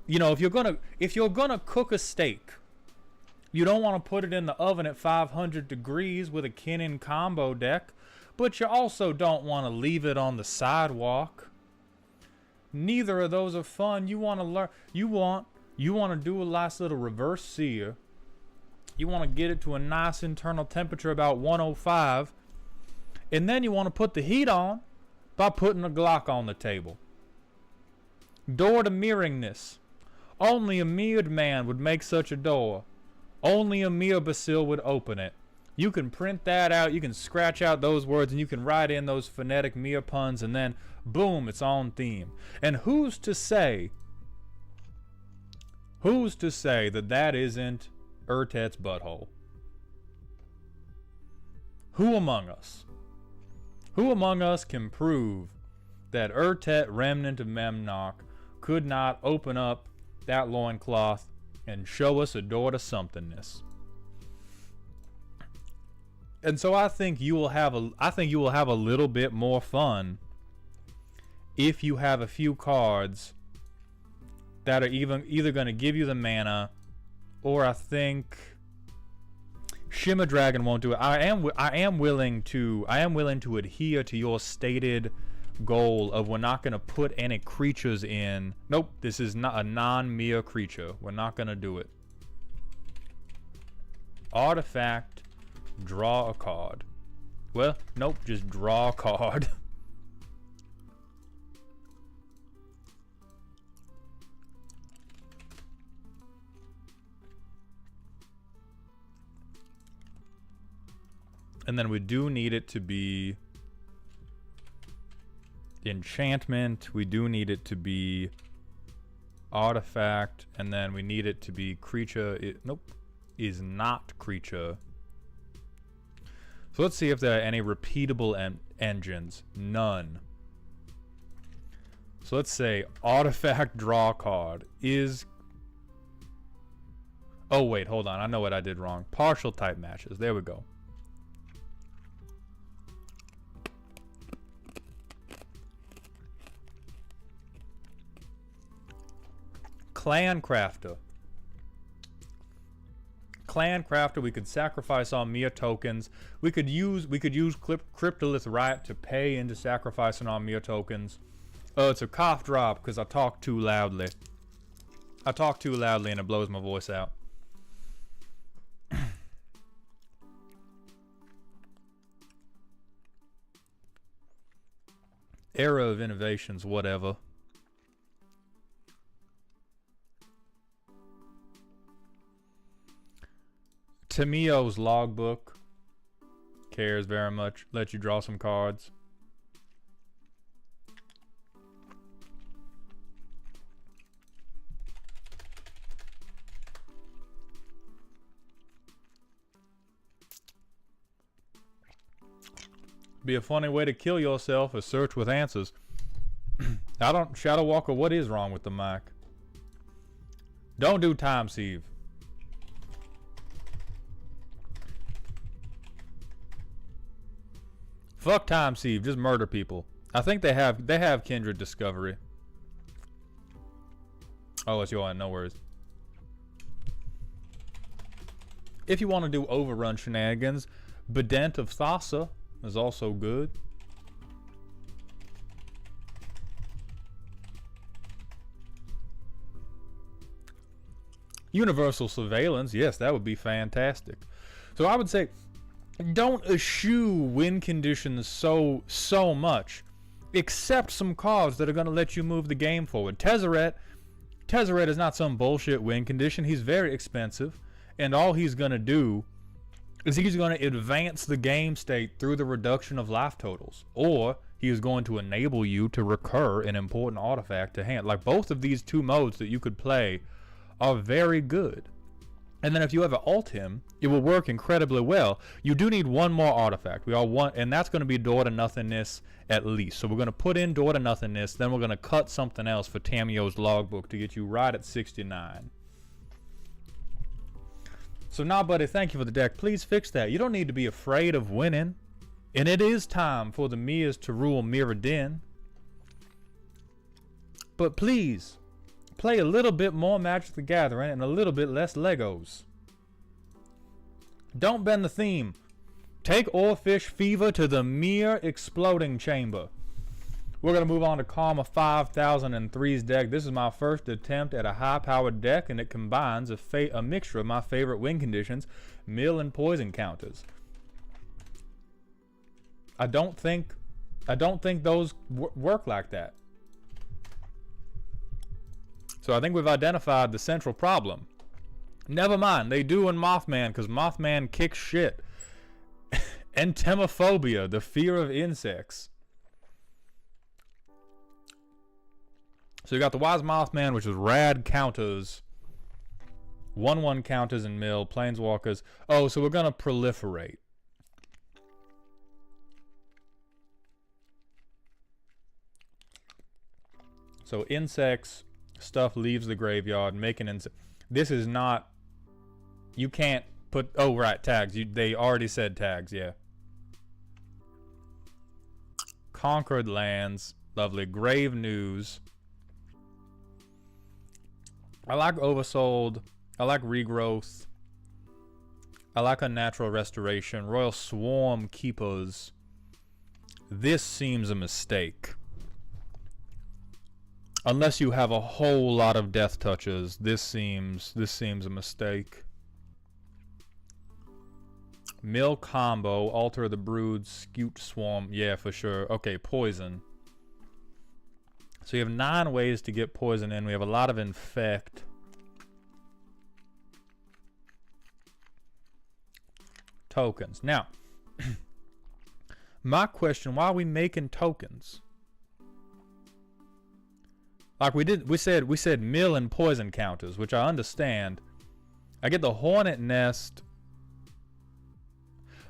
you know, if you're gonna cook a steak, you don't want to put it in the oven at 500 degrees with a Kinnan combo deck, but you also don't want to leave it on the sidewalk. Neither of those are fun. You want to learn. You want to do a nice little reverse sear. You want to get it to a nice internal temperature about 105. And then you want to put the heat on by putting a Glock on the table. Door to mirroringness. Only a mirrored man would make such a door. Only a mere imbecile would open it. You can print that out, you can scratch out those words, and you can write in those phonetic mere puns, and then boom, it's on theme. And who's to say that that isn't Urtet's butthole? Who among us can prove that Urtet, remnant of Memnock, could not open up that loincloth and show us a door to somethingness? And so I think you will have a little bit more fun if you have a few cards that are either going to give you the mana, or I think Shimmer Dragon won't do it. I am willing to adhere to your stated goal of we're not going to put any creatures in. Nope, this is not a non-mere creature. We're not going to do it. Artifact, draw a card. Well, nope, just draw a card. And then we do need it to be enchantment. We do need it to be artifact. And then we need it to be creature. Nope, is not creature. So let's see if there are any repeatable engines. None. So let's say artifact, draw card is... Oh wait, hold on. I know what I did wrong. Partial type matches. There we go. Clan Crafter. Clan Crafter, we could sacrifice our Mia tokens. We could use Cryptolith Riot to pay into sacrificing our Mia tokens. It's a cough drop because I talk too loudly. I talk too loudly and it blows my voice out. Era of innovations, whatever. Tamio's logbook cares very much. Let you draw some cards. Be a funny way to kill yourself, a search with answers. Shadow Walker, what is wrong with the mic? Don't do time sieve. Fuck time sieve, just murder people. I think they have kindred discovery. Oh, it's your end, no worries. If you want to do overrun shenanigans, Bedent of Thassa is also good. Universal surveillance, yes, that would be fantastic. So I would say, don't eschew win conditions so much. Accept some cards that are going to let you move the game forward. Tezzeret is not some bullshit win condition. He's very expensive, and all he's going to do is he's going to advance the game state through the reduction of life totals, or he is going to enable you to recur an important artifact to hand. Like, both of these two modes that you could play are very good. And then if you ever alt him, it will work incredibly well. You do need one more artifact. We all want, and that's going to be Door to Nothingness at least. So we're going to put in Door to Nothingness, then we're going to cut something else for Tamio's logbook to get you right at 69. So now, buddy, thank you for the deck. Please fix that. You don't need to be afraid of winning. And it is time for the Mias to rule Mirrodin. But please, play a little bit more Magic the Gathering and a little bit less Legos. Don't bend the theme. Take Oarfish Fever to the mere exploding chamber. We're going to move on to Karma 5003's deck. This is my first attempt at a high-powered deck, and it combines a mixture of my favorite win conditions, mill and poison counters. I don't think those work like that. So I think we've identified the central problem. Never mind, they do in Mothman, because Mothman kicks shit. Entomophobia, the fear of insects. So you got the Wise Mothman, which is rad counters. 1/1 counters and mill, planeswalkers. Oh, so we're going to proliferate. So insects, stuff leaves the graveyard, make an insect. This is not, you can't put, oh right, tags. They already said tags, yeah. Conquered lands, lovely. Grave news. I like oversold. I like regrowth. I like unnatural restoration. Royal Swarm Keepers. This seems a mistake. Unless you have a whole lot of death touches, this seems a mistake. Mill combo, Alter the Brood, Scute Swarm, yeah, for sure. Okay, poison. So you have 9 ways to get poison in. We have a lot of infect. Tokens. Now, my question, why are we making tokens? Like we said mill and poison counters, which I understand. I get the Hornet Nest.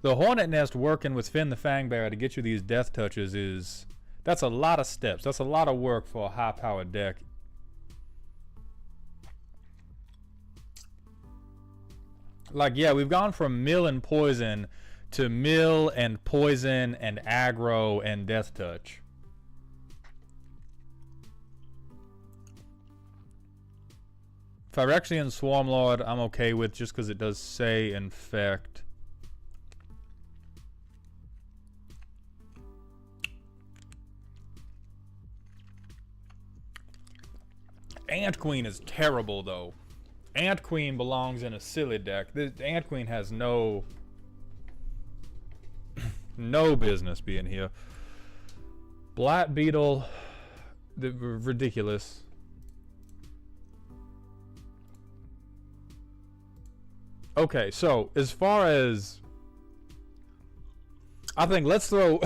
The Hornet Nest working with Finn the Fangbearer to get you these death touches that's a lot of steps. That's a lot of work for a high-powered deck. Like, yeah, we've gone from mill and poison to mill and poison and aggro and death touch. Phyrexian Swarmlord I'm okay with just because it does say infect. Ant Queen is terrible, though. Ant Queen belongs in a silly deck. The Ant Queen has no business being here. Black Beetle, ridiculous. Okay, so as far as I think, let's throw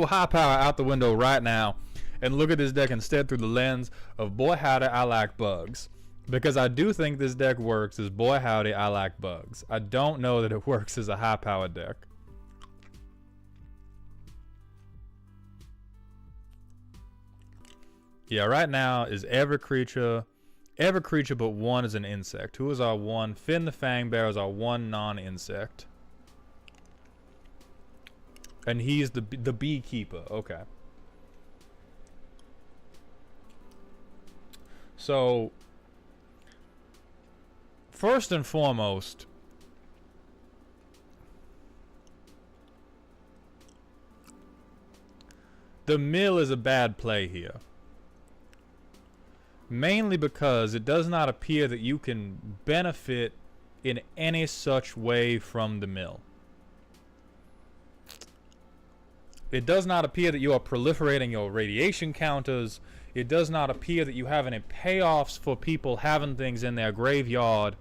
high power out the window right now and look at this deck instead through the lens of boy howdy, I like bugs. Because I do think this deck works as boy howdy, I like bugs. I don't know that it works as a high power deck. Yeah, right now is every creature but one is an insect. Who is our one? Finn the Fangbearer is our one non-insect. And he's the beekeeper. Okay. So, first and foremost, the mill is a bad play here. Mainly because it does not appear that you can benefit in any such way from the mill. It does not appear that you are proliferating your radiation counters. It does not appear that you have any payoffs for people having things in their graveyard.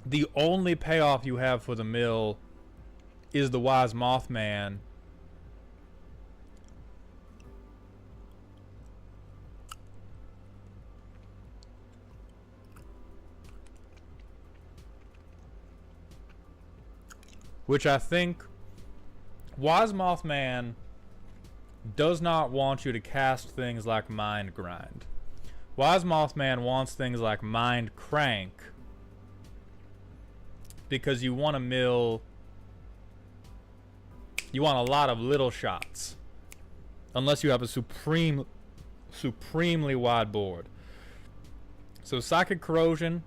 The only payoff you have for the mill is the Wise Mothman. Which I think Wise Mothman does not want you to cast things like Mind Grind. Wise Mothman wants things like Mind Crank because you want to mill. You want a lot of little shots. Unless you have a supremely wide board. So Psychic Corrosion,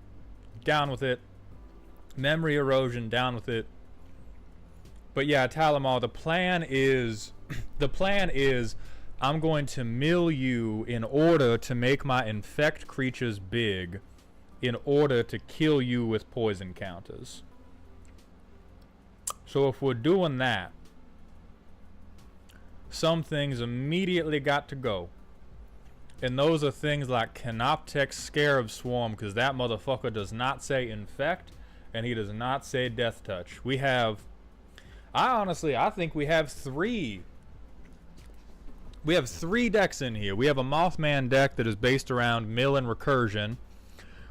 down with it. Memory Erosion, down with it. But yeah, Talamar, the plan is I'm going to mill you in order to make my infect creatures big, in order to kill you with poison counters. So if we're doing that, some things immediately got to go. And those are things like Canoptex Scarab Swarm, because that motherfucker does not say infect, and he does not say death touch. We have... I think we have three. We have three decks in here. We have a Mothman deck that is based around mill and recursion.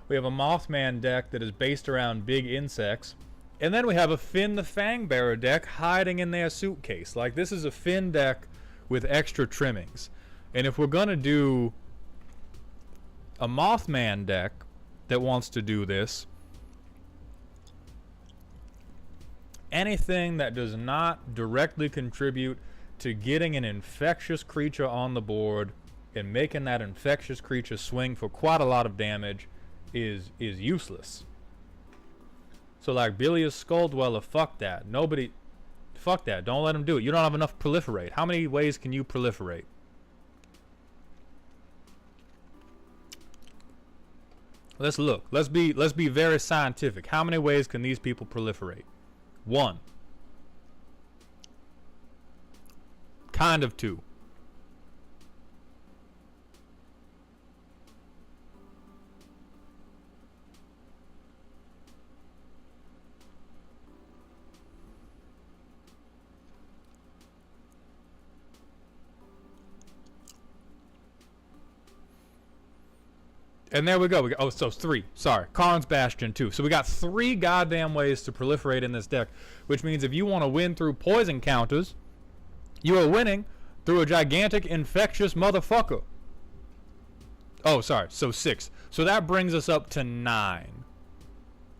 We have a Mothman deck that is based around big insects. And then we have a Finn the Fangbearer deck hiding in their suitcase. Like, this is a Finn deck with extra trimmings. And if we're going to do a Mothman deck that wants to do this, anything that does not directly contribute to getting an infectious creature on the board and making that infectious creature swing for quite a lot of damage is useless. So like Bilious Skull Dweller, fuck that. Fuck that. Don't let him do it. You don't have enough proliferate. How many ways can you proliferate? Let's look. Let's be very scientific. How many ways can these people proliferate? One. Kind of two. And there we go. Oh, so three. Sorry. Karn's Bastion, too. So we got three goddamn ways to proliferate in this deck, which means if you want to win through poison counters, you are winning through a gigantic infectious motherfucker. Oh, sorry. So 6. So that brings us up to 9.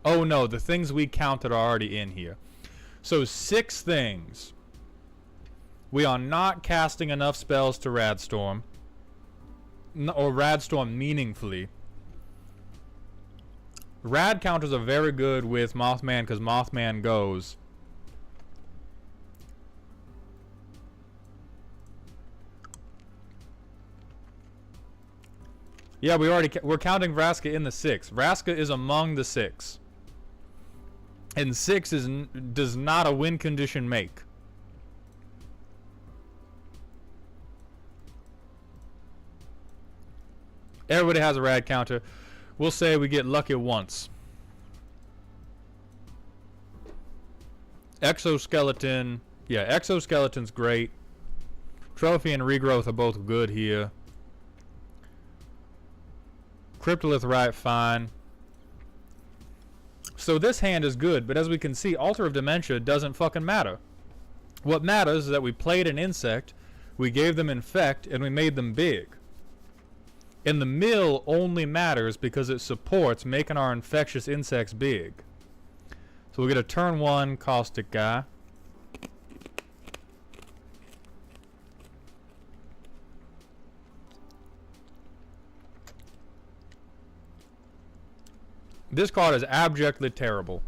Oh, no. The things we counted are already in here. So 6 things. We are not casting enough spells to Radstorm. Or Radstorm meaningfully. Rad counters are very good with Mothman because Mothman goes. Yeah, we're counting Vraska in the 6. Vraska is among the 6. And 6 does not a win condition make. Everybody has a rad counter. We'll say we get lucky once. Exoskeleton. Yeah, Exoskeleton's great. Trophy and Regrowth are both good here. Cryptolith right, fine. So this hand is good, but as we can see, Altar of Dementia doesn't fucking matter. What matters is that we played an insect, we gave them Infect, and we made them big. And the mill only matters because it supports making our infectious insects big. So we'll get a turn 1 caustic guy. This card is abjectly terrible.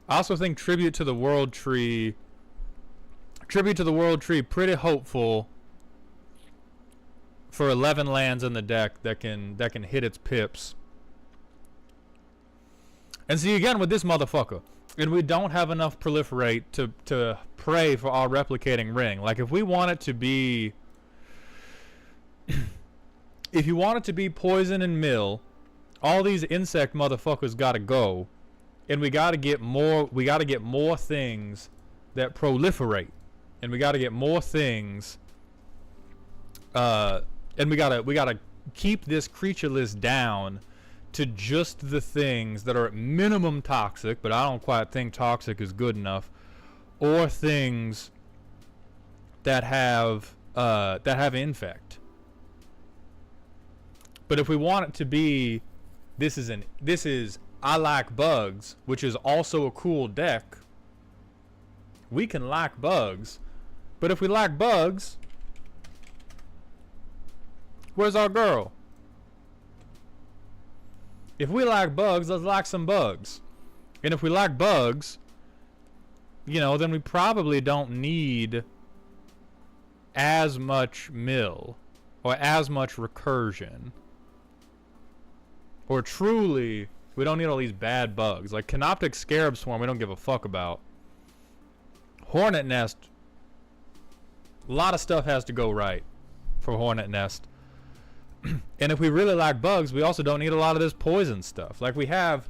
I also think Tribute to the World Tree pretty hopeful for 11 lands in the deck that can hit its pips. And see again with this motherfucker. And we don't have enough proliferate to pray for our replicating ring. Like if we want it to be if you want it to be poison and mill, all these insect motherfuckers gotta go. And we gotta get more things that proliferate. And we gotta get more things and we gotta keep this creature list down to just the things that are at minimum toxic, but I don't quite think toxic is good enough, or things that have infect. But if we want it to be, this is I like bugs, which is also a cool deck. We can like bugs, but if we like bugs, where's our girl? If we like bugs, let's like some bugs. And if we like bugs, you know, then we probably don't need as much mill or as much recursion. Or truly, we don't need all these bad bugs. Like Canoptic Scarab Swarm, we don't give a fuck about. Hornet Nest, a lot of stuff has to go right for Hornet Nest. And if we really like bugs, we also don't need a lot of this poison stuff. Like we have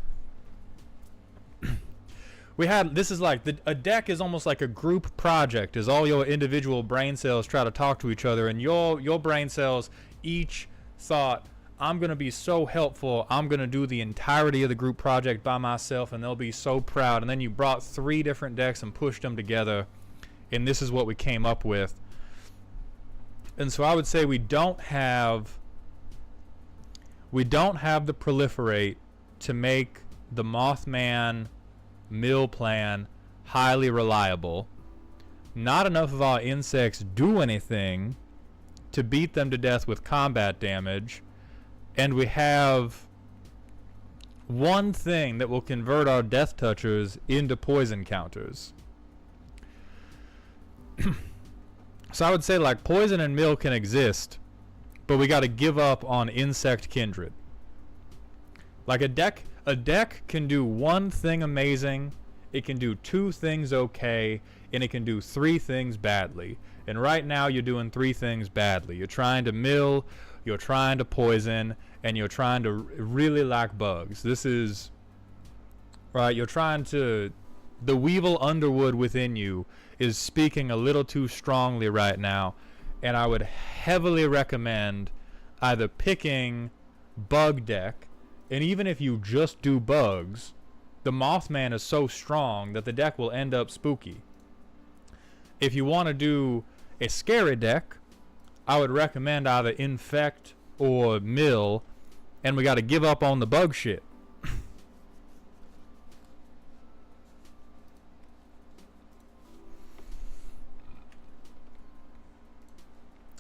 this is like a deck is almost like a group project, as all your individual brain cells try to talk to each other, and your brain cells each thought, I'm going to be so helpful, I'm going to do the entirety of the group project by myself, and they'll be so proud. And then you brought 3 different decks and pushed them together, and this is what we came up with. And so I would say we don't have the proliferate to make the Mothman mill plan highly reliable. Not enough of our insects do anything to beat them to death with combat damage. And we have one thing that will convert our Death Touchers into poison counters. So I would say like poison and mill can exist, but we got to give up on insect kindred. Like a deck can do one thing amazing, it can do 2 things okay, and it can do 3 things badly. And right now you're doing 3 things badly. You're trying to mill, you're trying to poison, and you're trying to really like bugs. This is right. You're trying to. The Weevil Underwood within you is speaking a little too strongly right now, and I would heavily recommend either picking bug deck, and even if you just do bugs, the Mothman is so strong that the deck will end up spooky. If you want to do a scary deck, I would recommend either Infect or Mill, and we got to give up on the bug shit.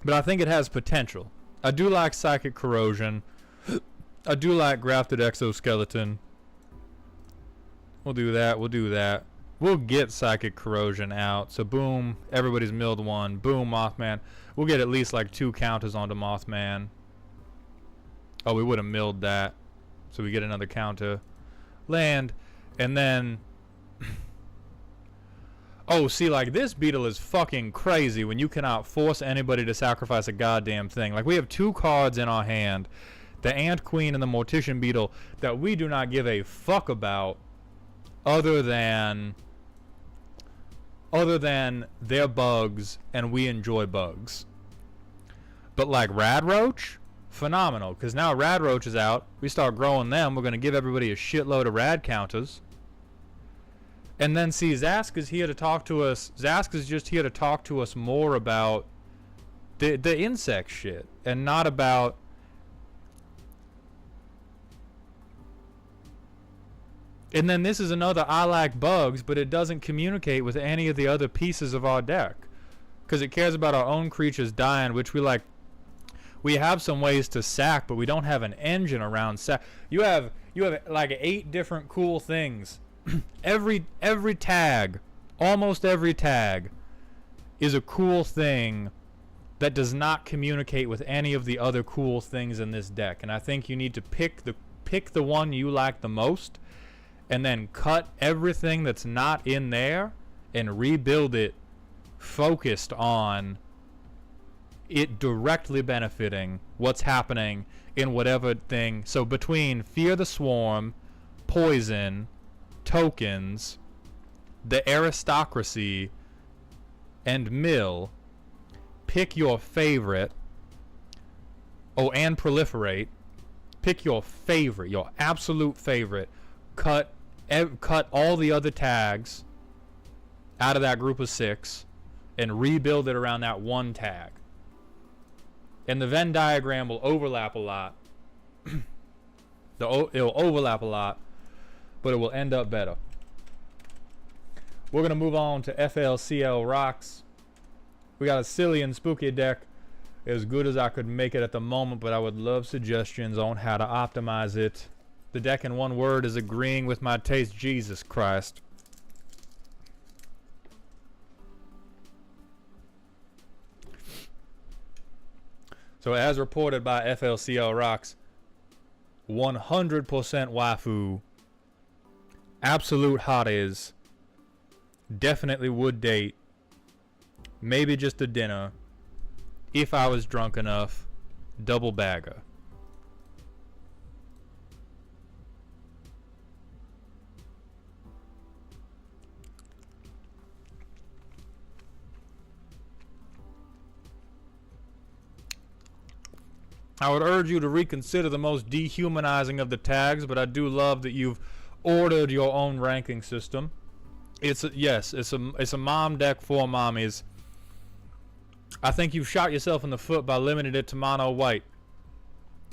But I think it has potential. I do like Psychic Corrosion. I do like Grafted Exoskeleton. We'll do that. We'll do that. We'll get Psychic Corrosion out. So boom, everybody's milled one. Boom, Mothman. We'll get at least like 2 counters onto Mothman. Oh, we would have milled that. So we get another counter. Land. And then... oh, see, like, this beetle is fucking crazy when you cannot force anybody to sacrifice a goddamn thing. Like, we have 2 cards in our hand. The Ant Queen and the Mortician Beetle that we do not give a fuck about other than their bugs, and we enjoy bugs. But like Radroach, phenomenal, because now Radroach is out. We start growing them. We're going to give everybody a shitload of rad counters. And then see, Zask is here to talk to us. Zask is just here to talk to us more about the insect shit and not about... And then this is another I like bugs, but it doesn't communicate with any of the other pieces of our deck. Because it cares about our own creatures dying, which we like. We have some ways to sack, but we don't have an engine around sack. You have like 8 different cool things. every tag, almost every tag, is a cool thing that does not communicate with any of the other cool things in this deck. And I think you need to pick the one you like the most, and then cut everything that's not in there and rebuild it focused on it directly benefiting what's happening in whatever thing. So between Fear the Swarm, Poison, Tokens, the Aristocracy, and Mill, pick your favorite. Oh, and Proliferate. Pick your favorite, your absolute favorite. Cut all the other tags out of that group of 6 and rebuild it around that one tag. And the Venn diagram will overlap a lot. It'll overlap a lot, but it will end up better. We're going to move on to FLCL Rocks. We got a silly and spooky deck, as good as I could make it at the moment, but I would love suggestions on how to optimize it. The deck in one word is agreeing with my taste. Jesus Christ. So as reported by FLCL Rocks, 100% waifu, absolute hotties, definitely would date, maybe just a dinner, if I was drunk enough, double bagger. I would urge you to reconsider the most dehumanizing of the tags, but I do love that you've ordered your own ranking system. It's a mom deck for mommies. I think you've shot yourself in the foot by limiting it to mono white.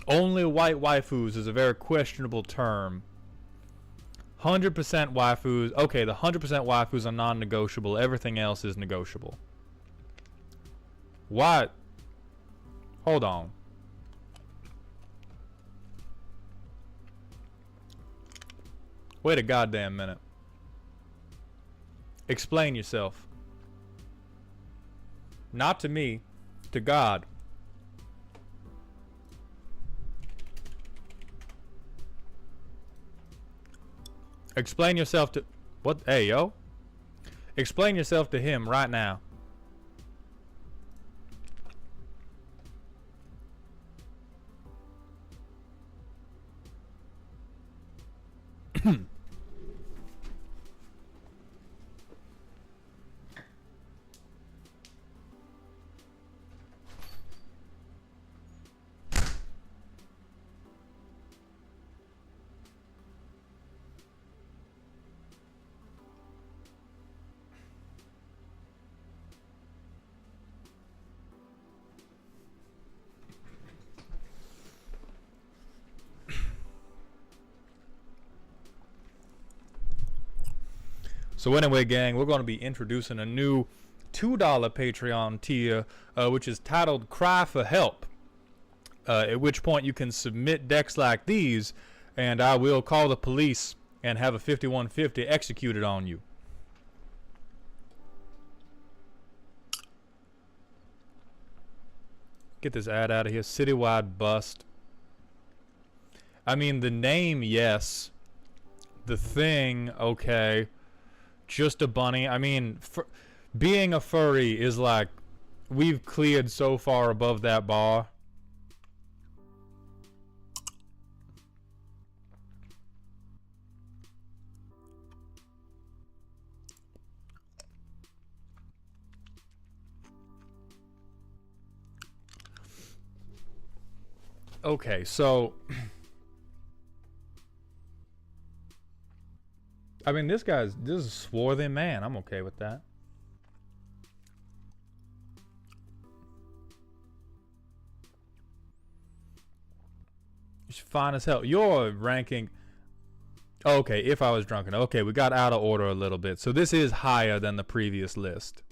Only white waifus is a very questionable term. 100% waifus. Okay, the 100% waifus are non-negotiable. Everything else is negotiable. What? Hold on. Wait a goddamn minute. Explain yourself. Not to me, to God. Explain yourself to... What? Hey, yo. Explain yourself to him right now. So anyway, gang, we're going to be introducing a new $2 Patreon tier, which is titled Cry for Help. At which point you can submit decks like these, and I will call the police and have a 5150 executed on you. Get this ad out of here. Citywide bust. I mean, the name, yes. The thing, okay. Just a bunny. I mean, being a furry is like, we've cleared so far above that bar. Okay, so I mean, this is a swarthy man. I'm okay with that. He's fine as hell. You're ranking. Okay, if I was drunken. Okay, we got out of order a little bit. So this is higher than the previous list.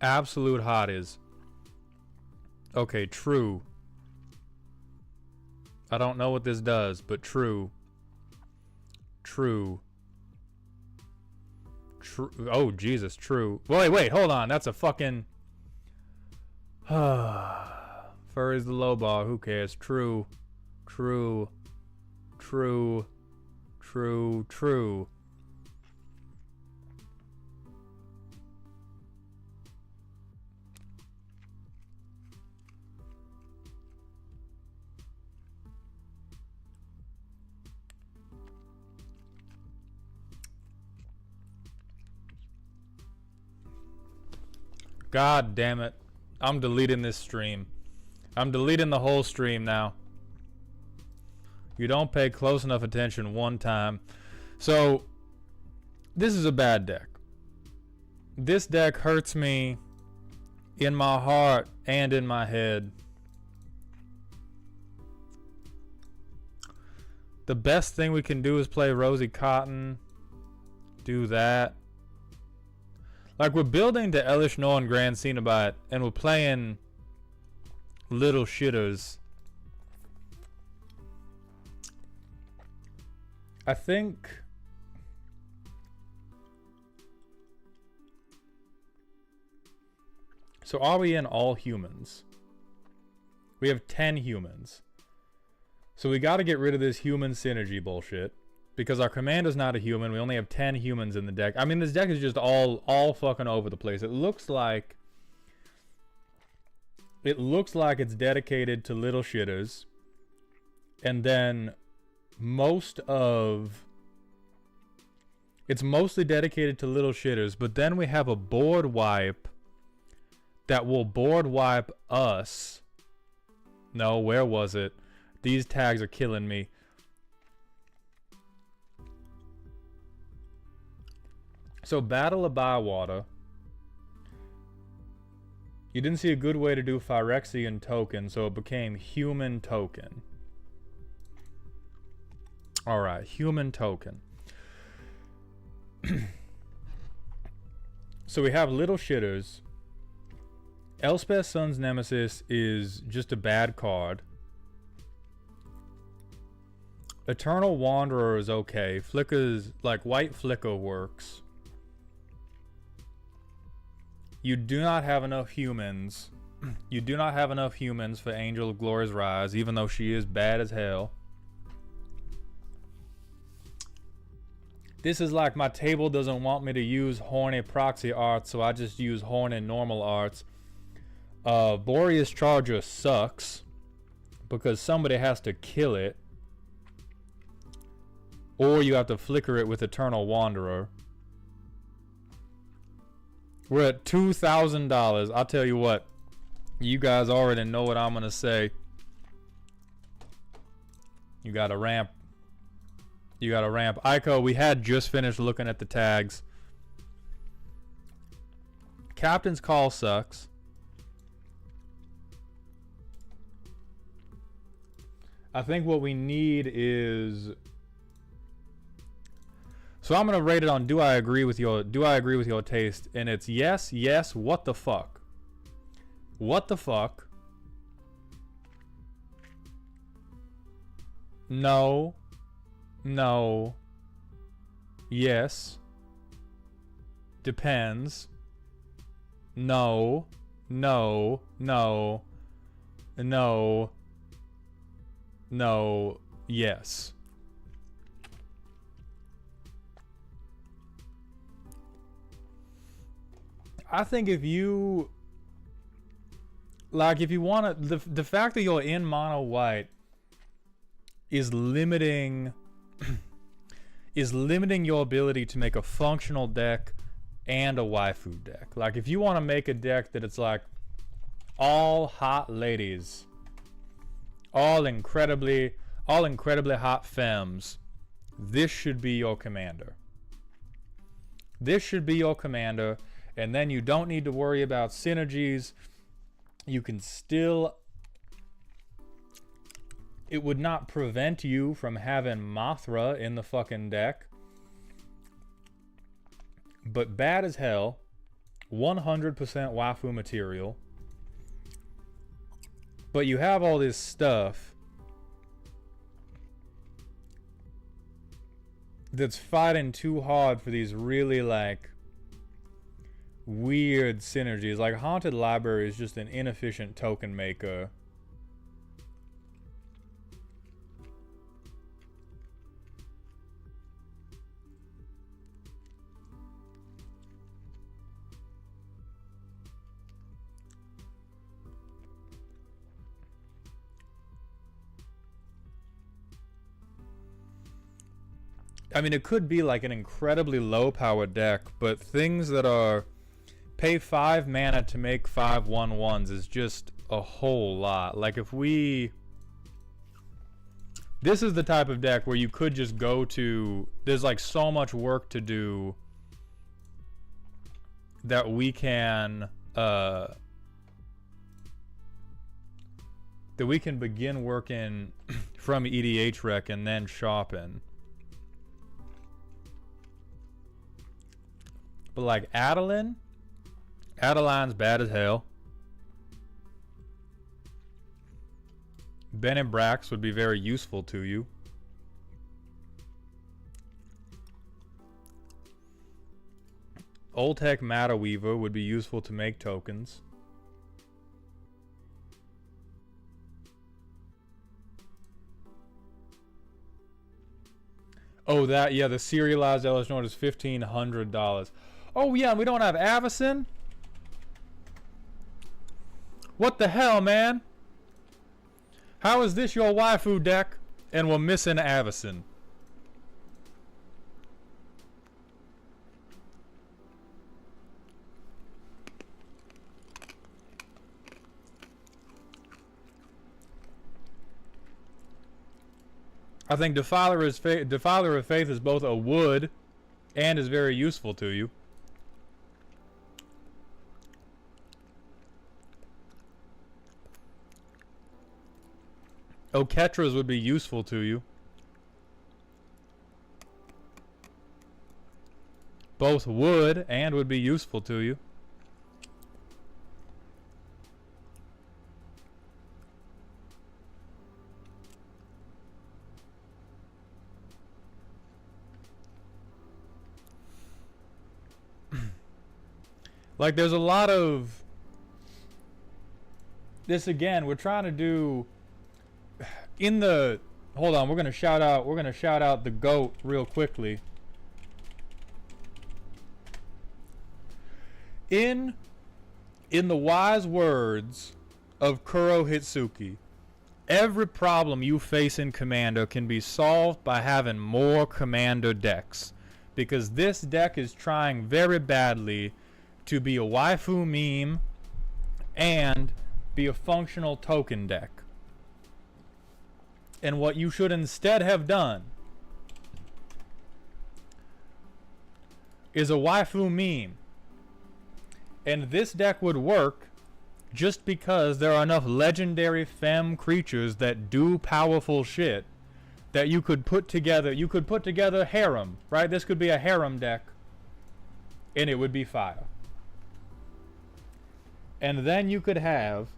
Absolute hotties. Okay, true. I don't know what this does, but true. True. True. Oh, Jesus, true. Wait, hold on. That's a fucking... Furry's the low bar. Who cares? True. True. True. True. True. God damn it. I'm deleting this stream. I'm deleting the whole stream now. You don't pay close enough attention one time. So, this is a bad deck. This deck hurts me in my heart and in my head. The best thing we can do is play Rosie Cotton. Do that. Like, we're building to Elish Norn Grand Cenobite, and we're playing little shitters. I think... So are we in all humans? We have 10 humans. So we gotta get rid of this human synergy bullshit. Because our commander's not a human. We only have 10 humans in the deck. I mean, this deck is just all fucking over the place. It looks like it's dedicated to little shitters. And then it's mostly dedicated to little shitters. But then we have a board wipe that will board wipe us. No, where was it? These tags are killing me. So, Battle of Bywater. You didn't see a good way to do Phyrexian token, so it became human token. Alright, human token. So we have little shitters. Elspeth Sun's Nemesis is just a bad card. Eternal Wanderer is okay. Flicker's, like, White Flicker works. You do not have enough humans. You do not have enough humans for Angel of Glory's Rise, even though she is bad as hell. This is like my table doesn't want me to use horny proxy arts, so I just use horny normal arts. Boreas Charger sucks because somebody has to kill it. Or you have to flicker it with Eternal Wanderer. We're at $2,000. I'll tell you what. You guys already know what I'm going to say. You got a ramp. You got a ramp. Ico, we had just finished looking at the tags. Captain's Call sucks. I think what we need is... So I'm gonna rate it on do I agree with your taste, and it's yes, yes, what the fuck? What the fuck? No. No. Yes. Depends. No. No. No. No. No. Yes. I think if you like, if you want to, the fact that you're in mono white is limiting your ability to make a functional deck and a waifu deck. Like, if you want to make a deck that it's like all hot ladies, all incredibly hot femmes, this should be your commander. This should be your commander, and then you don't need to worry about synergies. You can still... It would not prevent you from having Mothra in the fucking deck. But bad as hell. 100% waifu material. But you have all this stuff that's fighting too hard for these really, like, weird synergies. Like, Haunted Library is just an inefficient token maker. I mean, it could be like an incredibly low power deck, but things that are pay 5 mana to make 5 1/1s is just a whole lot. Like, if we... This is the type of deck where you could just go to... There's like so much work to do that we can... that we can begin working from EDH rec and then shopping. But like Adeline's bad as hell. Ben and Brax would be very useful to you. Oltec Matter Weaver would be useful to make tokens. Oh, that, yeah, the serialized Ellis Note is $1,500. Oh, yeah, and we don't have Avacyn? What the hell, man? How is this your waifu deck and we're missing Avacyn? I think Defiler of Faith is both a wood and is very useful to you. Oketras would be useful to you. Both would and would be useful to you. Like, there's a lot of this. Again, we're trying to do in the... Hold on, we're gonna shout out the GOAT real quickly. In the wise words of Kuro Hitsuki, every problem you face in Commander can be solved by having more Commander decks, because this deck is trying very badly to be a waifu meme and be a functional token deck. And what you should instead have done is a waifu meme. And this deck would work just because there are enough legendary femme creatures that do powerful shit that you could put together. You could put together harem, right? This could be a harem deck, and it would be fire. And then you could have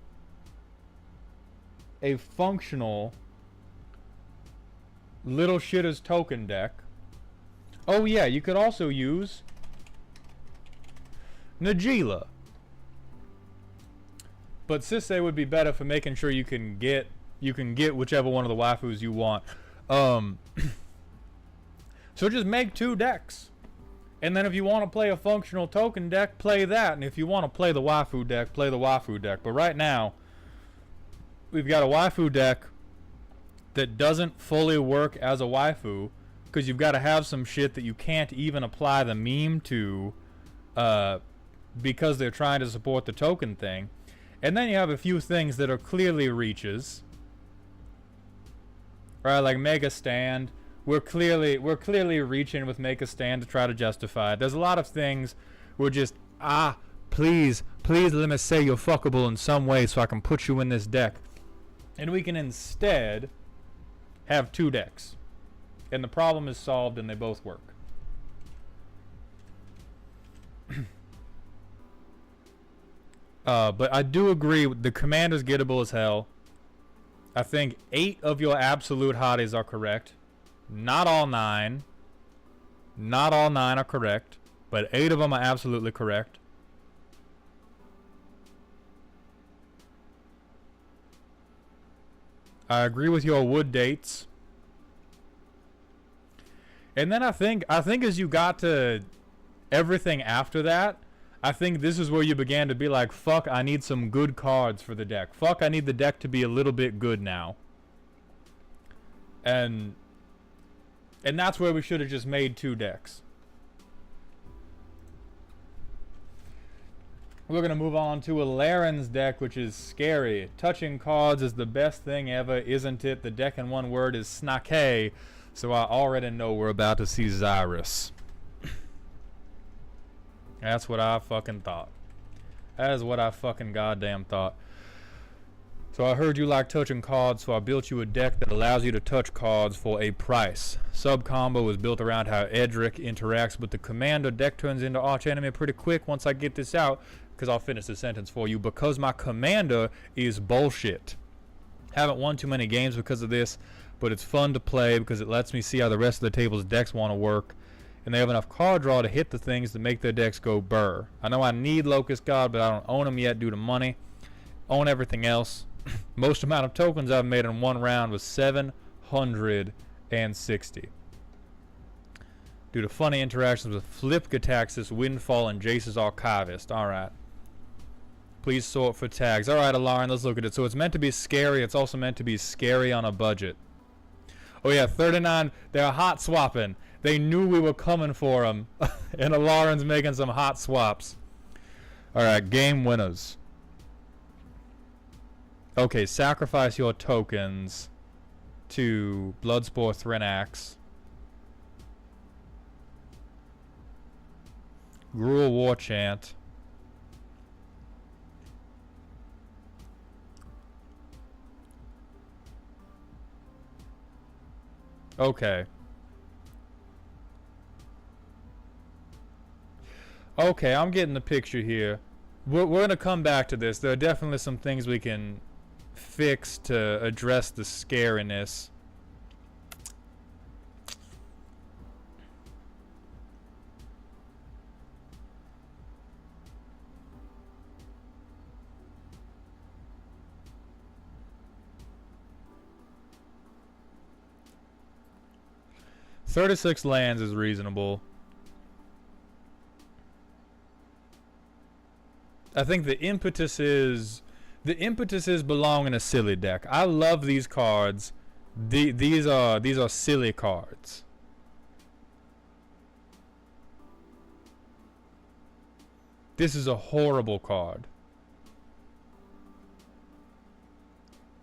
a functional Little Shitters token deck. Oh yeah, you could also use Najila. But Sisei would be better for making sure you can get whichever one of the waifus you want. So just make 2 decks. And then if you want to play a functional token deck, play that. And if you want to play the waifu deck, play the waifu deck. But right now, we've got a waifu deck that doesn't fully work as a waifu, because you've got to have some shit that you can't even apply the meme to, because they're trying to support the token thing. And then you have a few things that are clearly reaches, right? Like Mega Stand. We're clearly reaching with Make a Stand to try to justify it. There's a lot of things we're just, please let me say you're fuckable in some way so I can put you in this deck. And we can instead have 2 decks. And the problem is solved and they both work. But I do agree, the commander's gettable as hell. I think 8 of your absolute hotties are correct. Not all 9. Not all 9 are correct, but 8 of them are absolutely correct. I agree with your wood dates. And then I think as you got to everything after that, I think this is where you began to be like, fuck, I need some good cards for the deck. Fuck, I need the deck to be a little bit good now. And that's where we should have just made 2 decks. We're going to move on to a Laren's deck, which is scary. Touching cards is the best thing ever, isn't it? The deck in one word is snake, so I already know we're about to see Zyrus. That's what I fucking thought. That is what I fucking goddamn thought. So I heard you like touching cards, so I built you a deck that allows you to touch cards for a price. Sub combo is built around how Edric interacts with the commander. Deck turns into arch enemy pretty quick once I get this out, because I'll finish the sentence for you. Because my commander is bullshit. Haven't won too many games because of this, but it's fun to play because it lets me see how the rest of the table's decks want to work. And they have enough card draw to hit the things that make their decks go burr. I know I need Locust God, but I don't own them yet due to money. Own everything else. Most amount of tokens I've made in one round was 760. Due to funny interactions with Flip Gataxis, Windfall, and Jace's Archivist. Alright. Please sort for tags. Alright, Alarin, let's look at it. So it's meant to be scary. It's also meant to be scary on a budget. Oh yeah, 39. They're hot swapping. They knew we were coming for them. And Alarin's making some hot swaps. Alright, game winners. Okay, sacrifice your tokens to Bloodspore Threnax. Gruul War Chant. Okay. Okay, I'm getting the picture here. We're going to come back to this. There are definitely some things we can fix to address the scariness. $36 lands is reasonable. I think the impetus is belong in a silly deck. I love these cards. These are silly cards. This is a horrible card.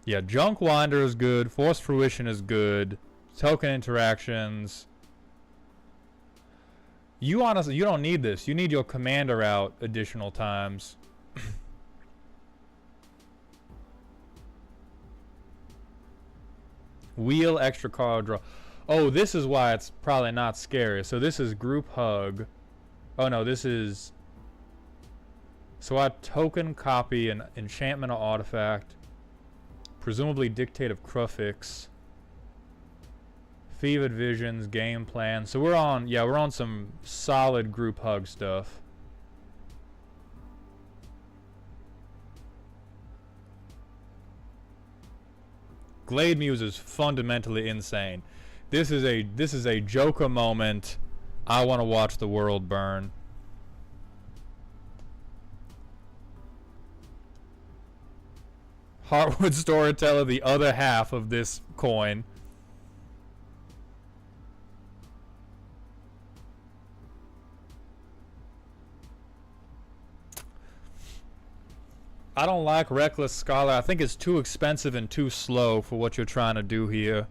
Yeah, Junk Winder is good. Forced Fruition is good. Token interactions. You honestly, you don't need this. You need your commander out additional times. Wheel, extra card draw. Oh, this is why it's probably not scary. So this is group hug. Oh no, this is... So I token copy an enchantment or artifact. Presumably Dictate of Krufix. Fevered Visions, game plan. So we're on, yeah, we're on some solid group hug stuff. Glade Muse is fundamentally insane. This is a Joker moment. I want to watch the world burn. Heartwood Storyteller, the other half of this coin. I don't like Reckless Scholar. I think it's too expensive and too slow for what you're trying to do here.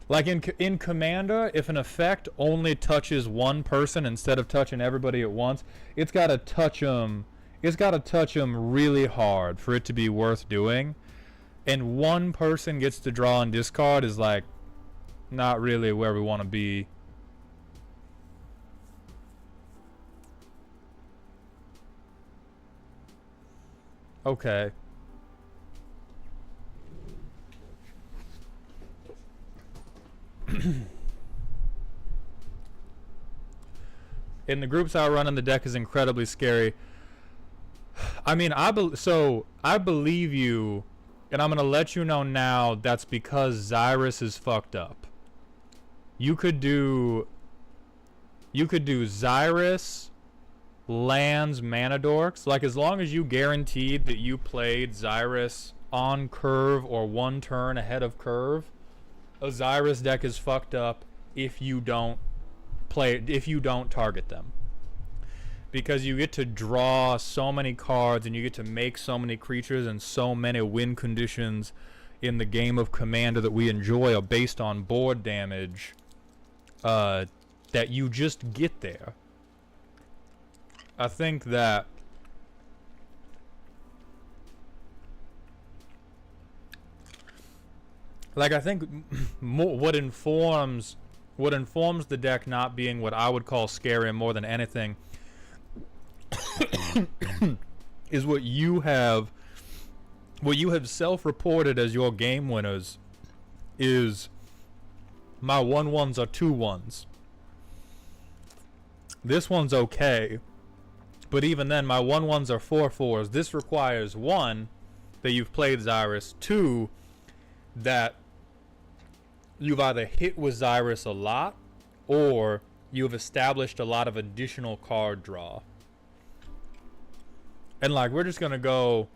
Like in Commander, if an effect only touches one person instead of touching everybody at once, it's got to touch them. It's got to touch them really hard for it to be worth doing. And one person gets to draw and discard is like not really where we want to be. Okay. In the groups I run in, the deck is incredibly scary. I mean, I believe you, and I'm gonna let you know now that's because Zyrus is fucked up. You could do Zyrus, lands, mana dorks. Like, as long as you guaranteed that you played Zyrus on curve or one turn ahead of curve, a Zyrus deck is fucked up if you don't target them. Because you get to draw so many cards and you get to make so many creatures, and so many win conditions in the game of Commander that we enjoy are based on board damage, that you just get there. I think that what informs the deck not being what I would call scary more than anything is what you have self-reported as your game winners is my 1/1s are 2/1s. This one's okay, but even then my 1/1s are 4/4s. This requires 1, that you've played Zyrus, 2, that you've either hit with Zyrus a lot or you've established a lot of additional card draw. And like we're just gonna go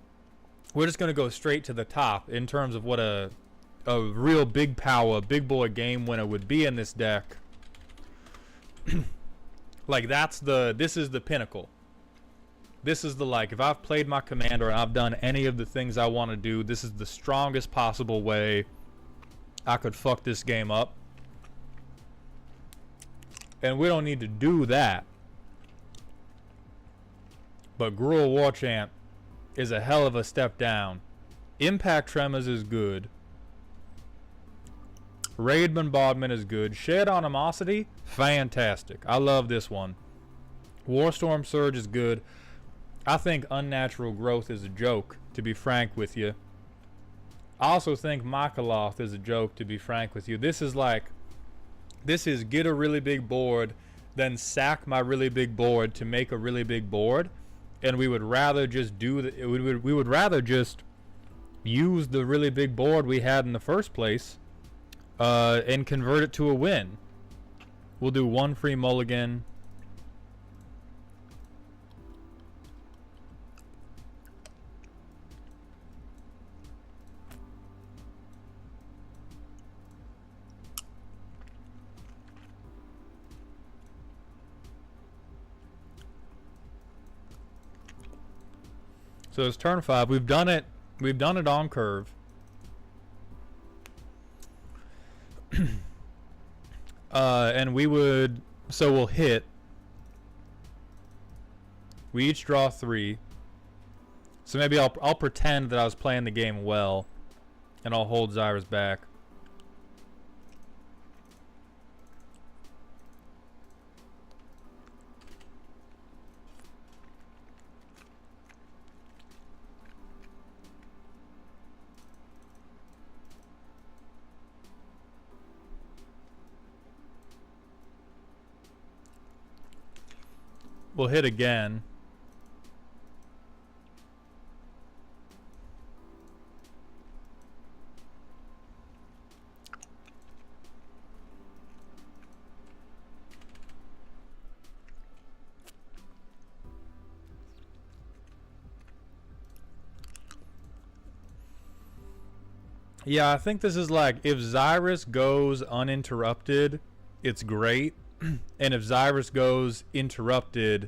straight to the top in terms of what a real big power, big boy game winner would be in this deck. Like this is the pinnacle. This is the, like, if I've played my Commander and I've done any of the things I want to do, this is the strongest possible way I could fuck this game up. And we don't need to do that. But Gruul Warchant is a hell of a step down. Impact Tremors is good. Raid Bombardment is good. Shared Animosity, fantastic. I love this one. Warstorm Surge is good. I think Unnatural Growth is a joke, to be frank with you. I also think Makaloth is a joke, to be frank with you. This is get a really big board, then sack my really big board to make a really big board, and we would rather just we would rather just use the really big board we had in the first place, and convert it to a win. We'll do 1 free mulligan. So it's turn 5. We've done it on curve. And we'll hit. We each draw 3. So maybe I'll pretend that I was playing the game well. and I'll hold Zyrus back. We'll hit again. Yeah, I think this is like, if Zyrus goes uninterrupted, it's great. And if Zyrus goes interrupted,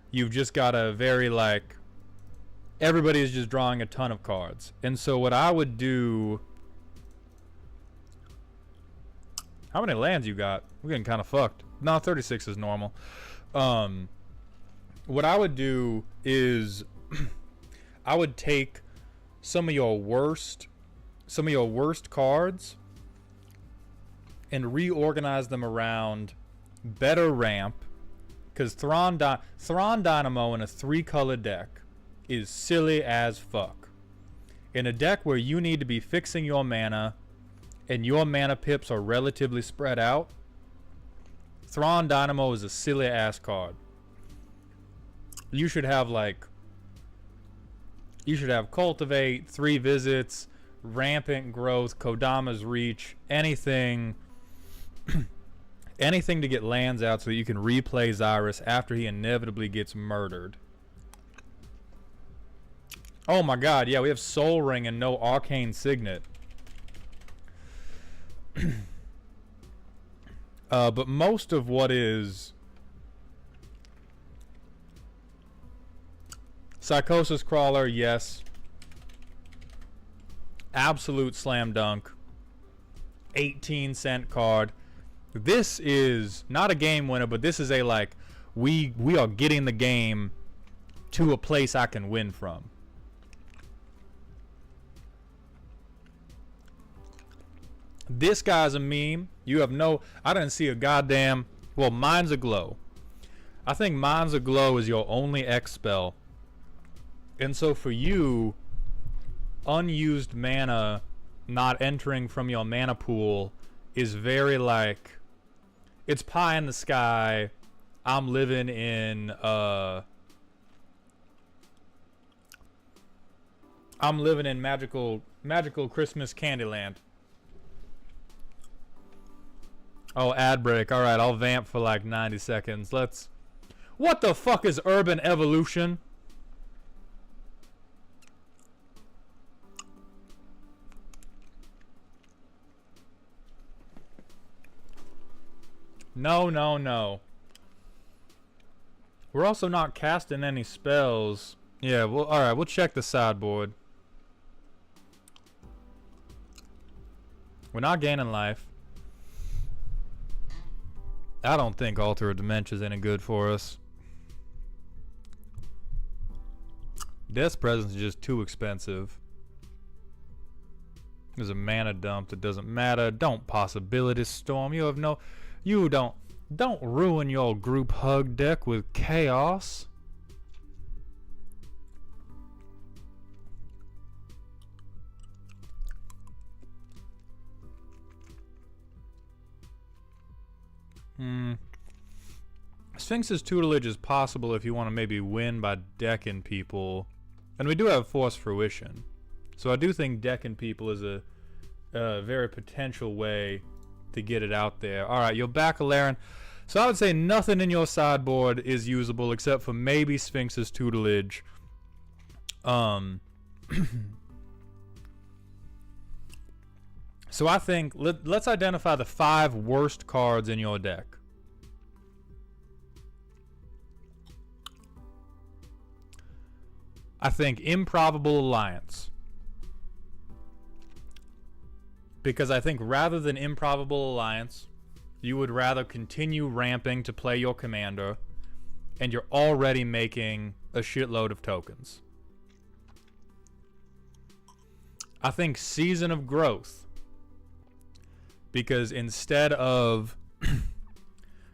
you've just got a very, like, everybody is just drawing a ton of cards. And so what I would do... How many lands you got? We're getting kind of fucked. No, 36 is normal. What I would do is I would take some of your worst cards and reorganize them around better ramp, because Thrawn Dynamo in a 3-color deck is silly as fuck. In a deck where you need to be fixing your mana and your mana pips are relatively spread out, Thrawn Dynamo is a silly ass card. You should have Cultivate, 3 Visits, Rampant Growth, Kodama's Reach, anything anything to get lands out so that you can replay Zyrus after he inevitably gets murdered. Oh my god, yeah, we have Soul Ring and no Arcane Signet. But most of what is... Psychosis Crawler, yes. Absolute slam dunk. 18-cent card. This is not a game winner, but this is a, like, we are getting the game to a place I can win from. This guy's a meme. You have no... I didn't see a goddamn... Well, Mind's Aglow. I think Mind's Aglow is your only X spell. And so for you, unused mana not entering from your mana pool is very, like... It's pie in the sky. I'm living in magical Christmas Candyland. Oh, ad break. All right, I'll vamp for like 90 seconds. Let's... What the fuck is Urban Evolution? No, no, no. We're also not casting any spells. Yeah, well, alright, we'll check the sideboard. We're not gaining life. I don't think Altar of Dementia is any good for us. Death's Presence is just too expensive. There's a mana dump that doesn't matter. Don't Possibility Storm. You have no... You don't ruin your group hug deck with chaos. Sphinx's Tutelage is possible if you want to maybe win by decking people. And we do have Force Fruition. So I do think decking people is a very potential way to get it out there. Alright, you're back, Alaren. So I would say nothing in your sideboard is usable except for maybe Sphinx's Tutelage. So I think let's identify the 5 worst cards in your deck. I think Improbable Alliance. Because I think rather than Improbable Alliance, you would rather continue ramping to play your commander, and you're already making a shitload of tokens. I think Season of Growth. Because instead of...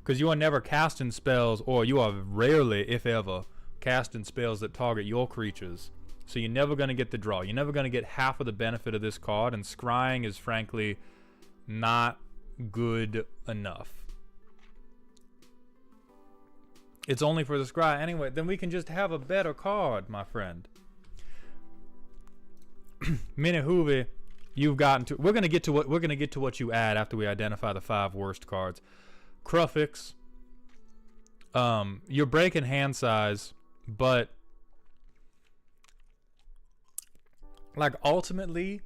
Because you are never casting spells, or you are rarely, if ever, casting spells that target your creatures. So you're never going to get the draw. You're never going to get half of the benefit of this card, and scrying is frankly not good enough. It's only for the scry. Anyway, then we can just have a better card, my friend. Minihuvi, you've gotten to... We're going to get to what you add after we identify the 5 worst cards. Cruffix. You're breaking hand size, but like ultimately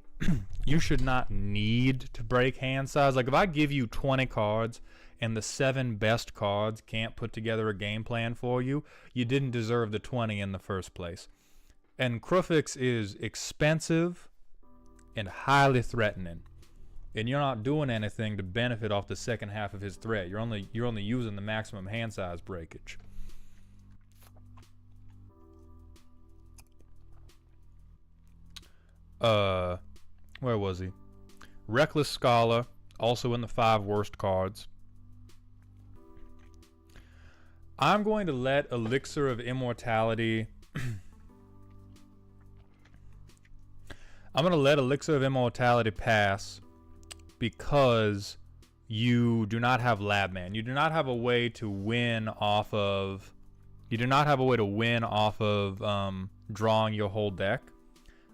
you should not need to break hand size. Like if I give you 20 cards and the 7 best cards can't put together a game plan for you, you didn't deserve the 20 in the first place. And Cruffix is expensive and highly threatening. And you're not doing anything to benefit off the second half of his threat. You're only using the maximum hand size breakage. Where was he? Reckless Scholar, also in the 5 worst cards. I'm going to let Elixir of Immortality... I'm going to let Elixir of Immortality pass because you do not have Labman. You do not have a way to win off of... You do not have a way to win off of drawing your whole deck.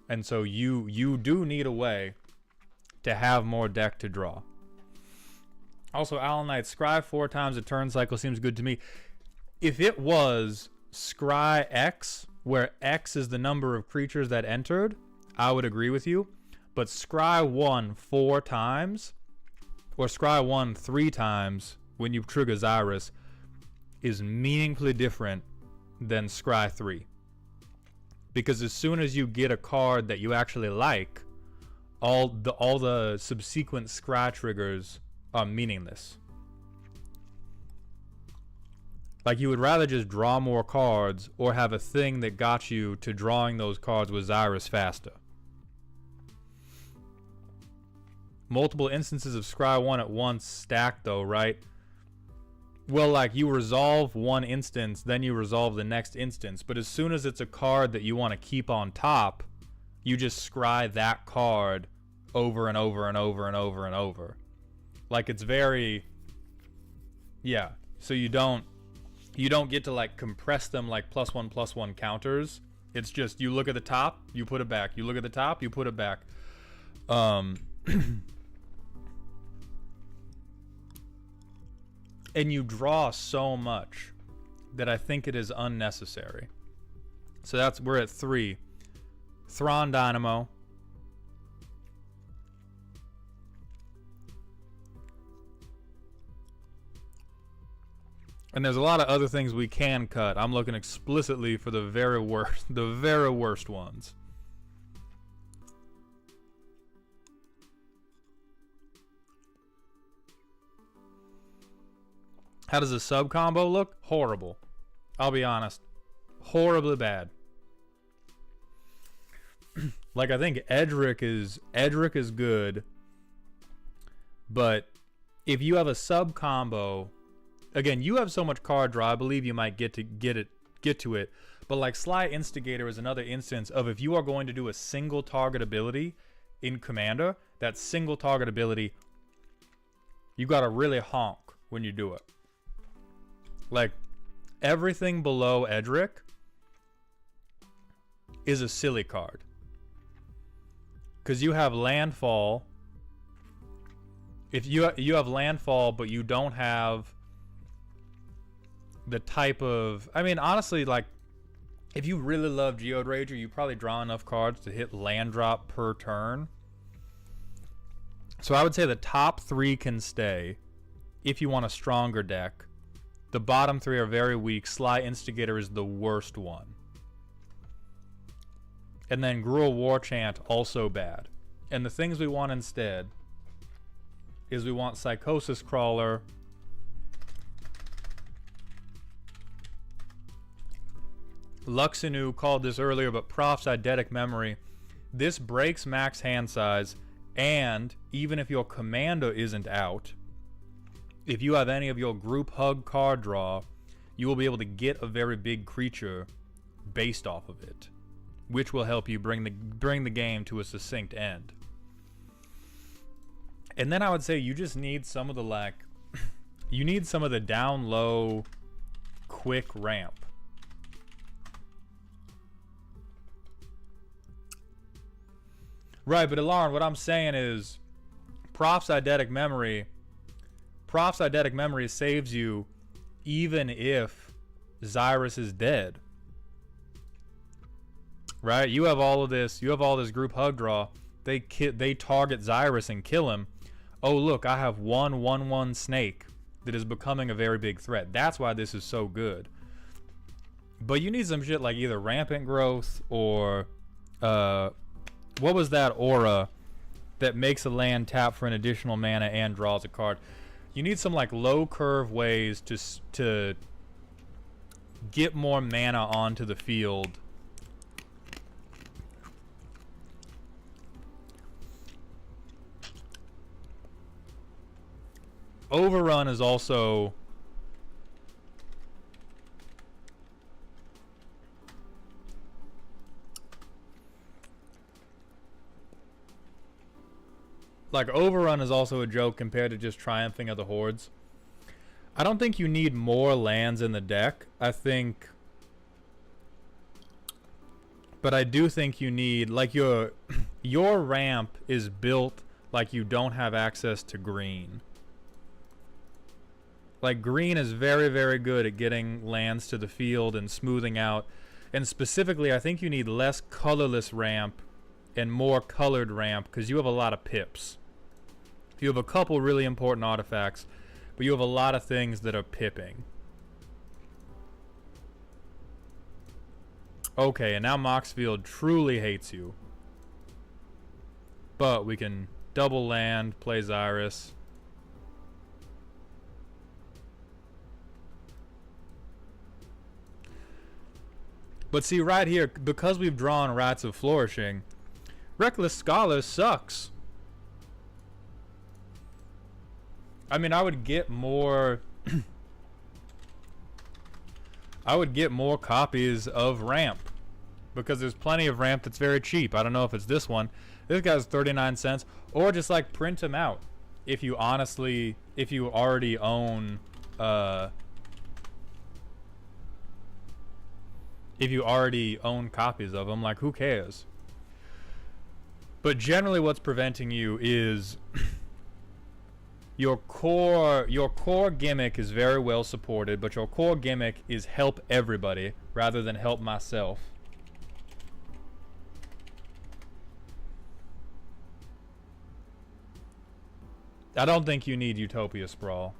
And so you do need a way to have more deck to draw. Also, Allen Knight, scry 4 times a turn cycle seems good to me. If it was scry X, where X is the number of creatures that entered, I would agree with you. But scry 1 4 times, or scry 1 3 times when you trigger Zyrus is meaningfully different than scry 3. Because as soon as you get a card that you actually like, all the subsequent scry triggers are meaningless. Like you would rather just draw more cards or have a thing that got you to drawing those cards with Zyrus faster. Multiple instances of scry 1 at once stacked though, right? Well, like you resolve one instance, then you resolve the next instance. But as soon as it's a card that you want to keep on top, you just scry that card over and over and over and over and over. Like it's very... Yeah, so you don't get to like compress them like +1/+1 counters. It's just you look at the top, you put it back. You look at the top, you put it back. And you draw so much that I think it is unnecessary. So we're at 3. Thrawn Dynamo. And there's a lot of other things we can cut. I'm looking explicitly for the very worst ones. How does a sub combo look? Horrible. I'll be honest. Horribly bad. Like I think Edric is good, but if you have a sub combo, again, you have so much card draw, I believe you might get to it. But like Sly Instigator is another instance of if you are going to do a single target ability in Commander, that single target ability, you gotta really honk when you do it. Like, everything below Edric is a silly card. Because you have Landfall. If you have Landfall, but you don't have the type of... I mean, honestly, like, if you really love Geode Rager, you probably draw enough cards to hit land drop per turn. So I would say the top 3 can stay if you want a stronger deck. The bottom 3 are very weak. Sly Instigator is the worst one. And then Gruul Warchant, also bad. And the things we want instead is we want Psychosis Crawler, Luxinu called this earlier, but Prof's Eidetic Memory. This breaks max hand size, and even if your commander isn't out, if you have any of your group hug card draw, you will be able to get a very big creature based off of it, which will help you bring the game to a succinct end. And then I would say you just need some of the you need some of the down low quick ramp. Right, but Alarn, what I'm saying is Prof's eidetic memory saves you even if Zyrus is dead. Right? You have all this group hug draw. They target Zyrus and kill him. Oh, look, I have 1/1/1 snake that is becoming a very big threat. That's why this is so good. But you need some shit like either rampant growth or what was that aura that makes a land tap for an additional mana and draws a card? You need some like low curve ways to get more mana onto the field. Overrun is also Overrun is also a joke compared to just Triumphing of the Hordes. I don't think you need more lands in the deck. But I do think you need, like, your ramp is built like you don't have access to green. Like, green is very, very good at getting lands to the field and smoothing out. And specifically, I think you need less colorless ramp and more colored ramp because you have a lot of pips. You have a couple really important artifacts, but you have a lot of things that are pipping. Okay, and now Moxfield truly hates you. But we can double land, play Zyrus. But see, right here, because we've drawn Rats of Flourishing, Reckless Scholar sucks. I mean, I would get more I would get more copies of Ramp because there's plenty of Ramp that's very cheap. I don't know if it's this one. This guy's 39 cents, or just like print them out if you already own copies of them. Like, who cares? But generally what's preventing you is your core gimmick is very well supported, but your core gimmick is help everybody rather than help myself. I don't think you need Utopia Sprawl.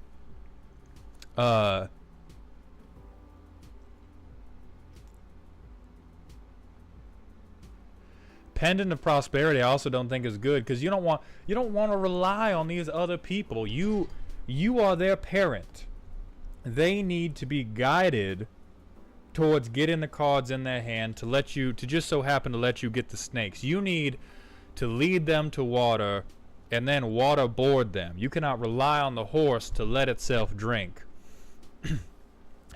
Pendant of Prosperity I also don't think is good because you don't want to rely on these other people. You are their parent. They need to be guided towards getting the cards in their hand to just so happen to let you get the snakes. You need to lead them to water and then waterboard them. You cannot rely on the horse to let itself drink.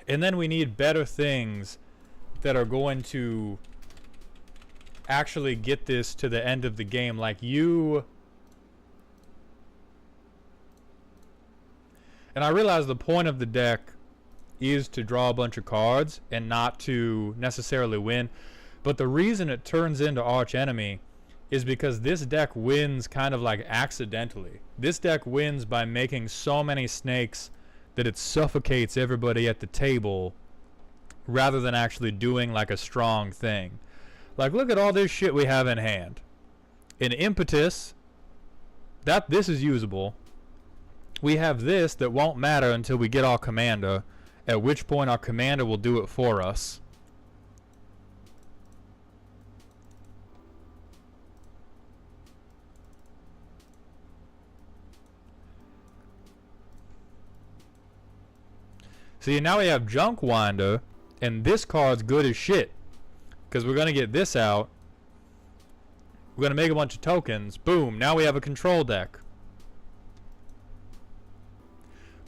And then we need better things that are going to actually get this to the end of the game, like you. And I realize the point of the deck is to draw a bunch of cards and not to necessarily win, but the reason it turns into Arch Enemy is because this deck wins kind of like accidentally. This deck wins by making so many snakes that it suffocates everybody at the table rather than actually doing like a strong thing. Like, look at all this shit we have in hand. In Impetus, this is usable. We have this that won't matter until we get our commander, at which point our commander will do it for us. See, now we have Junk Winder, and this card's good as shit. Because we're going to get this out, We're going to make a bunch of tokens. Boom. Now we have a control deck.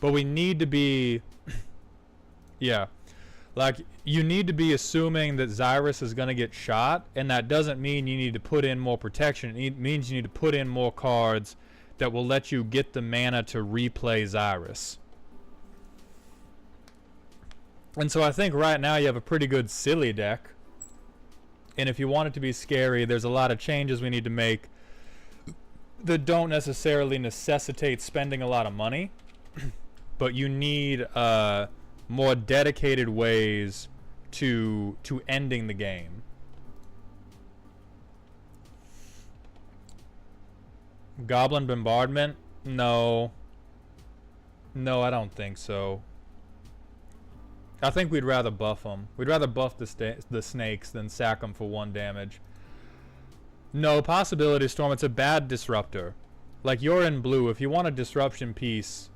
But we need to be... yeah. Like, you need to be assuming that Zyrus is going to get shot, and that doesn't mean you need to put in more protection. It means you need to put in more cards that will let you get the mana to replay Zyrus. And so I think right now you have a pretty good silly deck. And if you want it to be scary, there's a lot of changes we need to make that don't necessarily necessitate spending a lot of money. But you need more dedicated ways to ending the game. Goblin Bombardment? No. No, I don't think so. I think we'd rather buff them. We'd rather buff the snakes than sack them for 1 damage. No, Possibility Storm, it's a bad disruptor. Like, you're in blue. If you want a disruption piece,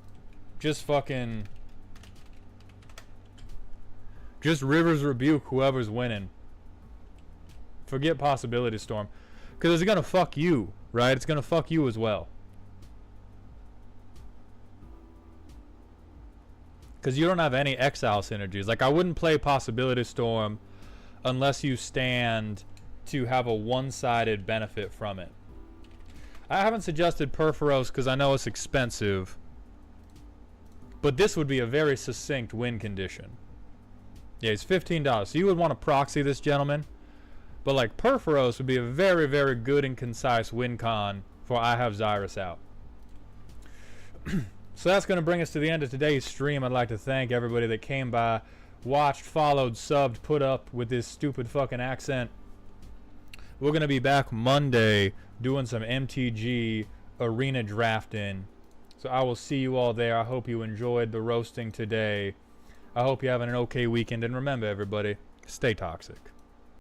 just fucking... just River's Rebuke whoever's winning. Forget Possibility Storm. Because it's going to fuck you, right? It's going to fuck you as well. Because you don't have any exile synergies. Like, I wouldn't play Possibility Storm unless you stand to have a one-sided benefit from it. I haven't suggested Perforos because I know it's expensive. But this would be a very succinct win condition. Yeah, it's $15. So you would want to proxy this gentleman. But, like, Perforos would be a very, very good and concise win con for I have Zyrus out. So that's going to bring us to the end of today's stream. I'd like to thank everybody that came by, watched, followed, subbed, put up with this stupid fucking accent. We're going to be back Monday doing some MTG arena drafting. So I will see you all there. I hope you enjoyed the roasting today. I hope you're having an okay weekend. And remember, everybody, stay toxic.